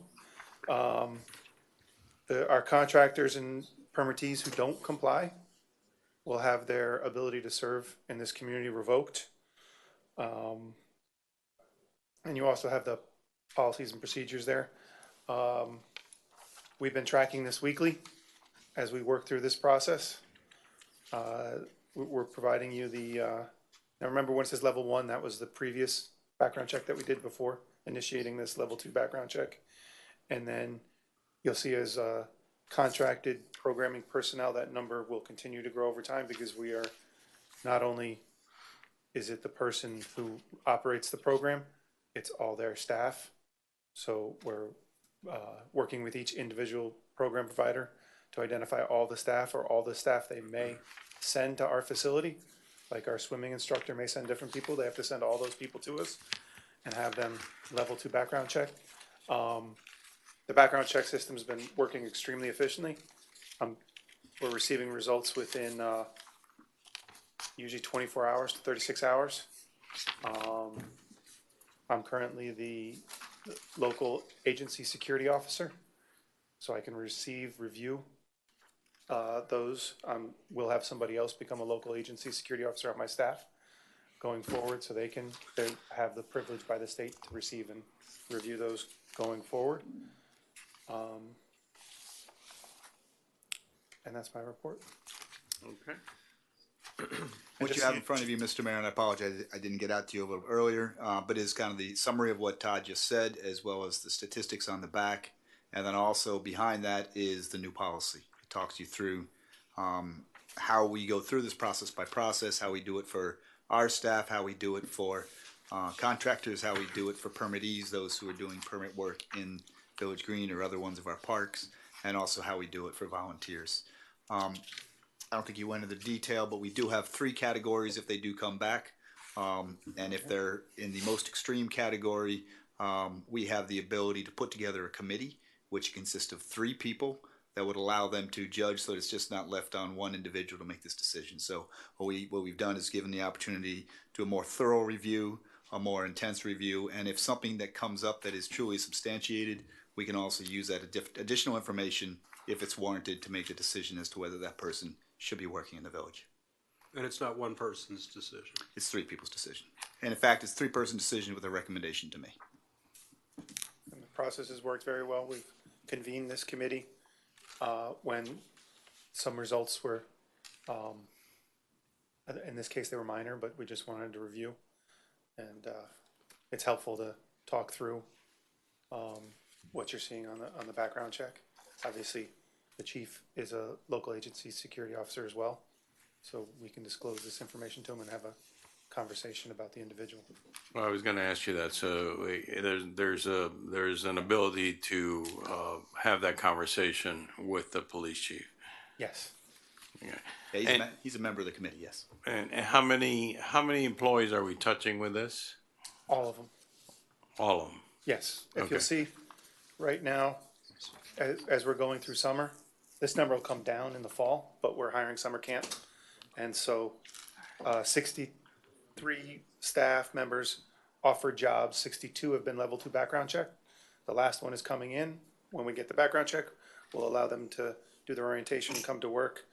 Our contractors and permittees who don't comply will have their ability to serve in this community revoked. And you also have the policies and procedures there. We've been tracking this weekly as we work through this process. We're providing you the, now remember when it says level 1, that was the previous background check that we did before initiating this level 2 background check. And then you'll see as contracted programming personnel, that number will continue to grow over time, because we are not only is it the person who operates the program, it's all their staff. So we're working with each individual program provider to identify all the staff or all the staff they may send to our facility. Like our swimming instructor may send different people. They have to send all those people to us and have them level 2 background check. The background check system's been working extremely efficiently. We're receiving results within usually 24 hours to 36 hours. I'm currently the local agency security officer, so I can review those. We'll have somebody else become a local agency security officer on my staff going forward, so they have the privilege by the state to receive and review those going forward. And that's my report. Okay. What you have in front of you, Mr. Mayor, and I apologize, I didn't get out to you a little earlier, but is kind of the summary of what Todd just said, as well as the statistics on the back. And then also behind that is the new policy. It talks you through how we go through this process by process, how we do it for our staff, how we do it for contractors, how we do it for permittees, those who are doing permit work in Village Green or other ones of our parks, and also how we do it for volunteers. I don't think you went into the detail, but we do have 3 categories if they do come back. And if they're in the most extreme category, we have the ability to put together a committee, which consists of 3 people that would allow them to judge, so that it's just not left on one individual to make this decision. So what we've done is given the opportunity to a more thorough review, a more intense review, and if something that comes up that is truly substantiated, we can also use that additional information if it's warranted to make a decision as to whether that person should be working in the village. And it's not one person's decision. It's 3 people's decision. And in fact, it's 3-person decision with a recommendation to me. And the process has worked very well. We've convened this committee when some results were, in this case, they were minor, but we just wanted to review. And it's helpful to talk through what you're seeing on the background check. Obviously, the chief is a local agency security officer as well, so we can disclose this information to him and have a conversation about the individual. Well, I was going to ask you that. So there's an ability to have that conversation with the police chief. Yes. Okay. Yeah, he's a member of the committee. Yes. And how many employees are we touching with this? All of them. All of them. Yes. If Okay. you'll see, right now, as we're going through summer, this number will come down in the fall, but we're hiring summer camp, and so 63 staff members offered jobs, 62 have been level 2 background check. The last one is coming in. When we get the background check, we'll allow them to do their orientation and come to work.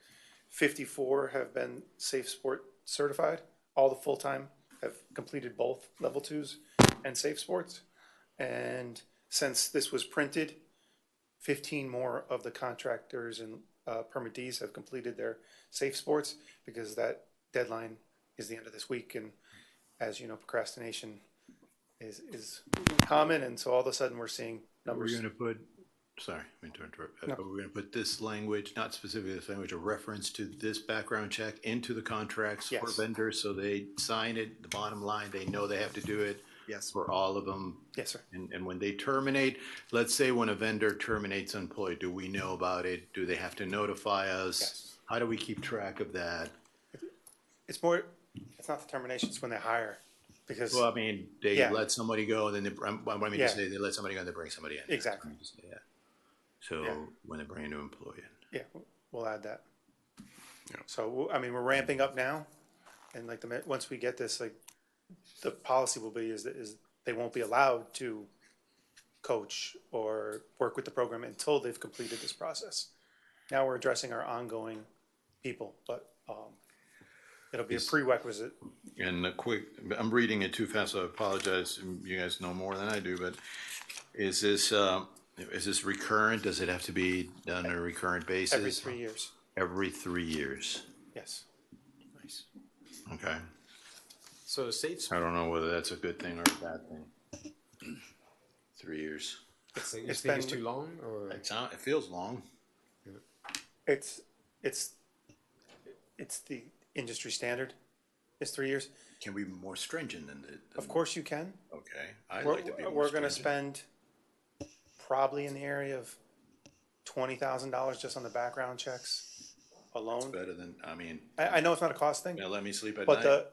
54 have been Safe Sport certified. All the full-time have completed both level 2s and Safe Sports. And since this was printed, 15 more of the contractors and permittees have completed their Safe Sports, because that deadline is the end of this week. And as you know, procrastination is common, and so all of a sudden we're seeing numbers. We're going to put, sorry, I mean to interrupt, No. but we're going to put this language, not specifically this language, a reference to this background check into the contracts for Yes. vendors, so they sign it, the bottom line, they know they have to do it. Yes. For all of them. Yes, sir. And when they terminate, let's say when a vendor terminates an employee, do we know about it? Do they have to notify us? Yes. How do we keep track of that? It's not the termination, it's when they hire, because. Well, I mean, they Yeah. let somebody go, then they, I mean Yeah. to say, they let somebody go, and they bring somebody in. Exactly. Yeah. So Yeah. when they bring a new employee in. Yeah, we'll add that. So, I mean, we're ramping up now, and like once we get this, like, the policy will be is they won't be allowed to coach or work with the program until they've completed this process. Now we're addressing our ongoing people, but it'll be a prerequisite. And a quick, I'm reading it too fast, so I apologize. You guys know more than I do, but is this recurrent? Does it have to be done on a recurrent basis? Every 3 years. Every 3 years. Yes. Nice. Okay. So Safe. I don't know whether that's a good thing or a bad thing. 3 years. You It's think it's been too long, or It feels long. it's the industry standard. It's 3 years. Can we be more stringent than Of course you can. Okay. I'd We're, like to be more we're gonna stringent. spend probably in the area of $20,000 just on the background checks alone. Better than, I mean, I know it's not a cost thing, now let me sleep at but night.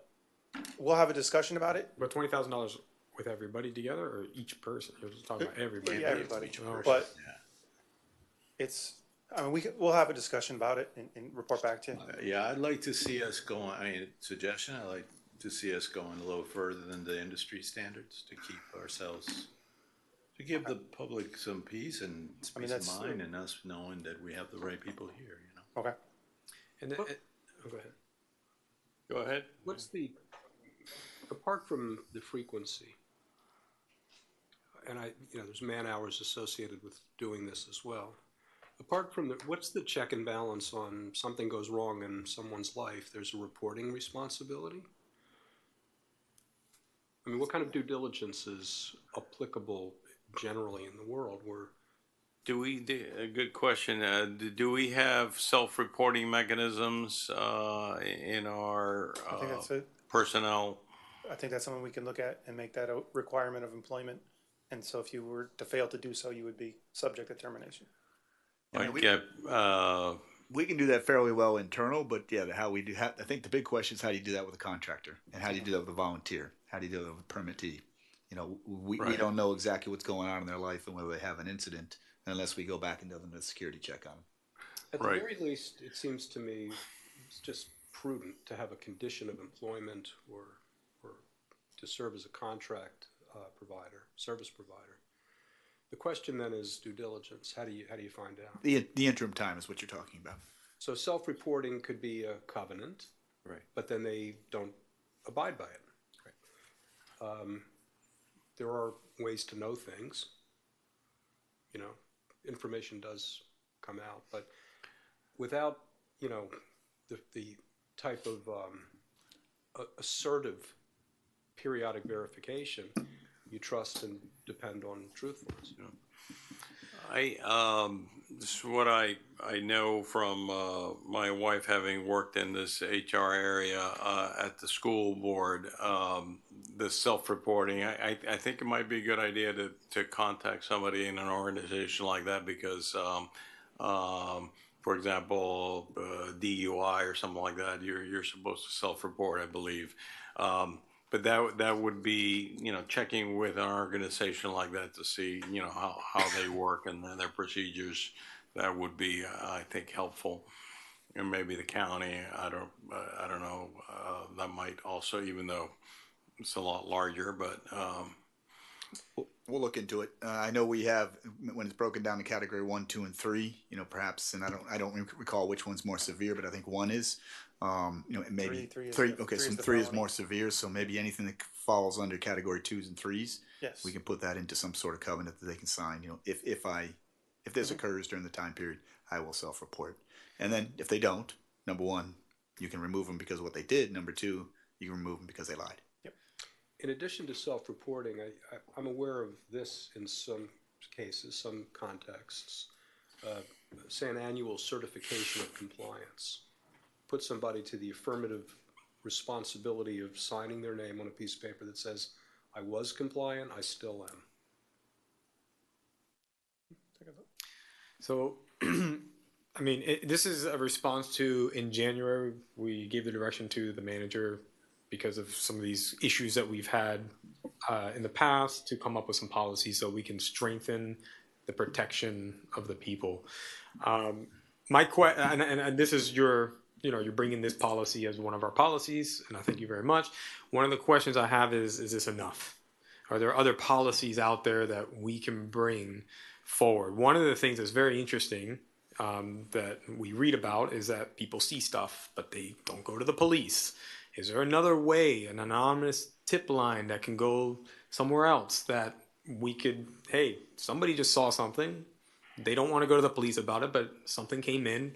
we'll have a discussion about it. but $20,000 with everybody together, or each person? You're just talking about everybody. Yeah, everybody. Oh, But I mean, we'll have a discussion about it and report back to you. Yeah, I'd like to see us going, I mean, suggestion, I'd like to see us going a little further than the industry standards to keep ourselves, to give the public some peace and I mean, peace of that's- mind, and us knowing that we have the right people here, you know? Okay. And oh, go ahead. Go ahead. What's apart from the frequency, and there's man hours associated with doing this as well. Apart from what's the check and balance on something goes wrong in someone's life? There's a reporting responsibility. I mean, what kind of due diligence is applicable generally in the world where? A good question. Do we have self-reporting mechanisms in our I think that's it. personnel? I think that's something we can look at and make that a requirement of employment. And so if you were to fail to do so, you would be subject to termination. Like, we can do that fairly well internal, but yeah, how we do, I think the big question is how do you do that with a contractor, and how do you do that with a volunteer? How do you do that with a permittee? We don't know exactly what's going on in their life and whether they have an incident unless we go back and do them a security check on them. At the very least, it seems to me it's just prudent to have a condition of employment or to serve as a contract service provider. The question then is due diligence. How do you find out? The interim time is what you're talking about. So self-reporting could be a covenant, right? But then they don't abide by it. Right. There are ways to know things. Information does come out, but without the type of assertive periodic verification, you trust and depend on truthfulness. This is what I know from my wife having worked in this HR area at the school board. The self-reporting, I think it might be a good idea to contact somebody in an organization like that, because for example, DUI or something like that, you're supposed to self-report, I believe. But that would be, checking with an organization like that to see, how they work and their procedures. That would be, I think, helpful. And maybe the county, I don't know, that site also, even though it's a lot larger, but, We'll look into it. I know we have, when it's broken down to category 1, 2, and 3, perhaps, and I don't recall which one's more severe, but I think 1 is. Maybe Three is three. the- Okay, three so is the 3 is felony. more severe. So maybe anything that falls under category 2s and 3s, Yes. we can put that into some sort of covenant that they can sign. If this occurs during the time period, I will self-report. And then if they don't, number 1, you can remove them because of what they did. Number 2, you can remove them because they lied. In addition to self-reporting, I'm aware of this in some cases, some contexts. Say an annual certification of compliance. Put somebody to the affirmative responsibility of signing their name on a piece of paper that says, I was compliant, I still am. So, I mean, this is a response to, in January, we gave the direction to the manager because of some of these issues that we've had in the past to come up with some policies so we can strengthen the protection of the people. And this is you're bringing this policy as one of our policies, and I thank you very much. One of the questions I have is this enough? Are there other policies out there that we can bring forward? One of the things that's very interesting that we read about is that people see stuff, but they don't go to the police. Is there another way, an anonymous tip line that can go somewhere else that we could, hey, somebody just saw something. They don't want to go to the police about it, but something came in.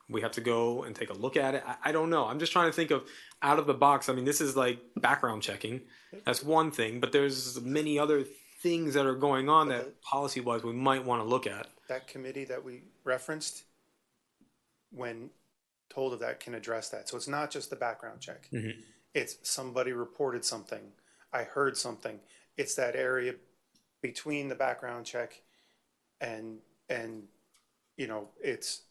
We have to go and take a look at it. I don't know. I'm just trying to think of out of the box. I mean, this is like background checking. That's one thing, but there's many other things that are going on that policy-wise we might want to look at. That committee that we referenced, when told of that, can address that. So it's not just the background check. Mm-hmm. It's somebody reported something. I heard something. It's that area between the background check and it's,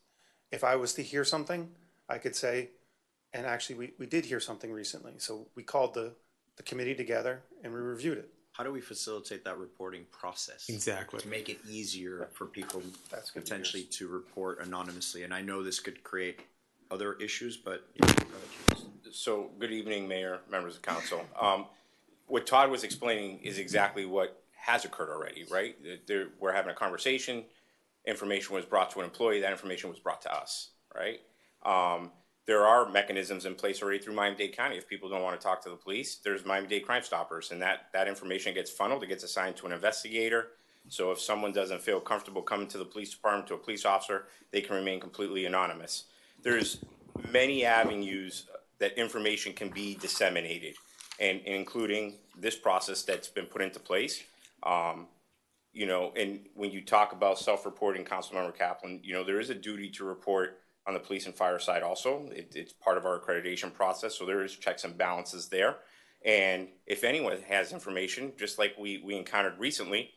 if I was to hear something, I could say, and actually we did hear something recently. So we called the committee together and we reviewed it. How do we facilitate that reporting process? Exactly. To make it easier for people potentially to report anonymously. And I know this could create other issues, but. So, good evening, Mayor, members of council. What Todd was explaining is exactly what has occurred already, right? We're having a conversation, information was brought to an employee, that information was brought to us, right? There are mechanisms in place already through Miami-Dade County. If people don't want to talk to the police, there's Miami-Dade Crime Stoppers, and that information gets funneled, it gets assigned to an investigator. So if someone doesn't feel comfortable coming to the police department, to a police officer, they can remain completely anonymous. There's many avenues that information can be disseminated, and including this process that's been put into place. And when you talk about self-reporting, Councilmember Kaplan, there is a duty to report on the police and fire side also. It's part of our accreditation process, so there is checks and balances there. And if anyone has information, just like we encountered recently,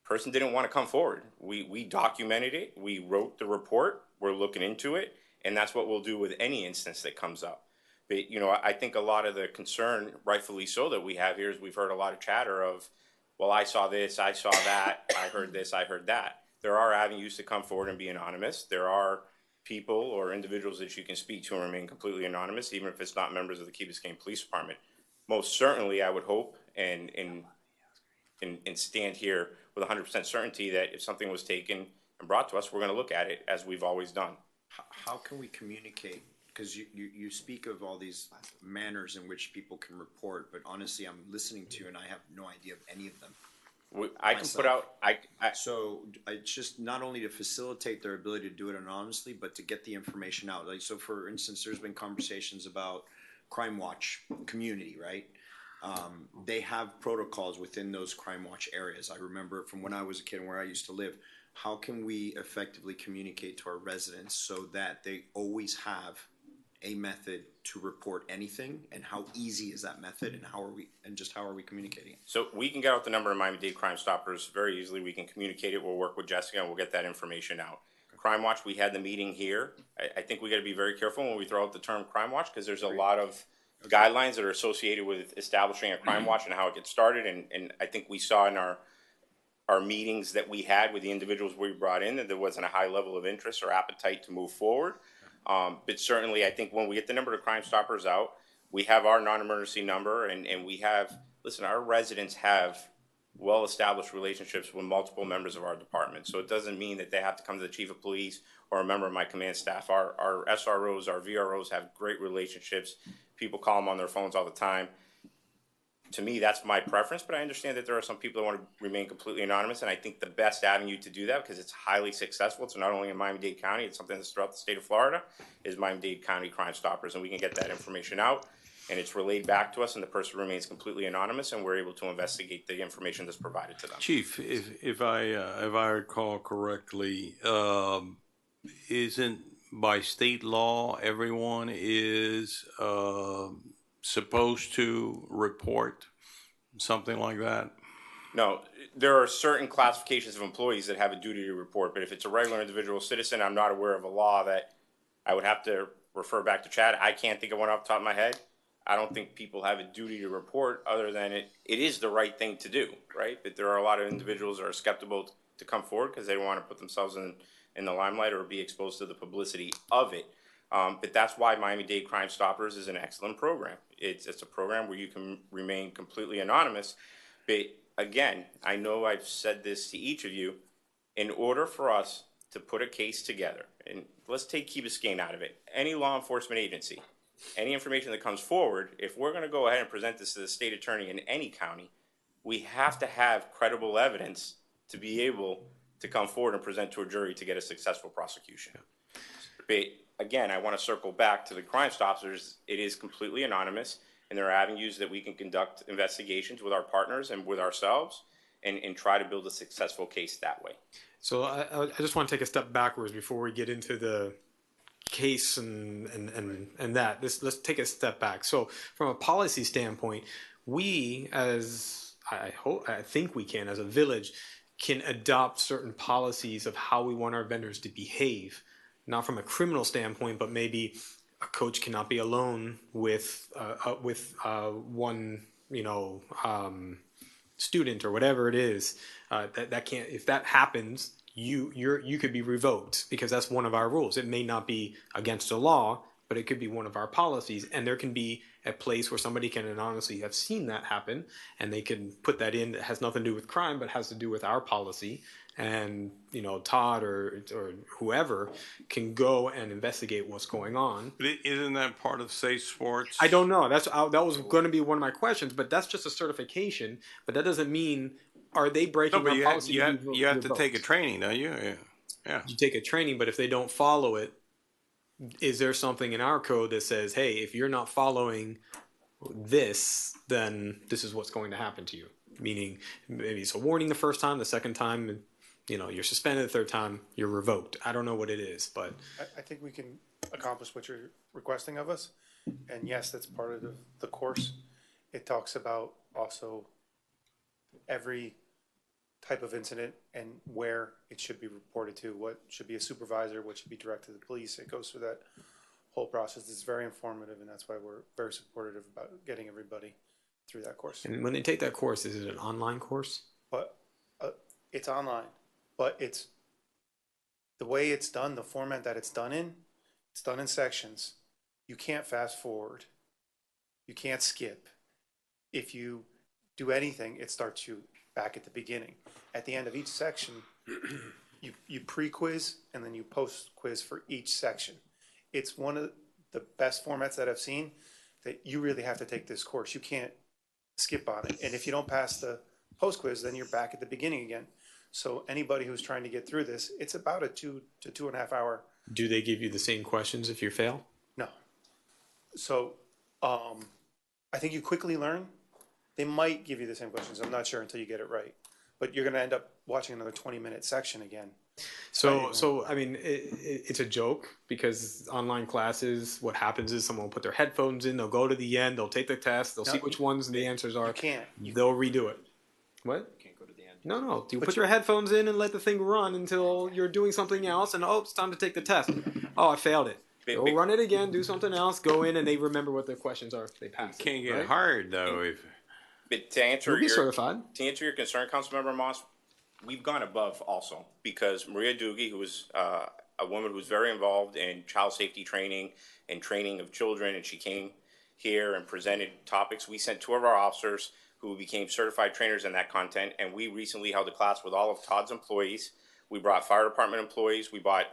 person didn't want to come forward. We documented it, we wrote the report, we're looking into it, and that's what we'll do with any instance that comes up. But, I think a lot of the concern, rightfully so, that we have here is we've heard a lot of chatter of, well, I saw this, I saw that, I heard this, I heard that. There are avenues to come forward and be anonymous. There are people or individuals that you can speak to and remain completely anonymous, even if it's not members of the Key Biscayne Police Department. Most certainly, I would hope and stand here with 100% certainty that if something was taken and brought to us, we're going to look at it as we've always done. How can we communicate? Because you speak of all these manners in which people can report, but honestly, I'm listening to you and I have no idea of any of them. I can put out. So it's just not only to facilitate their ability to do it anonymously, but to get the information out. Like, so for instance, there's been conversations about Crime Watch community, right? They have protocols within those Crime Watch areas. I remember from when I was a kid and where I used to live. How can we effectively communicate to our residents so that they always have a method to report anything, and how easy is that method, and how are we communicating it? So we can get out the number of Miami-Dade Crime Stoppers very easily. We can communicate it. We'll work with Jessica and we'll get that information out. Crime Watch, we had the meeting here. I think we got to be very careful when we throw out the term Crime Watch, because there's a lot of guidelines that are associated with establishing a Crime Watch and how it gets started. And I think we saw in our meetings that we had with the individuals we brought in that there wasn't a high level of interest or appetite to move forward. But certainly, I think when we get the number of Crime Stoppers out, we have our non-emergency number, and we have, listen, our residents have well-established relationships with multiple members of our department. So it doesn't mean that they have to come to the chief of police or a member of my command staff. Our SROs, our VROs have great relationships. People call them on their phones all the time. To me, that's my preference, but I understand that there are some people that want to remain completely anonymous, and I think the best avenue to do that, because it's highly successful, it's not only in Miami-Dade County, it's something that's throughout the state of Florida, is Miami-Dade County Crime Stoppers, and we can get that information out, and it's relayed back to us, and the person remains completely anonymous, and we're able to investigate the information that's provided to them. Chief, if I recall correctly, isn't by state law everyone is supposed to report something like that? No, there are certain classifications of employees that have a duty to report, but if it's a regular individual citizen, I'm not aware of a law that I would have to refer back to Chad. I can't think of one off the top of my head. I don't think people have a duty to report other than it is the right thing to do, right? But there are a lot of individuals that are skeptical to come forward because they don't want to put themselves in the limelight or be exposed to the publicity of it. But that's why Miami-Dade Crime Stoppers is an excellent program. It's a program where you can remain completely anonymous. But again, I know I've said this to each of you, in order for us to put a case together, and let's take Key Biscayne out of it, any law enforcement agency, any information that comes forward, if we're going to go ahead and present this to the state attorney in any county, we have to have credible evidence to be able to come forward and present to a jury to get a successful prosecution. But again, I want to circle back to the Crime Stoppers. It is completely anonymous, and there are avenues that we can conduct investigations with our partners and with ourselves and try to build a successful case that way. So I just want to take a step backwards before we get into the case and that. Let's take a step back. So from a policy standpoint, we as I think we can as a village can adopt certain policies of how we want our vendors to behave, not from a criminal standpoint, but maybe a coach cannot be alone with one student or whatever it is. That can't, if that happens, you could be revoked because that's one of our rules. It may not be against the law, but it could be one of our policies, and there can be a place where somebody can anonymously have seen that happen, and they can put that in that has nothing to do with crime, but has to do with our policy. And Todd or whoever can go and investigate what's going on. But isn't that part of Safe Sports? I don't know. That was going to be one of my questions, but that's just a certification. But that doesn't mean are they breaking our policy? You have to take a training, don't you? Yeah. You take a training, but if they don't follow it, is there something in our code that says, hey, if you're not following this, then this is what's going to happen to you? Meaning maybe it's a warning the first time, the second time, you're suspended, the third time, you're revoked. I don't know what it is, but I think we can accomplish what you're requesting of us. And yes, that's part of the course. It talks about also every type of incident and where it should be reported to, what should be a supervisor, what should be directed to the police. It goes through that whole process. It's very informative, and that's why we're very supportive about getting everybody through that course. And when they take that course, is it an online course? But it's online, but it's the way it's done, the format that it's done in sections. You can't fast forward. You can't skip. If you do anything, it starts you back at the beginning. At the end of each section, you pre-quiz and then you post-quiz for each section. It's one of the best formats that I've seen that you really have to take this course. You can't skip on it. And if you don't pass the post-quiz, then you're back at the beginning again. So anybody who's trying to get through this, it's about a 2 to 2.5 hour. Do they give you the same questions if you fail? No. So I think you quickly learn. They might give you the same questions. I'm not sure until you get it right. But you're going to end up watching another 20-minute section again. So I mean, it's a joke because online classes, what happens is someone will put their headphones in, they'll go to the end, they'll take the test, they'll see which ones the answers are. You can't. They'll redo it. What? You can't go to the end. No. You put your headphones in and let the thing run until you're doing something else, and it's time to take the test. Oh, I failed it. Go run it again, do something else, go in, and they remember what their questions are. They pass. It can't get hard though. But to answer You'll be certified. To answer your concern, Councilmember Moss, we've gone above also because Maria Doogie, who is a woman who's very involved in child safety training and training of children, and she came here and presented topics. We sent 2 of our officers who became certified trainers in that content, and we recently held a class with all of Todd's employees. We brought fire department employees, we brought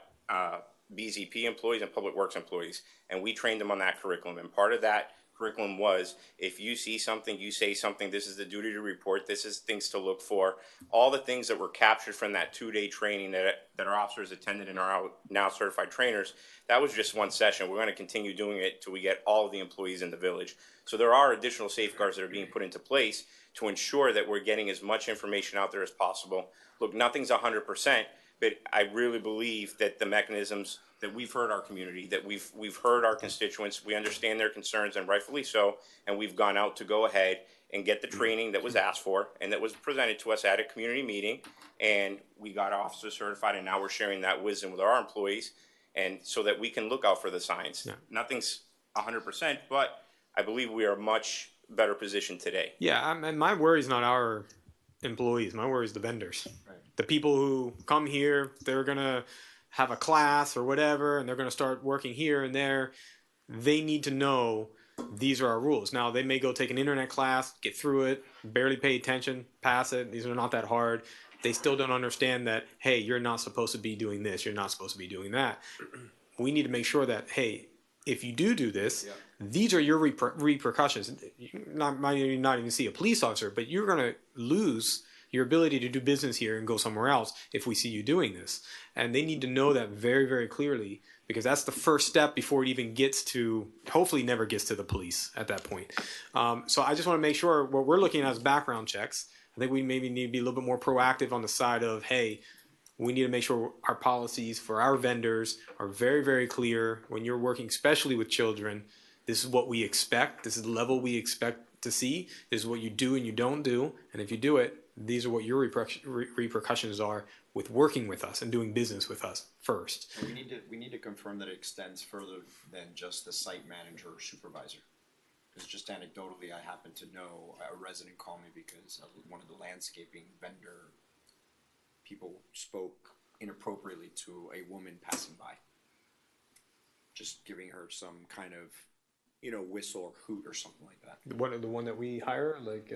BZP employees and public works employees, and we trained them on that curriculum. And part of that curriculum was, if you see something, you say something, this is the duty to report, this is things to look for. All the things that were captured from that 2-day training that our officers attended and are now certified trainers, that was just one session. We're going to continue doing it till we get all of the employees in the village. So there are additional safeguards that are being put into place to ensure that we're getting as much information out there as possible. Look, nothing's 100%, but I really believe that the mechanisms that we've heard our community, that we've heard our constituents, we understand their concerns, and rightfully so, and we've gone out to go ahead and get the training that was asked for and that was presented to us at a community meeting, and we got officers certified, and now we're sharing that wisdom with our employees, and so that we can look out for the signs. Nothing's 100%, but I believe we are much better positioned today. Yeah, and my worry is not our employees. My worry is the vendors. Right. The people who come here, they're going to have a class or whatever, and they're going to start working here and there. They need to know these are our rules. Now, they may go take an internet class, get through it, barely pay attention, pass it. These are not that hard. They still don't understand that, hey, you're not supposed to be doing this. You're not supposed to be doing that. We need to make sure that, hey, if you do this, these are your repercussions. You might not even see a police officer, but you're going to lose your ability to do business here and go somewhere else if we see you doing this. And they need to know that very, very clearly, because that's the first step before it even gets to, hopefully never gets to the police at that point. So I just want to make sure what we're looking at is background checks. I think we maybe need to be a little bit more proactive on the side of, hey, we need to make sure our policies for our vendors are very, very clear. When you're working especially with children, this is what we expect. This is the level we expect to see. This is what you do and you don't do. And if you do it, these are what your repercussions are with working with us and doing business with us first. And we need to confirm that it extends further than just the site manager or supervisor. Because just anecdotally, I happen to know a resident called me because one of the landscaping vendor people spoke inappropriately to a woman passing by. Just giving her some kind of, whistle or hoot or something like that. The one that we hire, like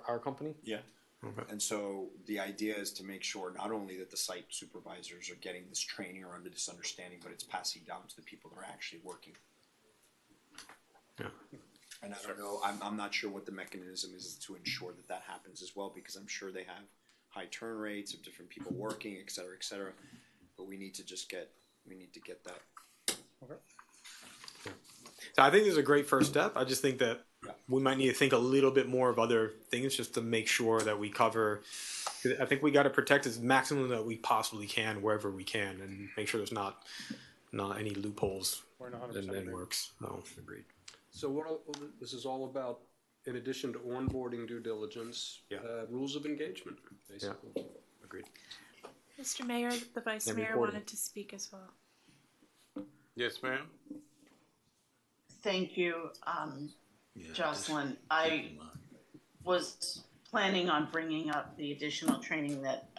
our company? Yeah. Okay. And so the idea is to make sure not only that the site supervisors are getting this training or under this understanding, but it's passing down to the people that are actually working. Yeah. And I don't know, I'm not sure what the mechanism is to ensure that that happens as well, because I'm sure they have high turn rates of different people working, et cetera, but we need to get that. Okay. So I think this is a great first step. I just think that we might need to think a little bit more of other things just to make sure that we cover. I think we got to protect as maximum that we possibly can wherever we can, and make sure there's not any loopholes and works. No, agreed. So this is all about, in addition to onboarding due diligence, rules of engagement, basically. Yeah. Agreed. Mr. Mayor, the Vice Mayor wanted to speak as well. Yes, ma'am. Thank you, Jocelyn. I was planning on bringing up the additional training that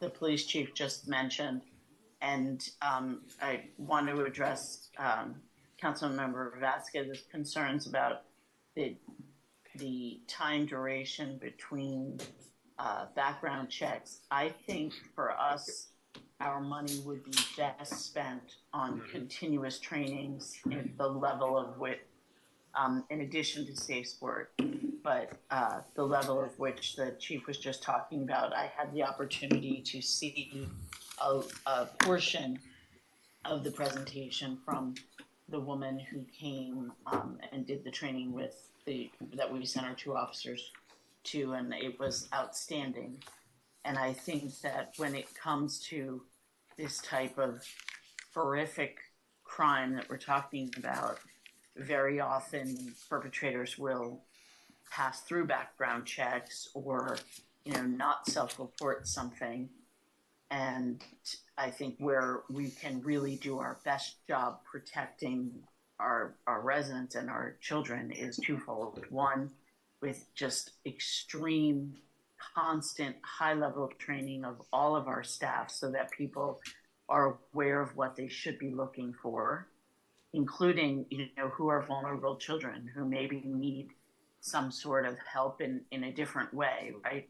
the police chief just mentioned, and I want to address Councilmember Vasquez's concerns about the time duration between background checks. I think for us, our money would be best spent on continuous trainings at the level of which, in addition to Safe Sport, but the level of which the chief was just talking about. I had the opportunity to see a portion of the presentation from the woman who came and did the training with that we sent our 2 officers to, and it was outstanding. And I think that when it comes to this type of horrific crime that we're talking about, very often perpetrators will pass through background checks or, not self-report something. And I think where we can really do our best job protecting our residents and our children is twofold. One, with just extreme, constant, high-level training of all of our staff so that people are aware of what they should be looking for. including, who are vulnerable children who maybe need some sort of help in a different way, right?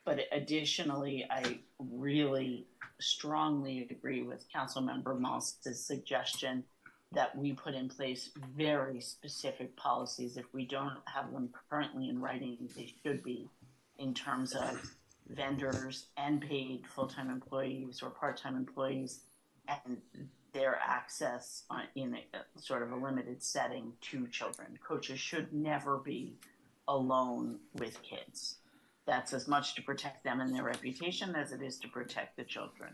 But additionally, I really strongly agree with Councilmember Moss's suggestion that we put in place very specific policies. If we don't have them currently in writing, they should be, in terms of vendors and paid full-time employees or part-time employees and their access in a sort of a limited setting to children. Coaches should never be alone with kids. That's as much to protect them and their reputation as it is to protect the children.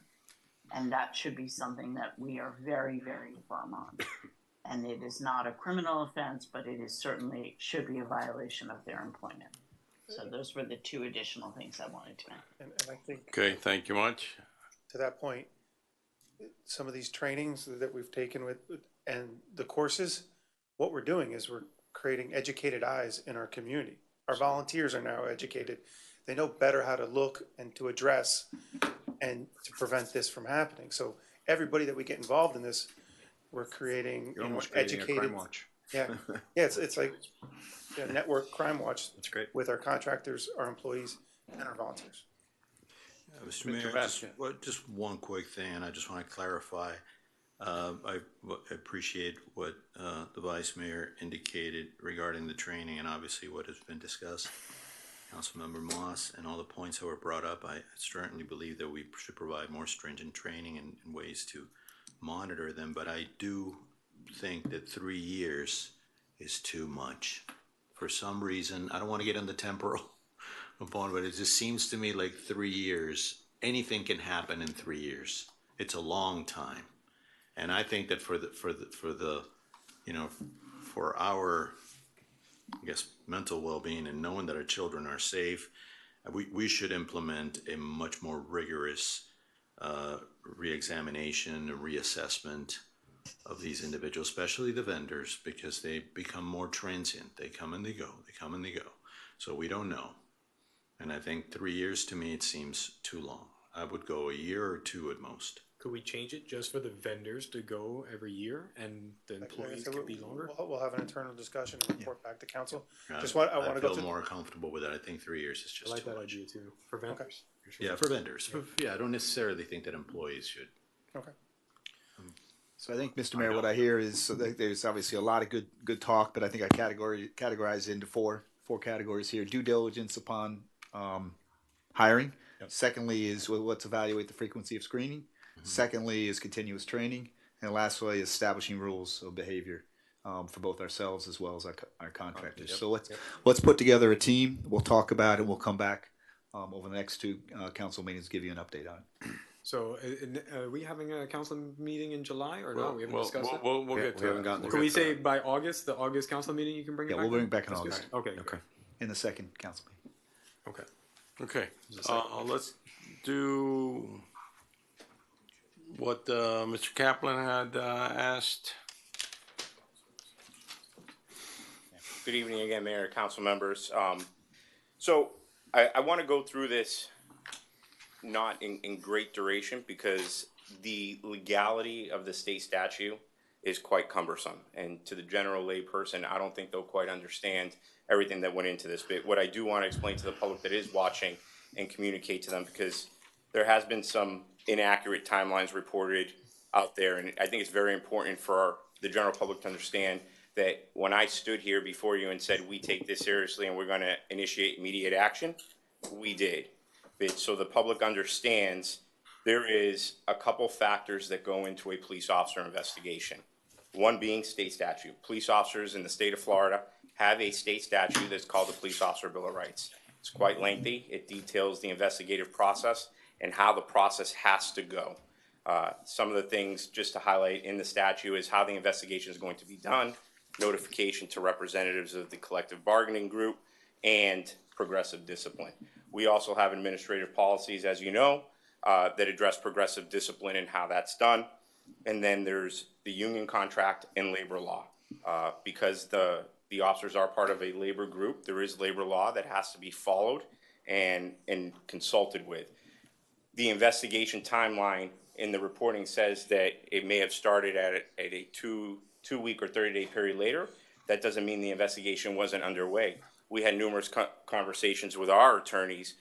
And that should be something that we are very, very firm on. And it is not a criminal offense, but it is certainly should be a violation of their employment. So those were the two additional things I wanted to mention. And I think Okay, thank you much. to that point, some of these trainings that we've taken with and the courses, what we're doing is we're creating educated eyes in our community. Our volunteers are now educated. They know better how to look and to address and to prevent this from happening. So everybody that we get involved in this, we're creating, You're almost creating a educated. crime watch. Yeah, yeah, it's like a network crime watch. That's great. With our contractors, our employees, and our volunteers. Mr. Mayor, just one quick thing, and I just want to clarify. I appreciate what the Vice Mayor indicated regarding the training and obviously what has been discussed. Councilmember Moss and all the points that were brought up, I certainly believe that we should provide more stringent training and ways to monitor them, but I do think that 3 years is too much. For some reason, I don't want to get into temporal upon, but it just seems to me like 3 years, anything can happen in 3 years. It's a long time. And I think that for our, I guess, mental well-being and knowing that our children are safe, we should implement a much more rigorous re-examination, a reassessment of these individuals, especially the vendors, because they become more transient. They come and they go, they come and they go. So we don't know. And I think 3 years, to me, it seems too long. I would go a year or two at most. Could we change it just for the vendors to go every year and the employees could be longer? We'll have an internal discussion and report back to council. I I feel more comfortable with it. I think 3 years is just I like too that much. idea too, for vendors. Yeah, for vendors. Yeah, I don't necessarily think that employees should. Okay. So I think, Mr. Mayor, what I hear is so there's obviously a lot of good talk, but I think I categorize into four categories here. Due diligence upon hiring. Yep. Secondly is let's evaluate the frequency of screening. Mm-hmm. Secondly is continuous training. And lastly, establishing rules of behavior for both ourselves as well as our contractors. Yep. So let's put together a team. We'll talk about it. We'll come back over the next two council meetings to give you an update on it. So, are we having a council meeting in July or no? We haven't discussed it. We'll get to it. Can we say by August, the August council meeting, you can bring it Yeah, back? we'll bring it back in That's August. good. Okay. In the second council meeting. Okay. Okay, let's do what Mr. Kaplan had asked. Good evening again, Mayor, council members. So I want to go through this not in great duration because the legality of the state statute is quite cumbersome. And to the general lay person, I don't think they'll quite understand everything that went into this. But what I do want to explain to the public that is watching and communicate to them, because there has been some inaccurate timelines reported out there. And I think it's very important for the general public to understand that when I stood here before you and said, we take this seriously and we're going to initiate immediate action, we did. But so the public understands there is a couple factors that go into a police officer investigation. One being state statute. Police officers in the state of Florida have a state statute that's called the Police Officer Bill of Rights. It's quite lengthy. It details the investigative process and how the process has to go. Some of the things just to highlight in the statute is how the investigation is going to be done, notification to representatives of the collective bargaining group, and progressive discipline. We also have administrative policies, as you know, that address progressive discipline and how that's done. And then there's the union contract and labor law. Because the officers are part of a labor group, there is labor law that has to be followed and consulted with. The investigation timeline in the reporting says that it may have started at a two-week or 30-day period later, that doesn't mean the investigation wasn't underway. We had numerous conversations with our attorneys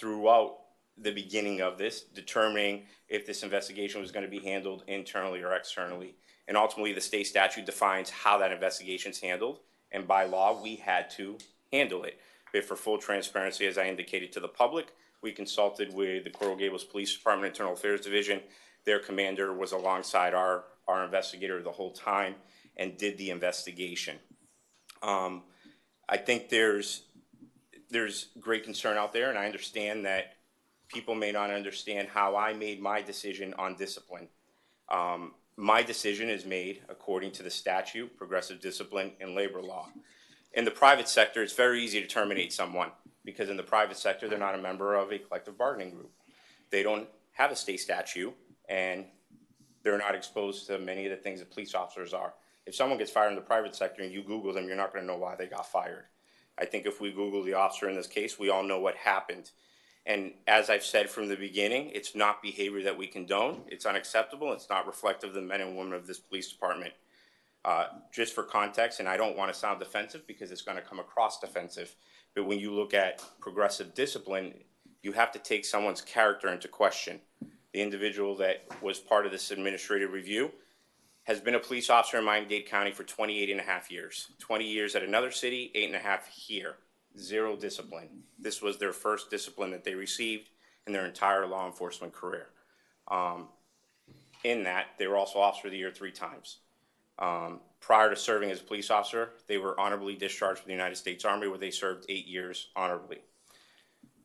throughout the beginning of this, determining if this investigation was going to be handled internally or externally. And ultimately, the state statute defines how that investigation is handled. And by law, we had to handle it. But for full transparency, as I indicated to the public, we consulted with the Coral Gables Police Department Internal Affairs Division. Their commander was alongside our investigator the whole time and did the investigation. I think there's great concern out there, and I understand that people may not understand how I made my decision on discipline. My decision is made according to the statute, progressive discipline, and labor law. In the private sector, it's very easy to terminate someone because in the private sector, they're not a member of a collective bargaining group. They don't have a state statute, and they're not exposed to many of the things that police officers are. If someone gets fired in the private sector and you Google them, you're not going to know why they got fired. I think if we Google the officer in this case, we all know what happened. And as I've said from the beginning, it's not behavior that we condone. It's unacceptable. It's not reflective of the men and women of this police department. Just for context, and I don't want to sound defensive because it's going to come across defensive, but when you look at progressive discipline, you have to take someone's character into question. The individual that was part of this administrative review has been a police officer in Miami-Dade County for 28 and a half years. 20 years at another city, 8 and a half here. Zero discipline. This was their first discipline that they received in their entire law enforcement career. In that, they were also Officer of the Year 3 times. Prior to serving as a police officer, they were honorably discharged from the United States Army, where they served 8 years honorably.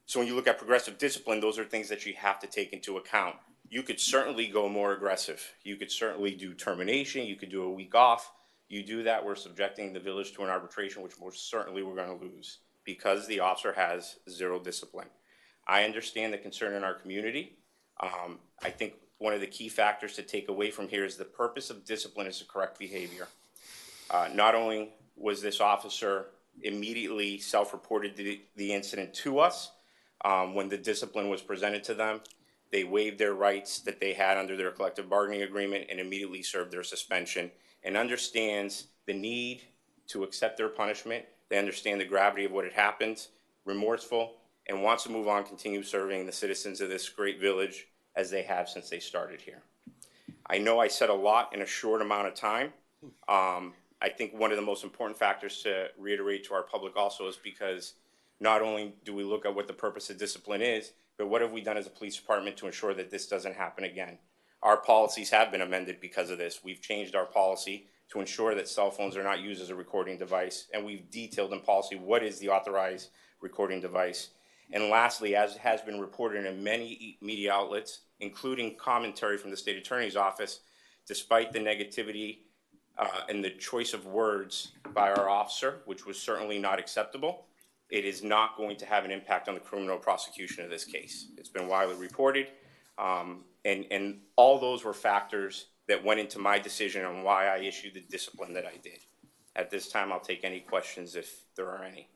So when you look at progressive discipline, those are things that you have to take into account. You could certainly go more aggressive. You could certainly do termination. You could do a week off. You do that, we're subjecting the village to an arbitration, which most certainly we're going to lose because the officer has zero discipline. I understand the concern in our community. I think one of the key factors to take away from here is the purpose of discipline is the correct behavior. Not only was this officer immediately self-reported the incident to us when the discipline was presented to them, they waived their rights that they had under their collective bargaining agreement and immediately served their suspension, and understands the need to accept their punishment. They understand the gravity of what had happened, remorseful, and wants to move on, continue serving the citizens of this great village as they have since they started here. I know I said a lot in a short amount of time. I think one of the most important factors to reiterate to our public also is because not only do we look at what the purpose of discipline is, but what have we done as a police department to ensure that this doesn't happen again? Our policies have been amended because of this. We've changed our policy to ensure that cell phones are not used as a recording device, and we've detailed in policy what is the authorized recording device. And lastly, as has been reported in many media outlets, including commentary from the state attorney's office, despite the negativity and the choice of words by our officer, which was certainly not acceptable, it is not going to have an impact on the criminal prosecution of this case. It's been widely reported, and all those were factors that went into my decision on why I issued the discipline that I did. At this time, I'll take any questions if there are any.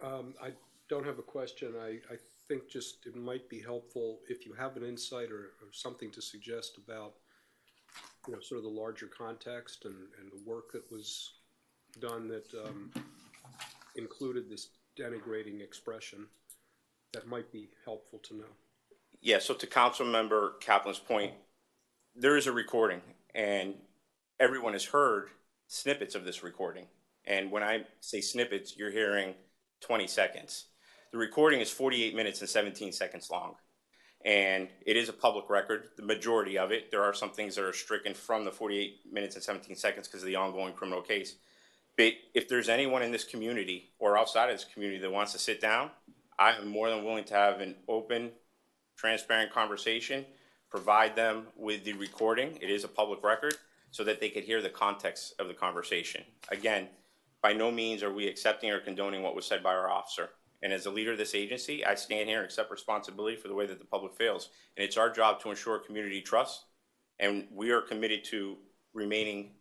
I don't have a question. I think just it might be helpful if you have an insight or something to suggest about, you know, sort of the larger context and the work that was done that included this denigrating expression. That might be helpful to know. Yeah, so to Councilmember Kaplan's point, there is a recording, and everyone has heard snippets of this recording. And when I say snippets, you're hearing 20 seconds. The recording is 48 minutes and 17 seconds long. And it is a public record, the majority of it. There are some things that are stricken from the 48 minutes and 17 seconds because of the ongoing criminal case. But if there's anyone in this community or outside of this community that wants to sit down, I am more than willing to have an open, transparent conversation, provide them with the recording. It is a public record so that they could hear the context of the conversation. Again, by no means are we accepting or condoning what was said by our officer. And as a leader of this agency, I stand here and accept responsibility for the way that the public fails. And it's our job to ensure community trust. And we are committed to remaining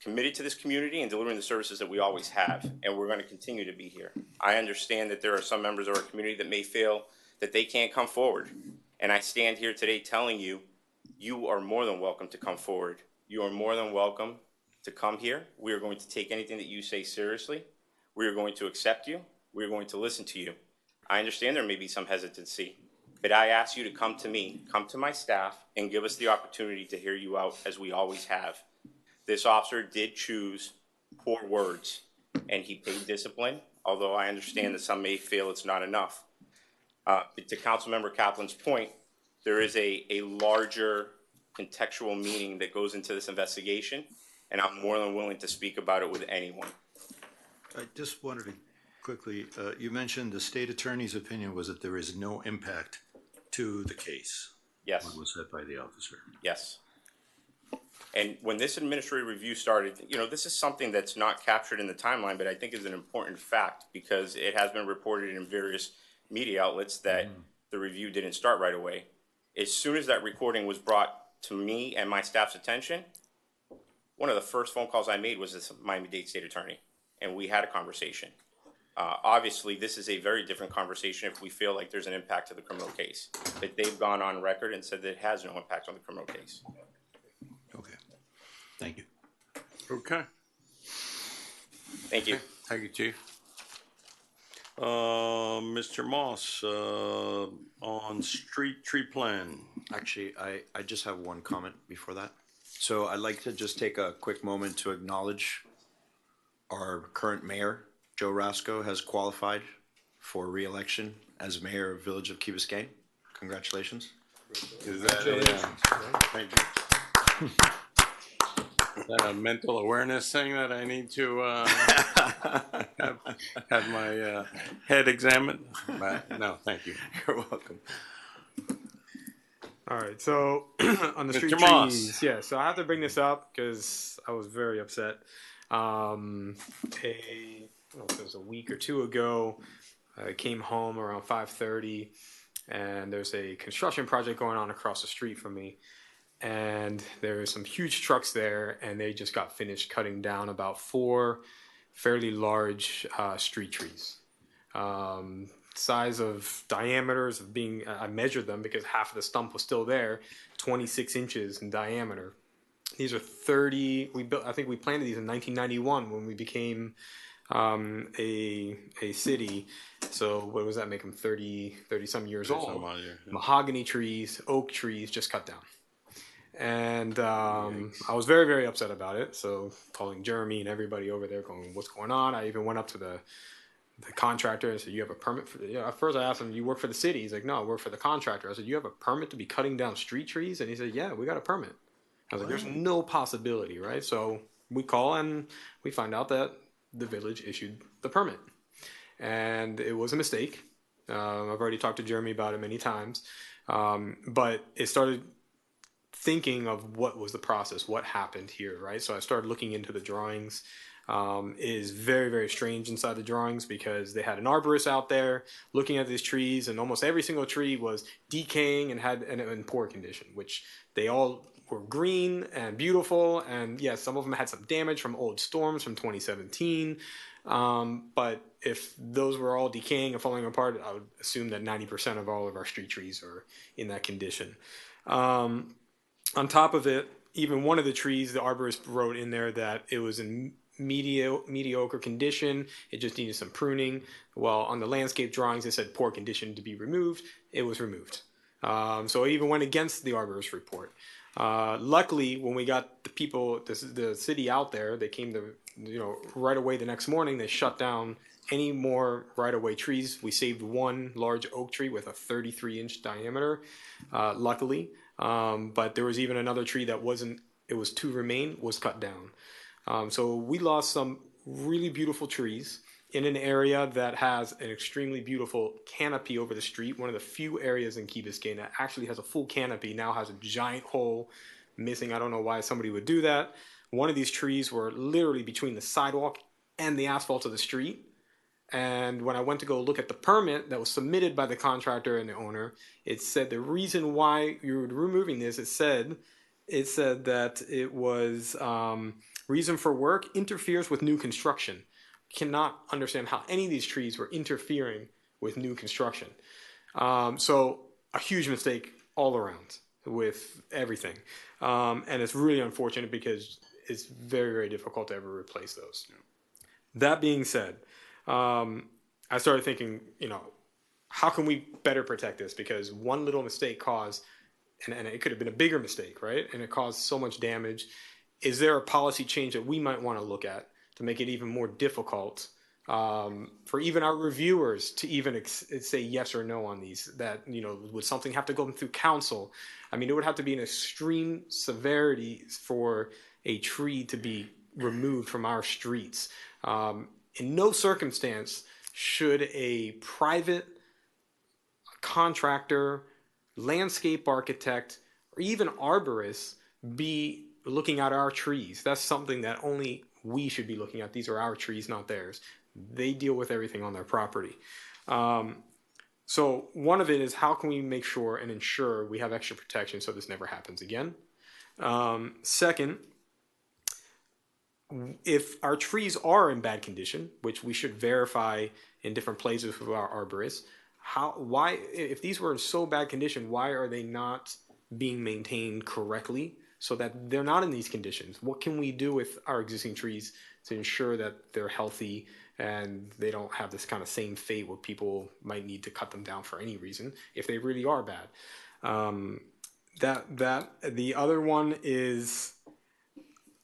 committed to this community and delivering the services that we always have, and we're going to continue to be here. I understand that there are some members of our community that may feel that they can't come forward, and I stand here today telling you, you are more than welcome to come forward. You are more than welcome to come here. We are going to take anything that you say seriously. We are going to accept you. We are going to listen to you. I understand there may be some hesitancy, but I ask you to come to me, come to my staff, and give us the opportunity to hear you out as we always have. This officer did choose poor words, and he paid discipline, although I understand that some may feel it's not enough. To Councilmember Kaplan's point, there is a larger contextual meaning that goes into this investigation, and I'm more than willing to speak about it with anyone. I just wanted to quickly, you mentioned the state attorney's opinion was that there is no impact to the case. Yes. What was said by the officer. Yes. And when this administrative review started, you know, this is something that's not captured in the timeline, but I think is an important fact because it has been reported in various media outlets that the review didn't start right away. As soon as that recording was brought to me and my staff's attention, one of the first phone calls I made was this Miami-Dade State Attorney, and we had a conversation. Obviously, this is a very different conversation if we feel like there's an impact to the criminal case. But they've gone on record and said that it has no impact on the criminal case. Okay. Thank you. Okay. Thank you. Thank you, Chief. Mr. Moss, on street tree plan. Actually, I just have one comment before that. So I'd like to just take a quick moment to acknowledge our current mayor, Joe Rasco, has qualified for re-election as mayor of Village of Key Biscayne. Congratulations. Is that thank you. Is that a mental awareness thing that I need to have my head examined? No, thank you. You're welcome. All right, so on the street Mr. Moss. trees, yeah. So I have to bring this up because I was very upset. I don't know if it was a week or two ago. I came home around 5:30, and there's a construction project going on across the street from me. And there are some huge trucks there, and they just got finished cutting down about 4 fairly large street trees. Size of diameters of being, I measured them because half of the stump was still there, 26 inches in diameter. These are 30, I think we planted these in 1991 when we became a city. So what does that make them, 30 some years old? Mahogany trees, oak trees, just cut down. And I was very, very upset about it. So calling Jeremy and everybody over there going, what's going on? I even went up to the contractor and said, you have a permit for the, at first I asked him, you work for the city? He's like, no, I work for the contractor. I said, you have a permit to be cutting down street trees? And he said, yeah, we got a permit. I was like, there's no possibility, right? So we call and we find out that the village issued the permit. And it was a mistake. I've already talked to Jeremy about it many times. But it started thinking of what was the process, what happened here, right? So I started looking into the drawings. It is very, very strange inside the drawings because they had an arborist out there looking at these trees, and almost every single tree was decaying and had in poor condition, which they all were green and beautiful. And yes, some of them had some damage from old storms from 2017. But if those were all decaying and falling apart, I would assume that 90% of all of our street trees are in that condition. On top of it, even one of the trees, the arborist wrote in there that it was in mediocre condition. It just needed some pruning. Well, on the landscape drawings, it said poor condition to be removed. It was removed. So it even went against the arborist report. Luckily, when we got the people, the city out there, they came to, right away the next morning, they shut down any more right-of-way trees. We saved one large oak tree with a 33-inch diameter, luckily. But there was even another tree that was to remain, was cut down. So we lost some really beautiful trees in an area that has an extremely beautiful canopy over the street. One of the few areas in Key Biscayne that actually has a full canopy, now has a giant hole missing. I don't know why somebody would do that. One of these trees were literally between the sidewalk and the asphalt of the street. And when I went to go look at the permit that was submitted by the contractor and the owner, it said the reason why you're removing this, it said it said that it was reason for work interferes with new construction. Cannot understand how any of these trees were interfering with new construction. So a huge mistake all around with everything. And it's really unfortunate because it's very, very difficult to ever replace those. Yeah. That being said, I started thinking, how can we better protect this? Because one little mistake caused, and it could have been a bigger mistake, right? And it caused so much damage. Is there a policy change that we might want to look at to make it even more difficult for even our reviewers to even say yes or no on these? That, would something have to go through council? I mean, it would have to be an extreme severity for a tree to be removed from our streets. In no circumstance should a private contractor, landscape architect, or even arborist be looking at our trees. That's something that only we should be looking at. These are our trees, not theirs. They deal with everything on their property. So one of it is, how can we make sure and ensure we have extra protection so this never happens again? Second, if our trees are in bad condition, which we should verify in different places with our arborists, why, if these were in so bad condition, why are they not being maintained correctly so that they're not in these conditions? What can we do with our existing trees to ensure that they're healthy and they don't have this kind of same fate where people might need to cut them down for any reason if they really are bad? The other one is,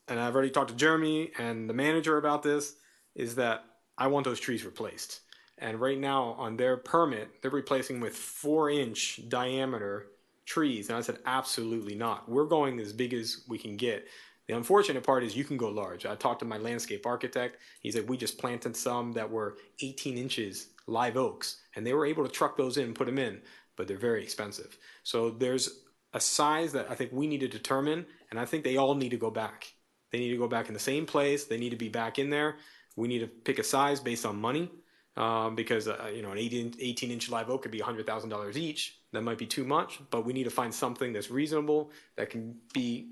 and I've already talked to Jeremy and the manager about this, is that I want those trees replaced. And right now on their permit, they're replacing with 4-inch diameter trees. And I said, absolutely not. We're going as big as we can get. The unfortunate part is you can go large. I talked to my landscape architect. He said, we just planted some that were 18 inches live oaks, and they were able to truck those in, put them in, but they're very expensive. So there's a size that I think we need to determine, and I think they all need to go back. They need to go back in the same place. They need to be back in there. We need to pick a size based on money. Because an 18-inch live oak could be $100,000 each. That might be too much, but we need to find something that's reasonable, that can be,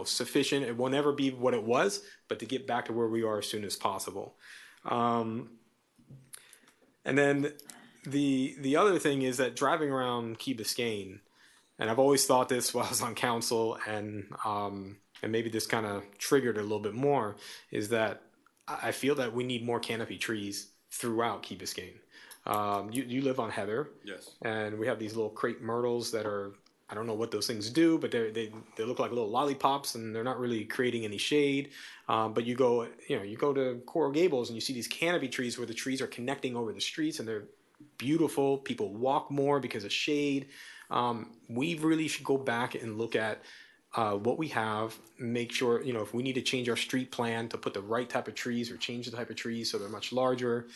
sufficient. It will never be what it was, but to get back to where we are as soon as possible. And then the other thing is that driving around Key Biscayne, and I've always thought this while I was on council, and maybe this kind of triggered a little bit more, is that I feel that we need more canopy trees throughout Key Biscayne. You live on Heather. Yes. And we have these little crepe myrtles that are, I don't know what those things do, but they look like little lollipops, and they're not really creating any shade. But you go to Coral Gables and you see these canopy trees where the trees are connecting over the streets, and they're beautiful. People walk more because of shade. We really should go back and look at what we have, make sure, if we need to change our street plan to put the right type of trees or change the type of trees so they're much larger.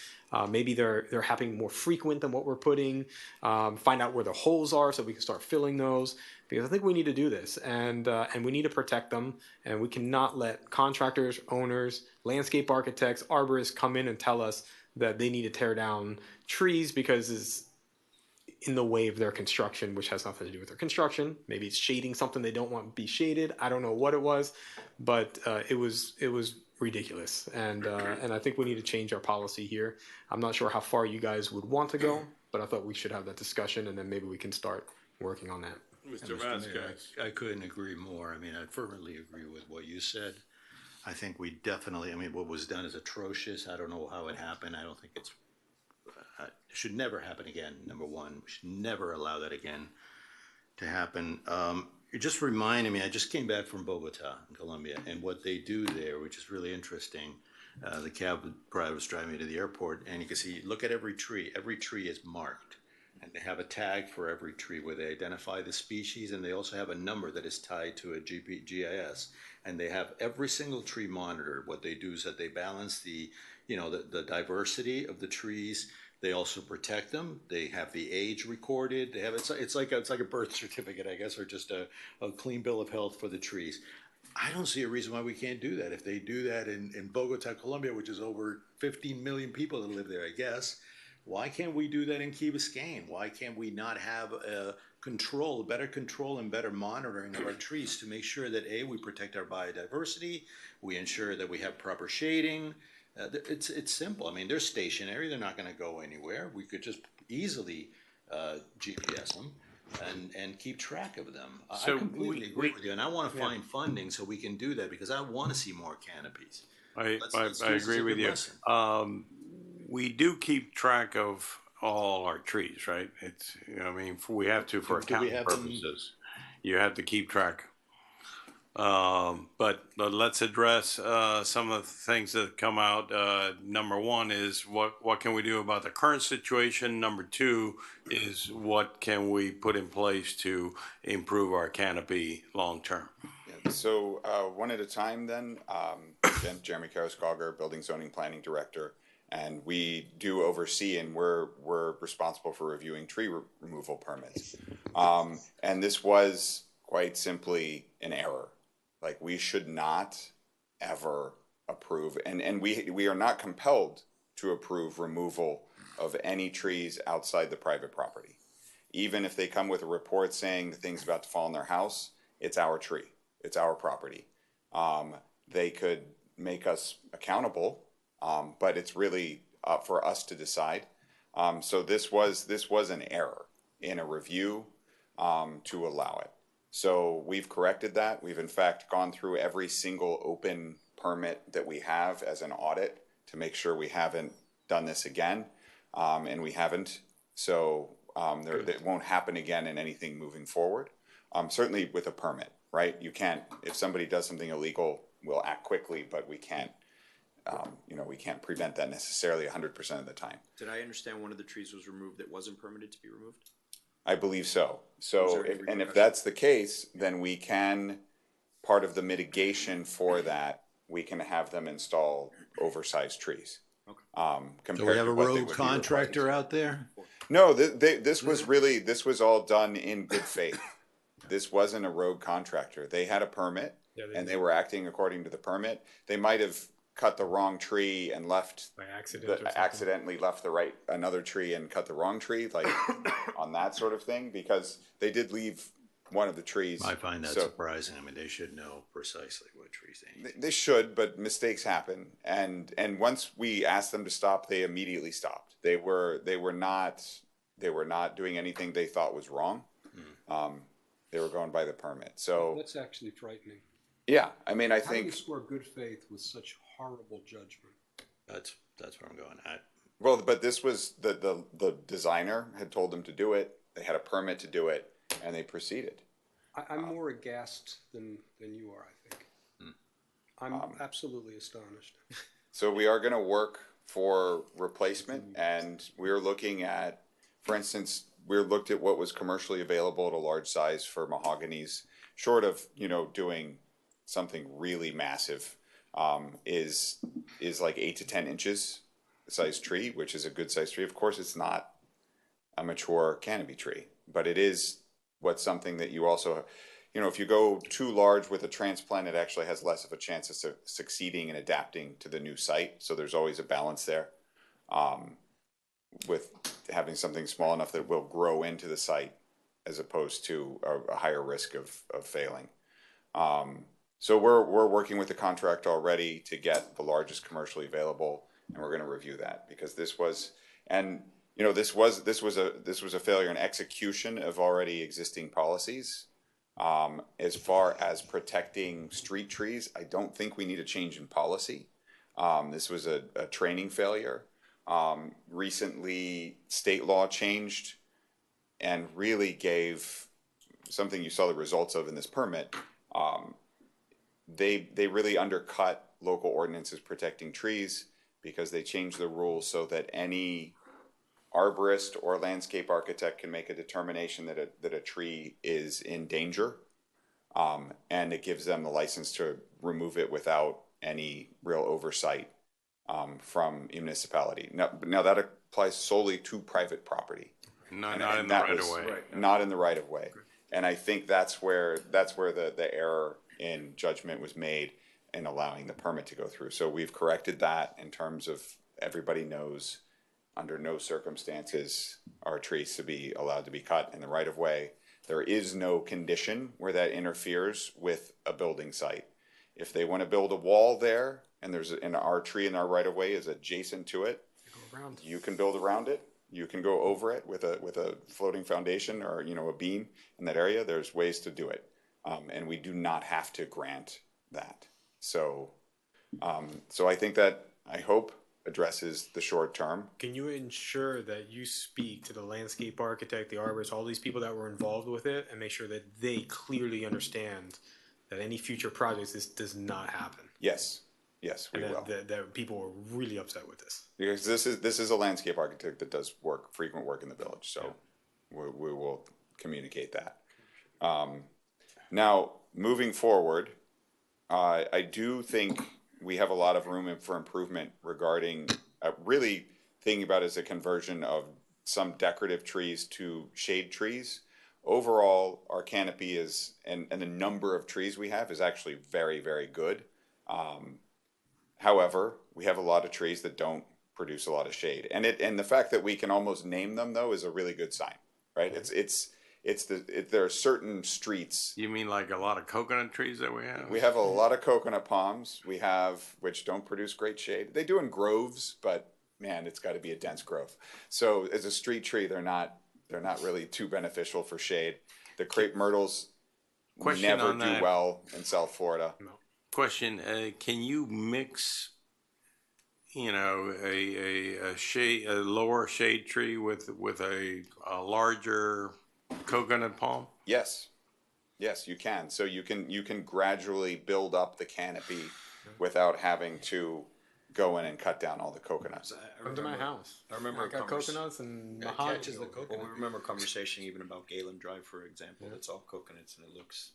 Maybe they're happening more frequent than what we're putting. Find out where the holes are so we can start filling those. Because I think we need to do this, and we need to protect them. And we cannot let contractors, owners, landscape architects, arborists come in and tell us that they need to tear down trees because it's in the way of their construction, which has nothing to do with their construction. Maybe it's shading something they don't want to be shaded. I don't know what it was, but it was ridiculous. And I think we need to change our policy here. I'm not sure how far you guys would want to go, but I thought we should have that discussion, and then maybe we can start working on that. Mr. Vasquez. I couldn't agree more. I mean, I fervently agree with what you said. I think we definitely, what was done is atrocious. I don't know how it happened. I don't think it should never happen again, number one. We should never allow that again to happen. It just reminded me, I just came back from Bogota in Colombia, and what they do there, which is really interesting. The cab driver was driving me to the airport, and you can see, look at every tree. Every tree is marked, and they have a tag for every tree where they identify the species, and they also have a number that is tied to a GIS, and they have every single tree monitored. What they do is that they balance the diversity of the trees. They also protect them. They have the age recorded. They have it's like a birth certificate, I guess, or just a clean bill of health for the trees. I don't see a reason why we can't do that. If they do that in Bogota, Colombia, which is over 15 million people that live there, I guess, Why can't we do that in Key Biscayne? Why can't we not have better control and better monitoring of our trees to make sure that A, we protect our biodiversity, we ensure that we have proper shading. It's simple. I mean, they're stationary. They're not going to go anywhere. We could just easily GPS them and keep track of them. So I completely agree with you, and I want to find funding so we can do that because I want to see more canopies. I Let's agree use this as a with good you. lesson. We do keep track of all our trees, right? It's, I mean, we have to for Do we accounting have them- purposes. You have to keep track. But let's address some of the things that come out. Number one is what can we do about the current situation? Number two is what can we put in place to improve our canopy long term? So one at a time then. Again, Jeremy Karascogger, Building Zoning Planning Director, and we do oversee and we're responsible for reviewing tree removal permits. And this was quite simply an error. Like, we should not ever approve, and we are not compelled to approve removal of any trees outside the private property. Even if they come with a report saying the thing's about to fall on their house, it's our tree. It's our property. They could make us accountable, but it's really up for us to decide. So this was an error in a review to allow it. So we've corrected that. We've in fact gone through every single open permit that we have as an audit to make sure we haven't done this again, and we haven't. So that won't happen again in anything moving forward. Certainly with a permit, right? You can't, if somebody does something illegal, we'll act quickly, but we can't, we can't prevent that necessarily 100% of the time. Did I understand one of the trees was removed that wasn't permitted to be removed? I believe so. Was So, there any if that's the case, then we can, part of the mitigation for that, we can have them install oversized trees. Do Compared we have to a what they rogue would be contractor out there? No, this was all done in good faith. This wasn't a rogue contractor. They had a permit and they were acting according to the permit. They might have cut the wrong tree and left By accident or something. accidentally left another tree and cut the wrong tree, like on that sort of thing, because they did leave one of the trees. I find that So- surprising. I mean, they should know precisely what trees they need. They should, but mistakes happen. And once we asked them to stop, they immediately stopped. They were not doing anything they thought was wrong. They were going by the permit. So That's actually frightening. yeah, I mean, I How do you think, score good faith with such horrible judgment? That's where I'm going at. well, but this was the designer had told them to do it. They had a permit to do it, and they proceeded. I'm more aghast than you are, I think. I'm absolutely astonished. So we are going to work for replacement, and we're looking at, for instance, we looked at what was commercially available at a large size for mahoganies, short of doing something really massive, is like 8 to 10 inches size tree, which is a good size tree. Of course, it's not a mature canopy tree, but it is something that you also, if you go too large with a transplant, it actually has less of a chance of succeeding and adapting to the new site. So there's always a balance there, with having something small enough that will grow into the site as opposed to a higher risk of failing. So we're working with the contractor already to get the largest commercially available, and we're going to review that because this was a failure in execution of already existing policies. As far as protecting street trees, I don't think we need a change in policy. This was a training failure. Recently, state law changed and really gave something you saw the results of in this permit. They really undercut local ordinances protecting trees because they changed the rules so that any arborist or landscape architect can make a determination that a tree is in danger, and it gives them the license to remove it without any real oversight from a municipality. Now that applies solely to private property, Not in the right of way. not in the right of way. And I think that's where the error in judgment was made in allowing the permit to go through. So we've corrected that in terms of everybody knows under no circumstances are trees to be allowed to be cut in the right of way. There is no condition where that interferes with a building site. If they want to build a wall there and our tree in our right of way is adjacent to it, you can build around it. You can go over it with a floating foundation or, you know, a beam in that area. There's ways to do it. And we do not have to grant that. So I think that, I hope, addresses the short term. Can you ensure that you speak to the landscape architect, the arborist, all these people that were involved with it, and make sure that they clearly understand that any future projects, this does not happen? Yes, we will. That people are really upset with this. Because this is a landscape architect that does frequent work in the village, so we will communicate that. Now, moving forward, I do think we have a lot of room for improvement regarding really thinking about it as a conversion of some decorative trees to shade trees. Overall, our canopy is, and the number of trees we have is actually very, very good. However, we have a lot of trees that don't produce a lot of shade, and the fact that we can almost name them though is a really good sign, right? There are certain streets. You mean like a lot of coconut trees that we have? We have a lot of coconut palms. We have, which don't produce great shade. They do in groves, but man, it's got to be a dense grove. So as a street tree, they're not really too beneficial for shade. The crepe myrtles never do well in South Florida. No. Question: can you mix, you know, a lower shade tree with a larger coconut palm? Yes, you can. So you can gradually build up the canopy without having to go in and cut down all the coconuts. Come to my house. I remember I got coconuts and mahogany. Well, we remember a conversation even about Galen Drive, for example. It's all coconuts and it looks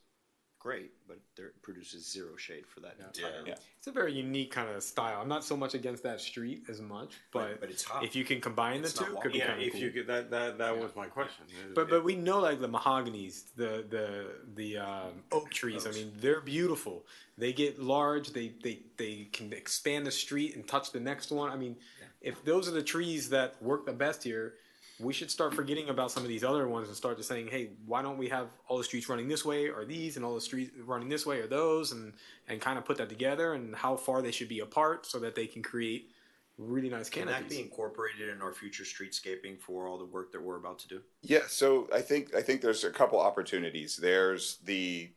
great, but it produces zero shade for that entire. Yeah. It's a very unique kind of style. I'm not so much against that street as much, but it's hot. If you can combine the two, could be kind of cool. You could, that was my question. But we know like the mahoganies, the oak trees. I mean, they're beautiful. They get large. They can expand the street and touch the next one. I mean, if those are the trees that work the best here, we should start forgetting about some of these other ones and start just saying, hey, why don't we have all the streets running this way or these, and all the streets running this way or those, and kind of put that together, and how far they should be apart so that they can create really nice canopies. Can that be incorporated in our future streetscaping for all the work that we're about to do? Yeah, so I think there's a couple opportunities. There's the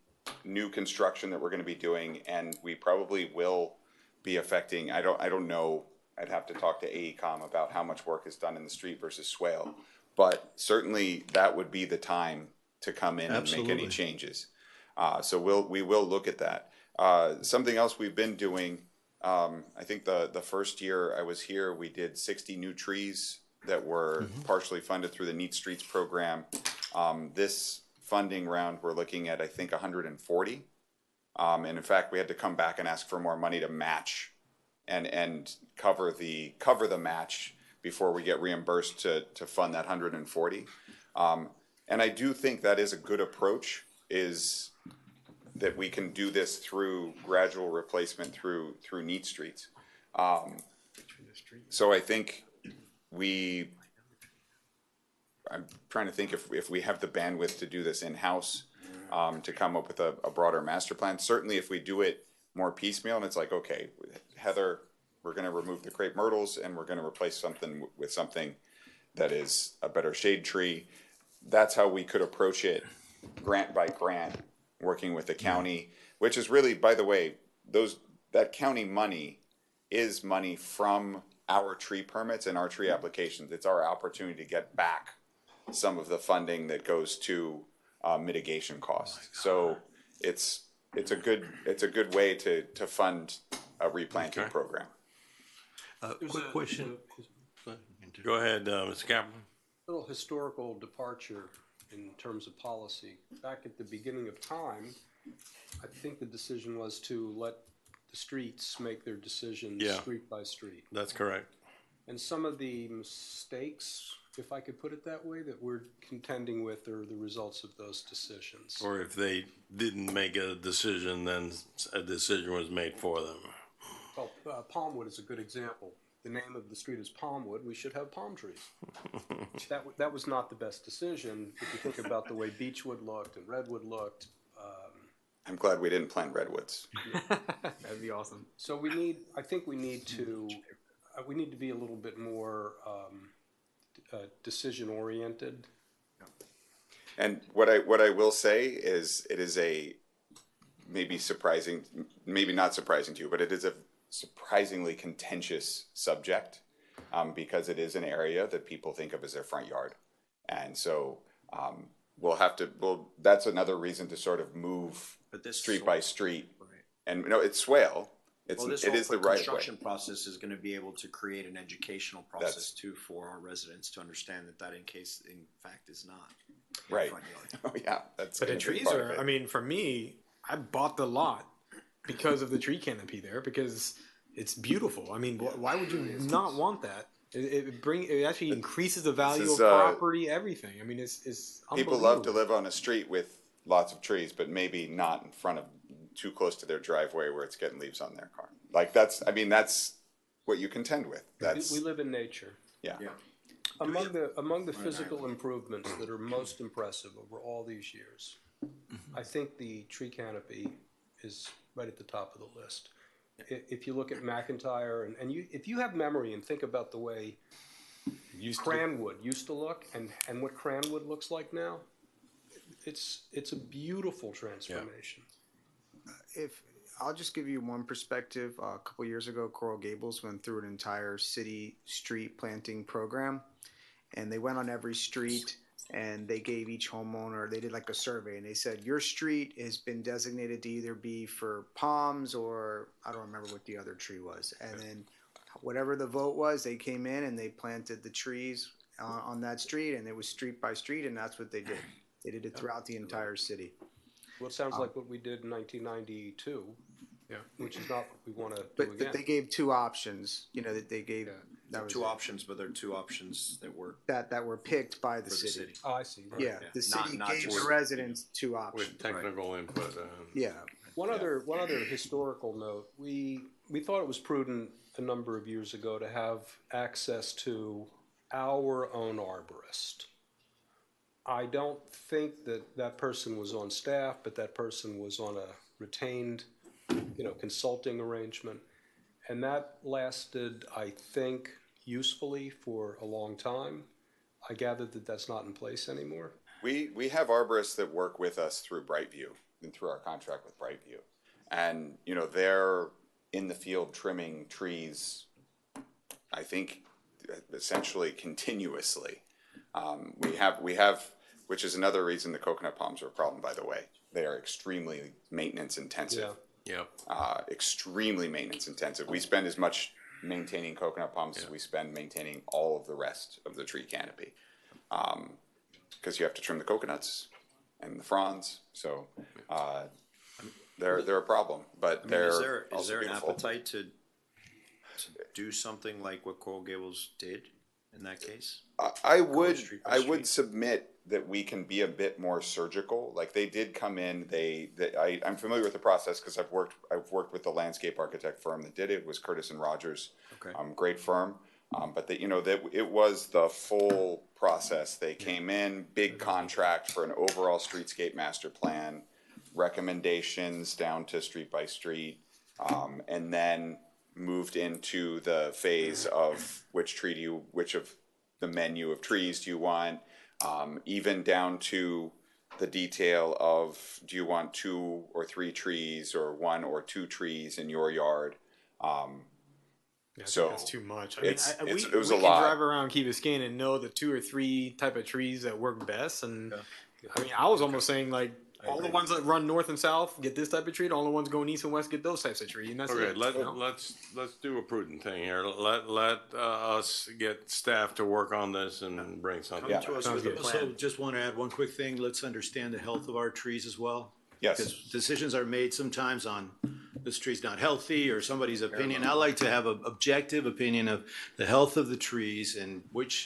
new construction that we're going to be doing, and we probably will be affecting, I don't know, I'd have to talk to AECom about how much work is done in the street versus swale, but certainly that would be the time to come in and make any changes. So we will look at that. Something else we've been doing, I think the first year I was here, we did 60 new trees that were partially funded through the Neat Streets program. This funding round, we're looking at, I think, 140. And in fact, we had to come back and ask for more money to match and cover the match before we get reimbursed to fund that 140. And I do think that is a good approach, is that we can do this through gradual replacement through Neat Streets. So I think I'm trying to think if we have the bandwidth to do this in-house, to come up with a broader master plan. Certainly if we do it more piecemeal and it's like, okay, Heather, we're going to remove the crepe myrtles and we're going to replace something with something that is a better shade tree. That's how we could approach it, grant by grant, working with the county, which is really, by the way, that county money is money from our tree permits and our tree applications. It's our opportunity to get back some of the funding that goes to mitigation costs. So it's a good way to fund a replanting program. Quick question. Go ahead, Mr. Kaplan. Little historical departure in terms of policy. Back at the beginning of time, I think the decision was to let the streets make their decisions street by street. That's correct. And some of the mistakes, if I could put it that way, that we're contending with are the results of those decisions. Or if they didn't make a decision, then a decision was made for them. Well, Palmwood is a good example. the name of the street is Palmwood, we should have palm trees. That was not the best decision, if you think about the way Beechwood looked and Redwood looked. I'm glad we didn't plant redwoods. That'd be awesome. So I think we need to be a little bit more decision-oriented. And what I will say is it is a maybe surprising, maybe not surprising to you, but it is a surprisingly contentious subject because it is an area that people think of as their front yard. And so that's another reason to sort of move street by street. Right. And it's swale. It Well, this is whole the right of way. construction process is going to be able to create an educational process too for our residents to understand that in fact is not. Right. Front yard. Oh yeah, that's. But the gonna be trees part of are, it. I mean, for me, I bought the lot because of the tree canopy there, because it's beautiful. I mean, why would you not want that? It actually increases the value This of is, property, everything. I mean, it's People love to live on a street with lots of trees, but maybe not in front of too close to their driveway where it's getting leaves on their car. Like that's what you contend with. That's We live in nature. yeah. Among the physical improvements that are most impressive over all these years, I think the tree canopy is right at the top of the list. If you look at McIntyre and if you have memory and think about the way Cranwood used to look and what Cranwood looks like now, it's a beautiful transformation. If I'll just give you one perspective. A couple years ago, Coral Gables went through an entire city street planting program, and they went on every street and they gave each homeowner, they did like a survey, and they said your street has been designated to either be for palms or I don't remember what the other tree was. And then whatever the vote was, they came in and they planted the trees on that street, and it was street by street, and that's what they did. They did it throughout the entire city. Well, it sounds like what we did in 1992, which is not what we want to do But again. they gave two options. You know that they gave that was Two options, but they're two options that were that were picked by the for the city. city. Oh, I see. Yeah, the city Not gave just- the residents two options. With technical input. Yeah. One other historical note, we thought it was prudent a number of years ago to have access to our own arborist. I don't think that person was on staff, but that person was on a retained, consulting arrangement. And that lasted, I think, usefully for a long time. I gathered that that's not in place anymore. We have arborists that work with us through Brightview and through our contract with Brightview. And, they're in the field trimming trees, I think, essentially continuously. We have, which is another reason the coconut palms are a problem, by the way. They are extremely maintenance intensive. Yep. Extremely maintenance intensive. We spend as much maintaining coconut palms as we spend maintaining all of the rest of the tree canopy. Because you have to trim the coconuts and the fronds, so they're a problem. But they're is there also an beautiful. appetite to do something like what Coral Gables did in that case? I Go would street by I street? would submit that we can be a bit more surgical. Like they did come in. I'm familiar with the process because I've worked with the landscape architect firm that did it. It was Curtis and Rogers. Okay. Great firm. But it was the full process. They came in, big contract for an overall streetscape master plan, recommendations down to street by street, and then moved into the phase of which of the menu of trees do you want, even down to the detail of do you want 2 or 3 trees or 1 or 2 trees in your yard. Yeah, I So think that's too much. I mean, it was we a can lot. drive around Key Biscayne and know the 2 or 3 type of trees that work best. And I mean, I was almost saying like all the ones that run north and south get this type of tree. All the ones going east and west get those types of tree. And that's Okay, it. let's do a prudent thing here. Let us get staff to work on this and bring something. Yeah. To us Sounds with a good. plan. Also, just want to add one quick thing. Let's understand the health of our trees as well. Yes. Because decisions are made sometimes on this tree's not healthy or somebody's opinion. I like to have an objective opinion of the health of the trees and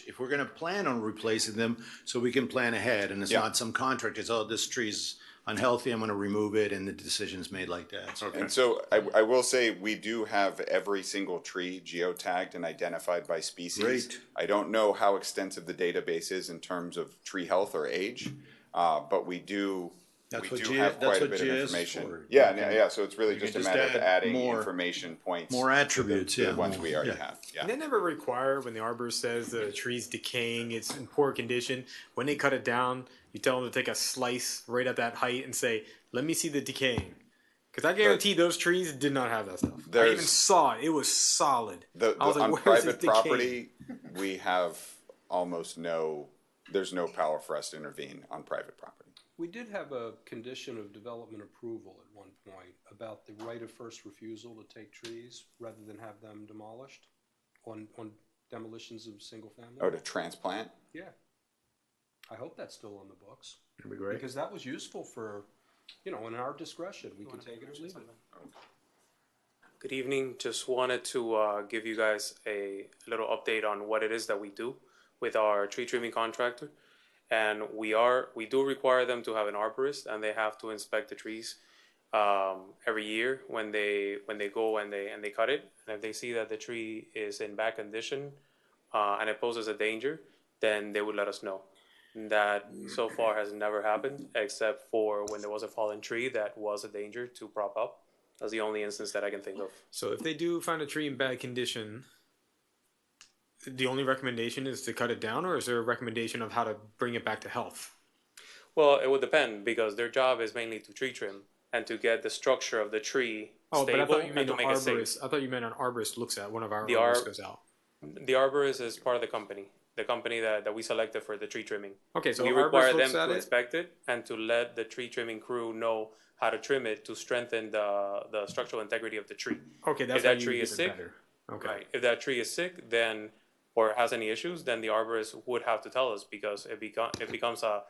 if we're going to plan on replacing them, so we can plan ahead. And it's Yeah. not some contract. It's, oh, this tree's unhealthy, I'm gonna remove it, and the decision's made like that. So And so I will say, we do have every single tree geotagged and identified by species. Great. I don't know how extensive the database is in terms of tree health or age, but we do That's what have that's quite a what bit of GIS information. for. Yeah, You yeah, can- yeah, so it's really you can just a just matter of add adding more- information points. more to attributes, the yeah, ones more, we already yeah. have, yeah. And they never require, when the arborist says the tree's decaying, it's in poor condition, when they cut it down, you tell them to take a slice right at that height and say, let me see the decaying. Because I guarantee those trees did not have that stuff. I There's- even saw it. It was solid. I was like, On where is this private decaying? property, we have almost there's no power for us to intervene on private property. We did have a condition of development approval at one point about the right of first refusal to take trees rather than have them demolished on demolitions of single family. Oh, to transplant? Yeah. I hope that's still on the books. That'd be great. Because that was useful for, in our discretion, we can take it or leave it. Good evening. Just wanted to give you guys a little update on what it is that we do with our tree trimming contractor. And we do require them to have an arborist, and they have to inspect the trees every year when they go and they cut it. And if they see that the tree is in bad condition and it poses a danger, then they would let us know. That so far has never happened, except for when there was a fallen tree that was a danger to prop up. That's the only instance that I can think of. So if they do find a tree in bad condition, the only recommendation is to cut it down, or is there a recommendation of how to bring it back to health? Well, it would depend, because their job is mainly to tree trim and to get the structure of the tree Oh, stable but I thought you and meant to an make it safe. arborist. I thought you meant an arborist looks at one of our The arborists goes out. The arborist is part of the company that we selected for the tree trimming. Okay, so we arborist require them looks at to it? inspect it and to let the tree trimming crew know how to trim it to strengthen the structural integrity of the tree. Okay, that's if that how you tree get is it sick, better. Okay. right? If that tree is sick, then or has any issues, then the arborist would have to tell us, because it becomes a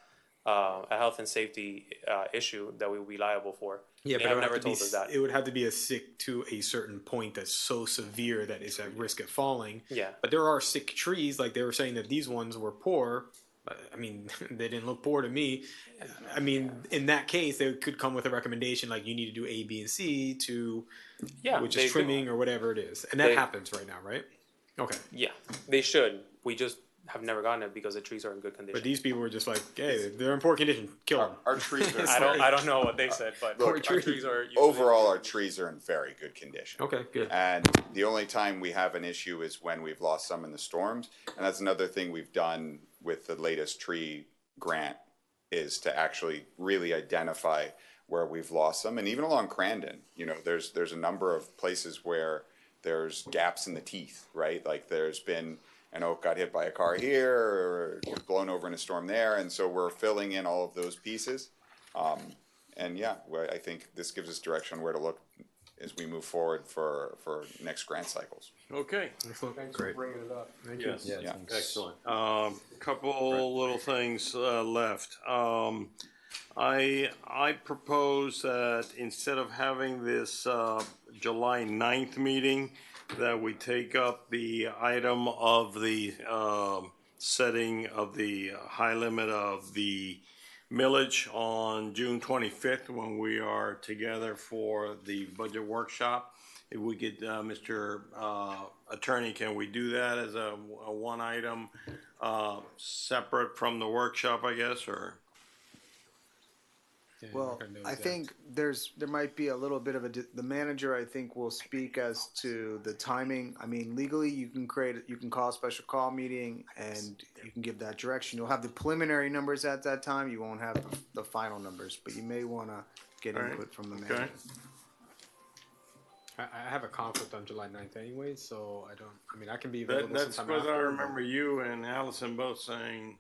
health and safety issue that we will be liable for. Yeah, They but have it would never have to be told us that. it would have to be a sick to a certain point that's so severe that it's at risk of falling. Yeah. But there are sick trees, like they were saying that these ones were poor. I mean, they didn't look poor to me. I mean, in that case, they could come with a recommendation like you need to do A, B, and C to, which they is do. trimming or whatever it is, and that They- happens right now, right? Okay. Yeah, they should. We just have never gotten it because the trees are in good condition. But these people were just like, hey, they're in poor condition, kill them. Our trees are. I don't know what they said, but Look, our trees are usually overall, our trees are in very good condition. Okay, good. And the only time we have an issue is when we've lost some in the storms. And that's another thing we've done with the latest tree grant, is to actually really identify where we've lost them. And even along Crandon, there's a number of places where there's gaps in the teeth, right? Like there's been an oak got hit by a car here, or blown over in a storm there. And so we're filling in all of those pieces. And yeah, I think this gives us direction on where to look as we move forward for next grant cycles. Okay. Excellent. Thanks Great. for bringing it up. Yes. Yeah. Excellent. Couple little things left. I propose that instead of having this July 9th meeting, that we take up the item of the setting of the high limit of the millage on June 25th, when we are together for the budget workshop. If we could, Mr. Attorney, can we do that as a one item separate from the workshop, I guess, or? Well, I think there might be a little bit of the manager, I think, will speak as to the timing. I mean, legally, you can call a special call meeting and you can give that direction. You'll have the preliminary numbers at that time. You won't have the final numbers, but you may want to get All right. input from the Okay. manager. I have a conflict on July 9th anyway, so I can be available That's sometime because I after. remember you and Allison both saying.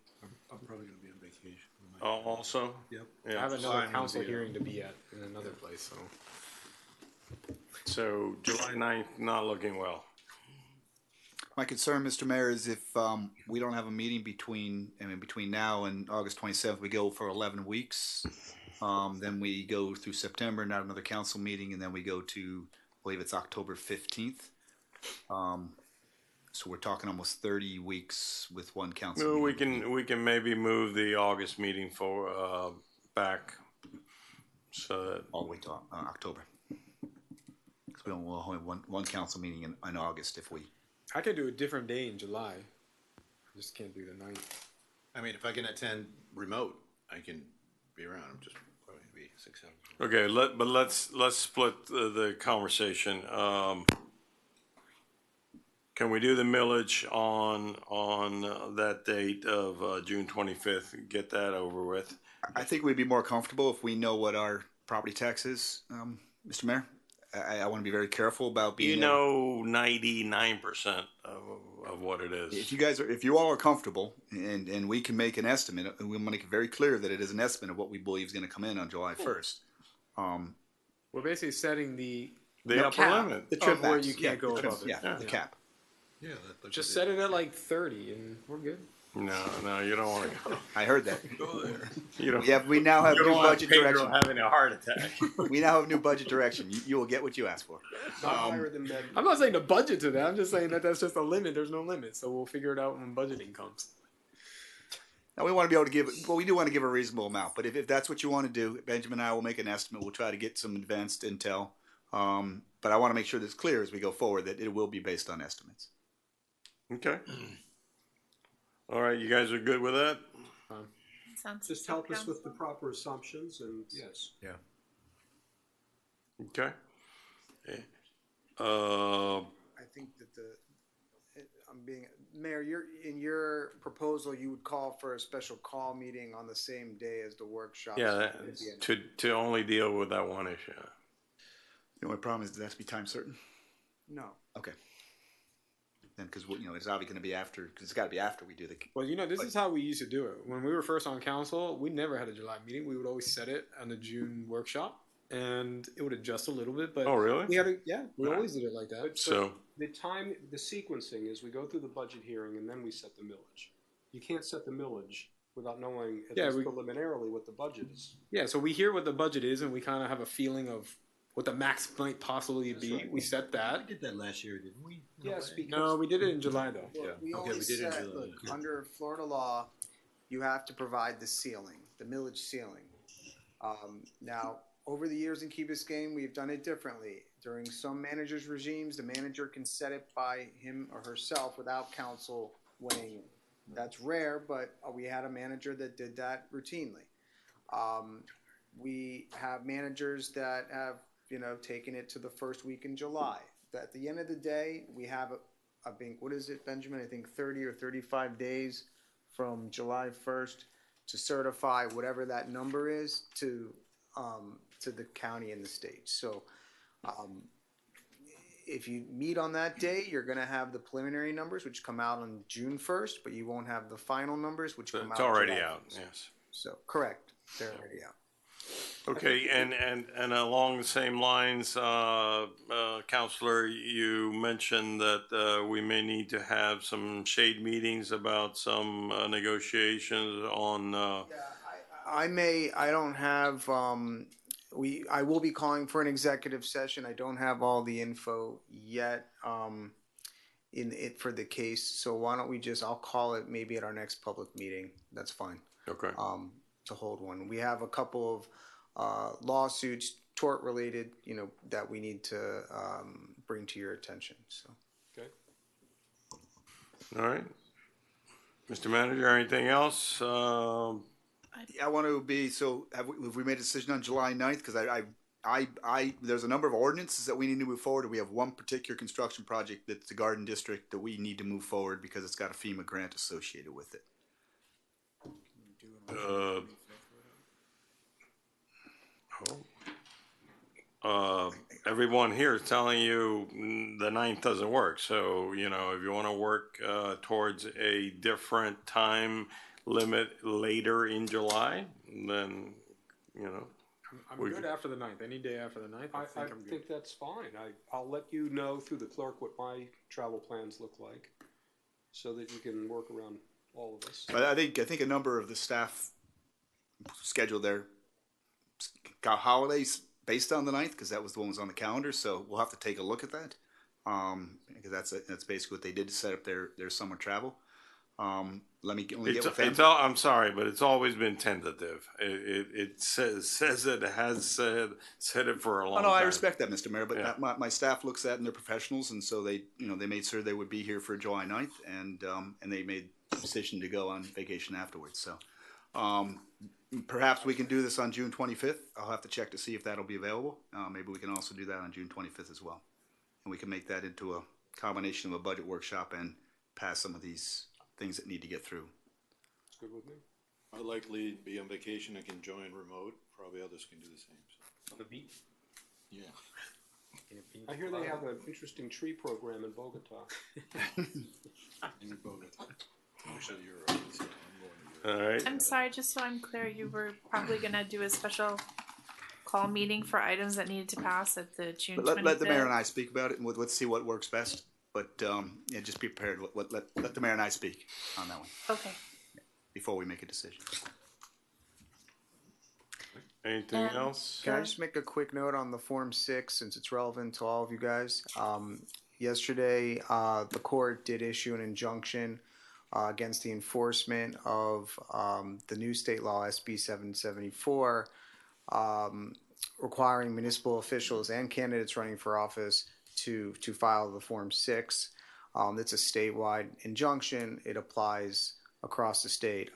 I'm probably gonna be on vacation. Oh, also? Yep. I have another council hearing to be at in another place, so. So July 9th, not looking well. My concern, Mr. Mayor, is if we don't have a meeting between now and August 27th, we go for 11 weeks. Then we go through September, not another council meeting, and then we go to, I believe it's October 15th. So we're talking almost 30 weeks with one council Well, meeting. we can maybe move the August meeting for back So all the way to October. Because we'll only have one council meeting in August if we. I could do a different day in July. I just can't do the 9th. I mean, if I can attend remote, I can be around. I'm just probably gonna be 6 hours. okay, let's split the conversation. Can we do the millage on that date of June 25th? Get that over with. I think we'd be more comfortable if we know what our property tax is, Mr. Mayor. I want to be very careful about being. You know, 99% of what it is. If you all are comfortable, and we can make an estimate, and we'll make it very clear that it is an estimate of what we believe is going to come in on July 1st. We're basically setting the upper cap, limit. the trip where you can't go above it. Yeah, the cap. Yeah, Just set it at like 30 and we're good. No, you don't want to go. I heard that. Go there. You don't. Yeah, we now have You new don't want budget Pedro direction. having a heart attack. We now have new budget direction. You will get what you asked for. I'm not saying the budget to that. I'm just saying that that's just a limit. There's no limit. So we'll figure it out when budgeting comes. Now we want to be able to give. Well, we do want to give a reasonable amount, but if that's what you want to do, Benjamin and I will make an estimate. We'll try to get some advanced intel. But I want to make sure that it's clear as we go forward that it will be based on estimates. Okay. All right, you guys are good with that? Sounds Just help us with the proper assumptions and yes. Yeah. Okay. I think that Mayor, in your proposal, you would call for a special call meeting on the same day as the workshop. Yeah, to only deal with that one issue. The only problem is, does that have to be time certain? No. Okay. Then, because it's obviously going to be after. Because it's got to be after we do the. Well, this is how we used to do it. When we were first on council, we never had a July meeting. We would always set it on the June workshop, and it would adjust a little bit. But oh, really? We always did it like that. So the sequencing is we go through the budget hearing and then we set the millage. You can't set the millage without knowing at least preliminarily what the budget is. Yeah, so we hear what the budget is, and we kind of have a feeling of what the max might possibly be. Right. We set that. We did that last year, didn't we? Yes, because no, we did it in July though. Well, we always set, under Florida law, you have to provide the ceiling, the millage ceiling. Now, over the years in Key Biscayne, we've done it differently. During some managers' regimes, the manager can set it by him or herself without council weighing in. That's rare, but we had a manager that did that routinely. We have managers that have taken it to the first week in July. At the end of the day, we have what is it, Benjamin? I think 30 or 35 days from July 1st to certify whatever that number is to the county and the state. So if you meet on that day, you're going to have the preliminary numbers, which come out on June 1st, but you won't have the final numbers, which come out. It's already July out, 1st. yes. So, correct. They're already out. Okay, and along the same lines, Counselor, you mentioned that we may need to have some shade meetings about some negotiations on. I don't have. I will be calling for an executive session. I don't have all the info yet. In it for the case. So why don't we I'll call it maybe at our next public meeting. That's fine. Okay. To hold one. We have a couple of lawsuits, tort related, that we need to bring to your attention. So. Okay. All right. Mr. Manager, anything else? I want to be, have we made a decision on July 9th? Because there's a number of ordinances that we need to move forward. We have one particular construction project that's the Garden District that we need to move forward because it's got a FEMA grant associated with it. Everyone here is telling you the 9th doesn't work. So, if you want to work towards a different time limit later in July, then, I'm good after the 9th. Any day after the 9th, I think I'm good. think that's fine. I'll let you know through the clerk what my travel plans look like so that you can work around all of us. But I think a number of the staff scheduled their holidays based on the 9th because that was the one that was on the calendar. So we'll have to take a look at that because that's basically what they did to set up their summer travel. Let me only get with It's them. all, I'm sorry, but it's always been tentative. It says it has said it for a long Oh, time. no, I respect that, Mr. Mayor, but Yeah. my staff looks at it and they're professionals, and so they, they made sure they would be here for July 9th, and they made the decision to go on vacation afterwards, so. Perhaps we can do this on June 25th. I'll have to check to see if that'll be available. Maybe we can also do that on June 25th as well. And we can make that into a combination of a budget workshop and pass some of these things that need to get through. Good with me. I'll likely be on vacation. I can join remote. Probably others can do the same. So. On the beach? Yeah. I hear they have an interesting tree program in Bogota. In Bogota. Actually, you're right. I'm going to All right. I'm sorry, just so I'm clear, you were probably gonna do a special call meeting for items that needed to pass at the June But 25th? let the mayor and I speak about it, and let's see what works best. But yeah, just be prepared. Let the mayor and I speak on that one Okay. before we make a decision. Anything And- else? Can I just make a quick note on the Form 6 since it's relevant to all of you guys? Yesterday, the court did issue an injunction against the enforcement of the new state law, SB 774, requiring municipal officials and candidates running for office to file the Form 6. It's a statewide injunction. It applies across the state.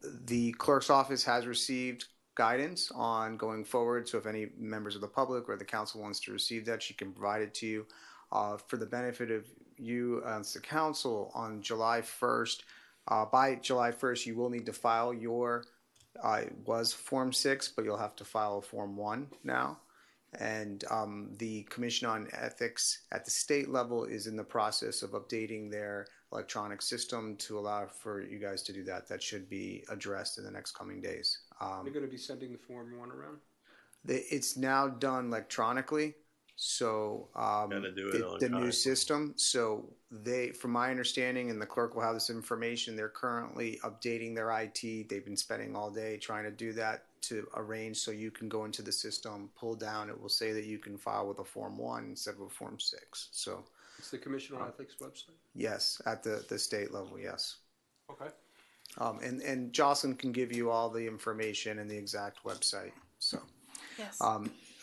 The clerk's office has received guidance on going forward, so if any members of the public or the council wants to receive that, she can provide it to you. For the benefit of you as the council, on July 1st, by July 1st, you will need to file your, it was Form 6, but you'll have to file a Form 1 now. And the Commission on Ethics at the state level is in the process of updating their electronic system to allow for you guys to do that. That should be addressed in the next coming days. They're going to be sending the Form 1 around? It's now done electronically, so Gotta do it the new electronically. system. So they, from my understanding, and the clerk will have this information, they're currently updating their IT. They've been spending all day trying to do that to arrange so you can go into the system, pull down. It will say that you can file with a Form 1 instead of a Form 6. So It's the Commission on Ethics website? yes, at the state level, yes. Okay. And Jocelyn can give you all the information and the exact website. So. Yes.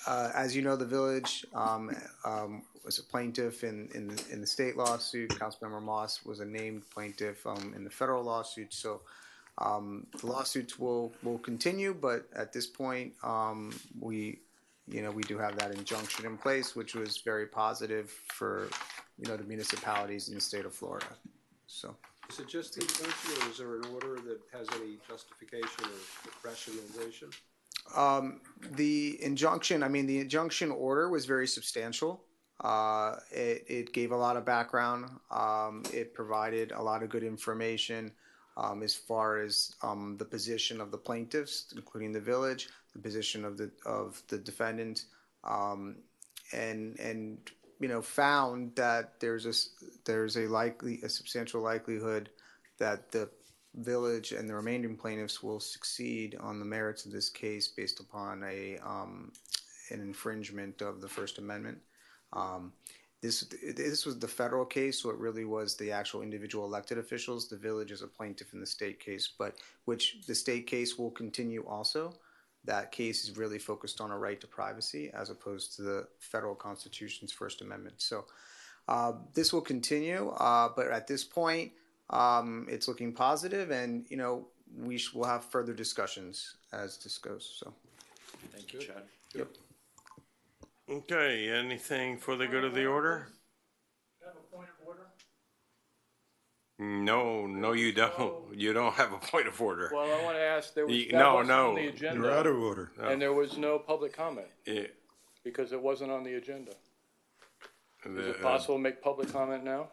As you know, the village was a plaintiff in the state lawsuit. Councilmember Moss was a named plaintiff in the federal lawsuit. So the lawsuits will continue, but at this point, we do have that injunction in place, which was very positive for the municipalities in the state of Florida. So. Is it just the injunction, or is there an order that has any justification or rationalization? The injunction order was very substantial. It gave a lot of background. It provided a lot of good information as far as the position of the plaintiffs, including the village, the position of the defendant, and found that there's a substantial likelihood that the village and the remaining plaintiffs will succeed on the merits of this case based upon an infringement of the First Amendment. This was the federal case, so it really was the actual individual elected officials. The village is a plaintiff in the state case, but which the state case will continue also. That case is really focused on a right to privacy as opposed to the federal Constitution's First Amendment. So this will continue, but at this point, it's looking positive, and we will have further discussions as this goes. So, Thank you, Chad. Yep. Okay, anything for the good of the order? No, you don't. You don't have a point of order. Well, I want to ask, that wasn't No. on the agenda. You're out of order. And there was no public comment Yeah. because it wasn't on the agenda. Is The, it possible to make public comment now?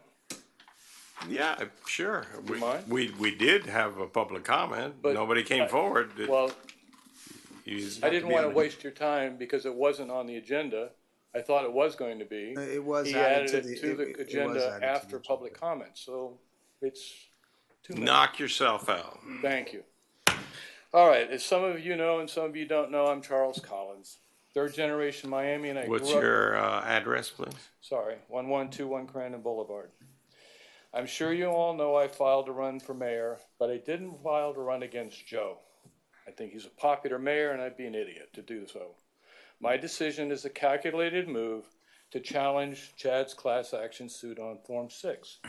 Yeah, sure. You mind? We did have a public comment. But Nobody came forward. Well, You I didn't want to waste your time because it wasn't on the agenda. I thought it was going to be. It was He added added to it the- to it- the it was agenda added to after public comment, so it's 2 minutes. Knock yourself out. Thank you. All right, as some of you know and some of you don't know, I'm Charles Collins, third generation Miami, and I What's grew up. your address, please? Sorry, 1121 Crandon Boulevard. I'm sure you all know I filed to run for mayor, but I didn't file to run against Joe. I think he's a popular mayor and I'd be an idiot to do so. My decision is a calculated move to challenge Chad's class action suit on Form 6.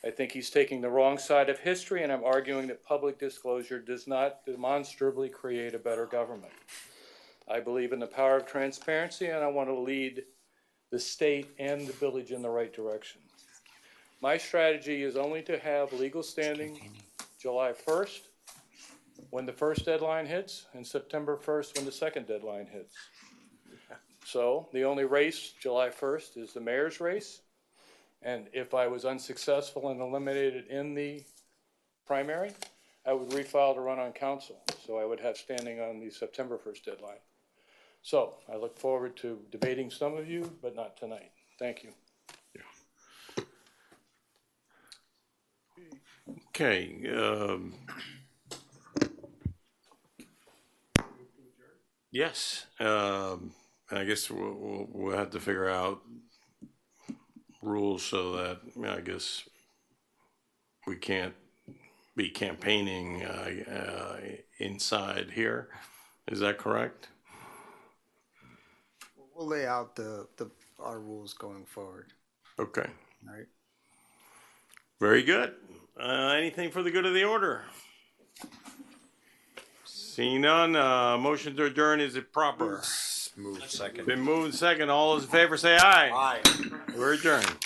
I think he's taking the wrong side of history, and I'm arguing that public disclosure does not demonstrably create a better government. I believe in the power of transparency, and I want to lead the state and the village in the right direction. My strategy is only to have legal standing July 1st, when the first deadline hits, and September 1st when the second deadline hits. So the only race, July 1st, is the mayor's race. And if I was unsuccessful and eliminated in the primary, I would refile to run on council. So I would have standing on the September 1st deadline. So I look forward to debating some of you, but not tonight. Thank you. Okay, yes, I guess we'll have to figure out rules so that, I guess, we can't be campaigning inside here. Is that correct? We'll lay out our rules going forward. Okay. All right. Very good. Anything for the good of the order? Seeing none, motion to adjourn, is it proper? Move second. Been moved second. All those in favor say aye. Aye. We're adjourned.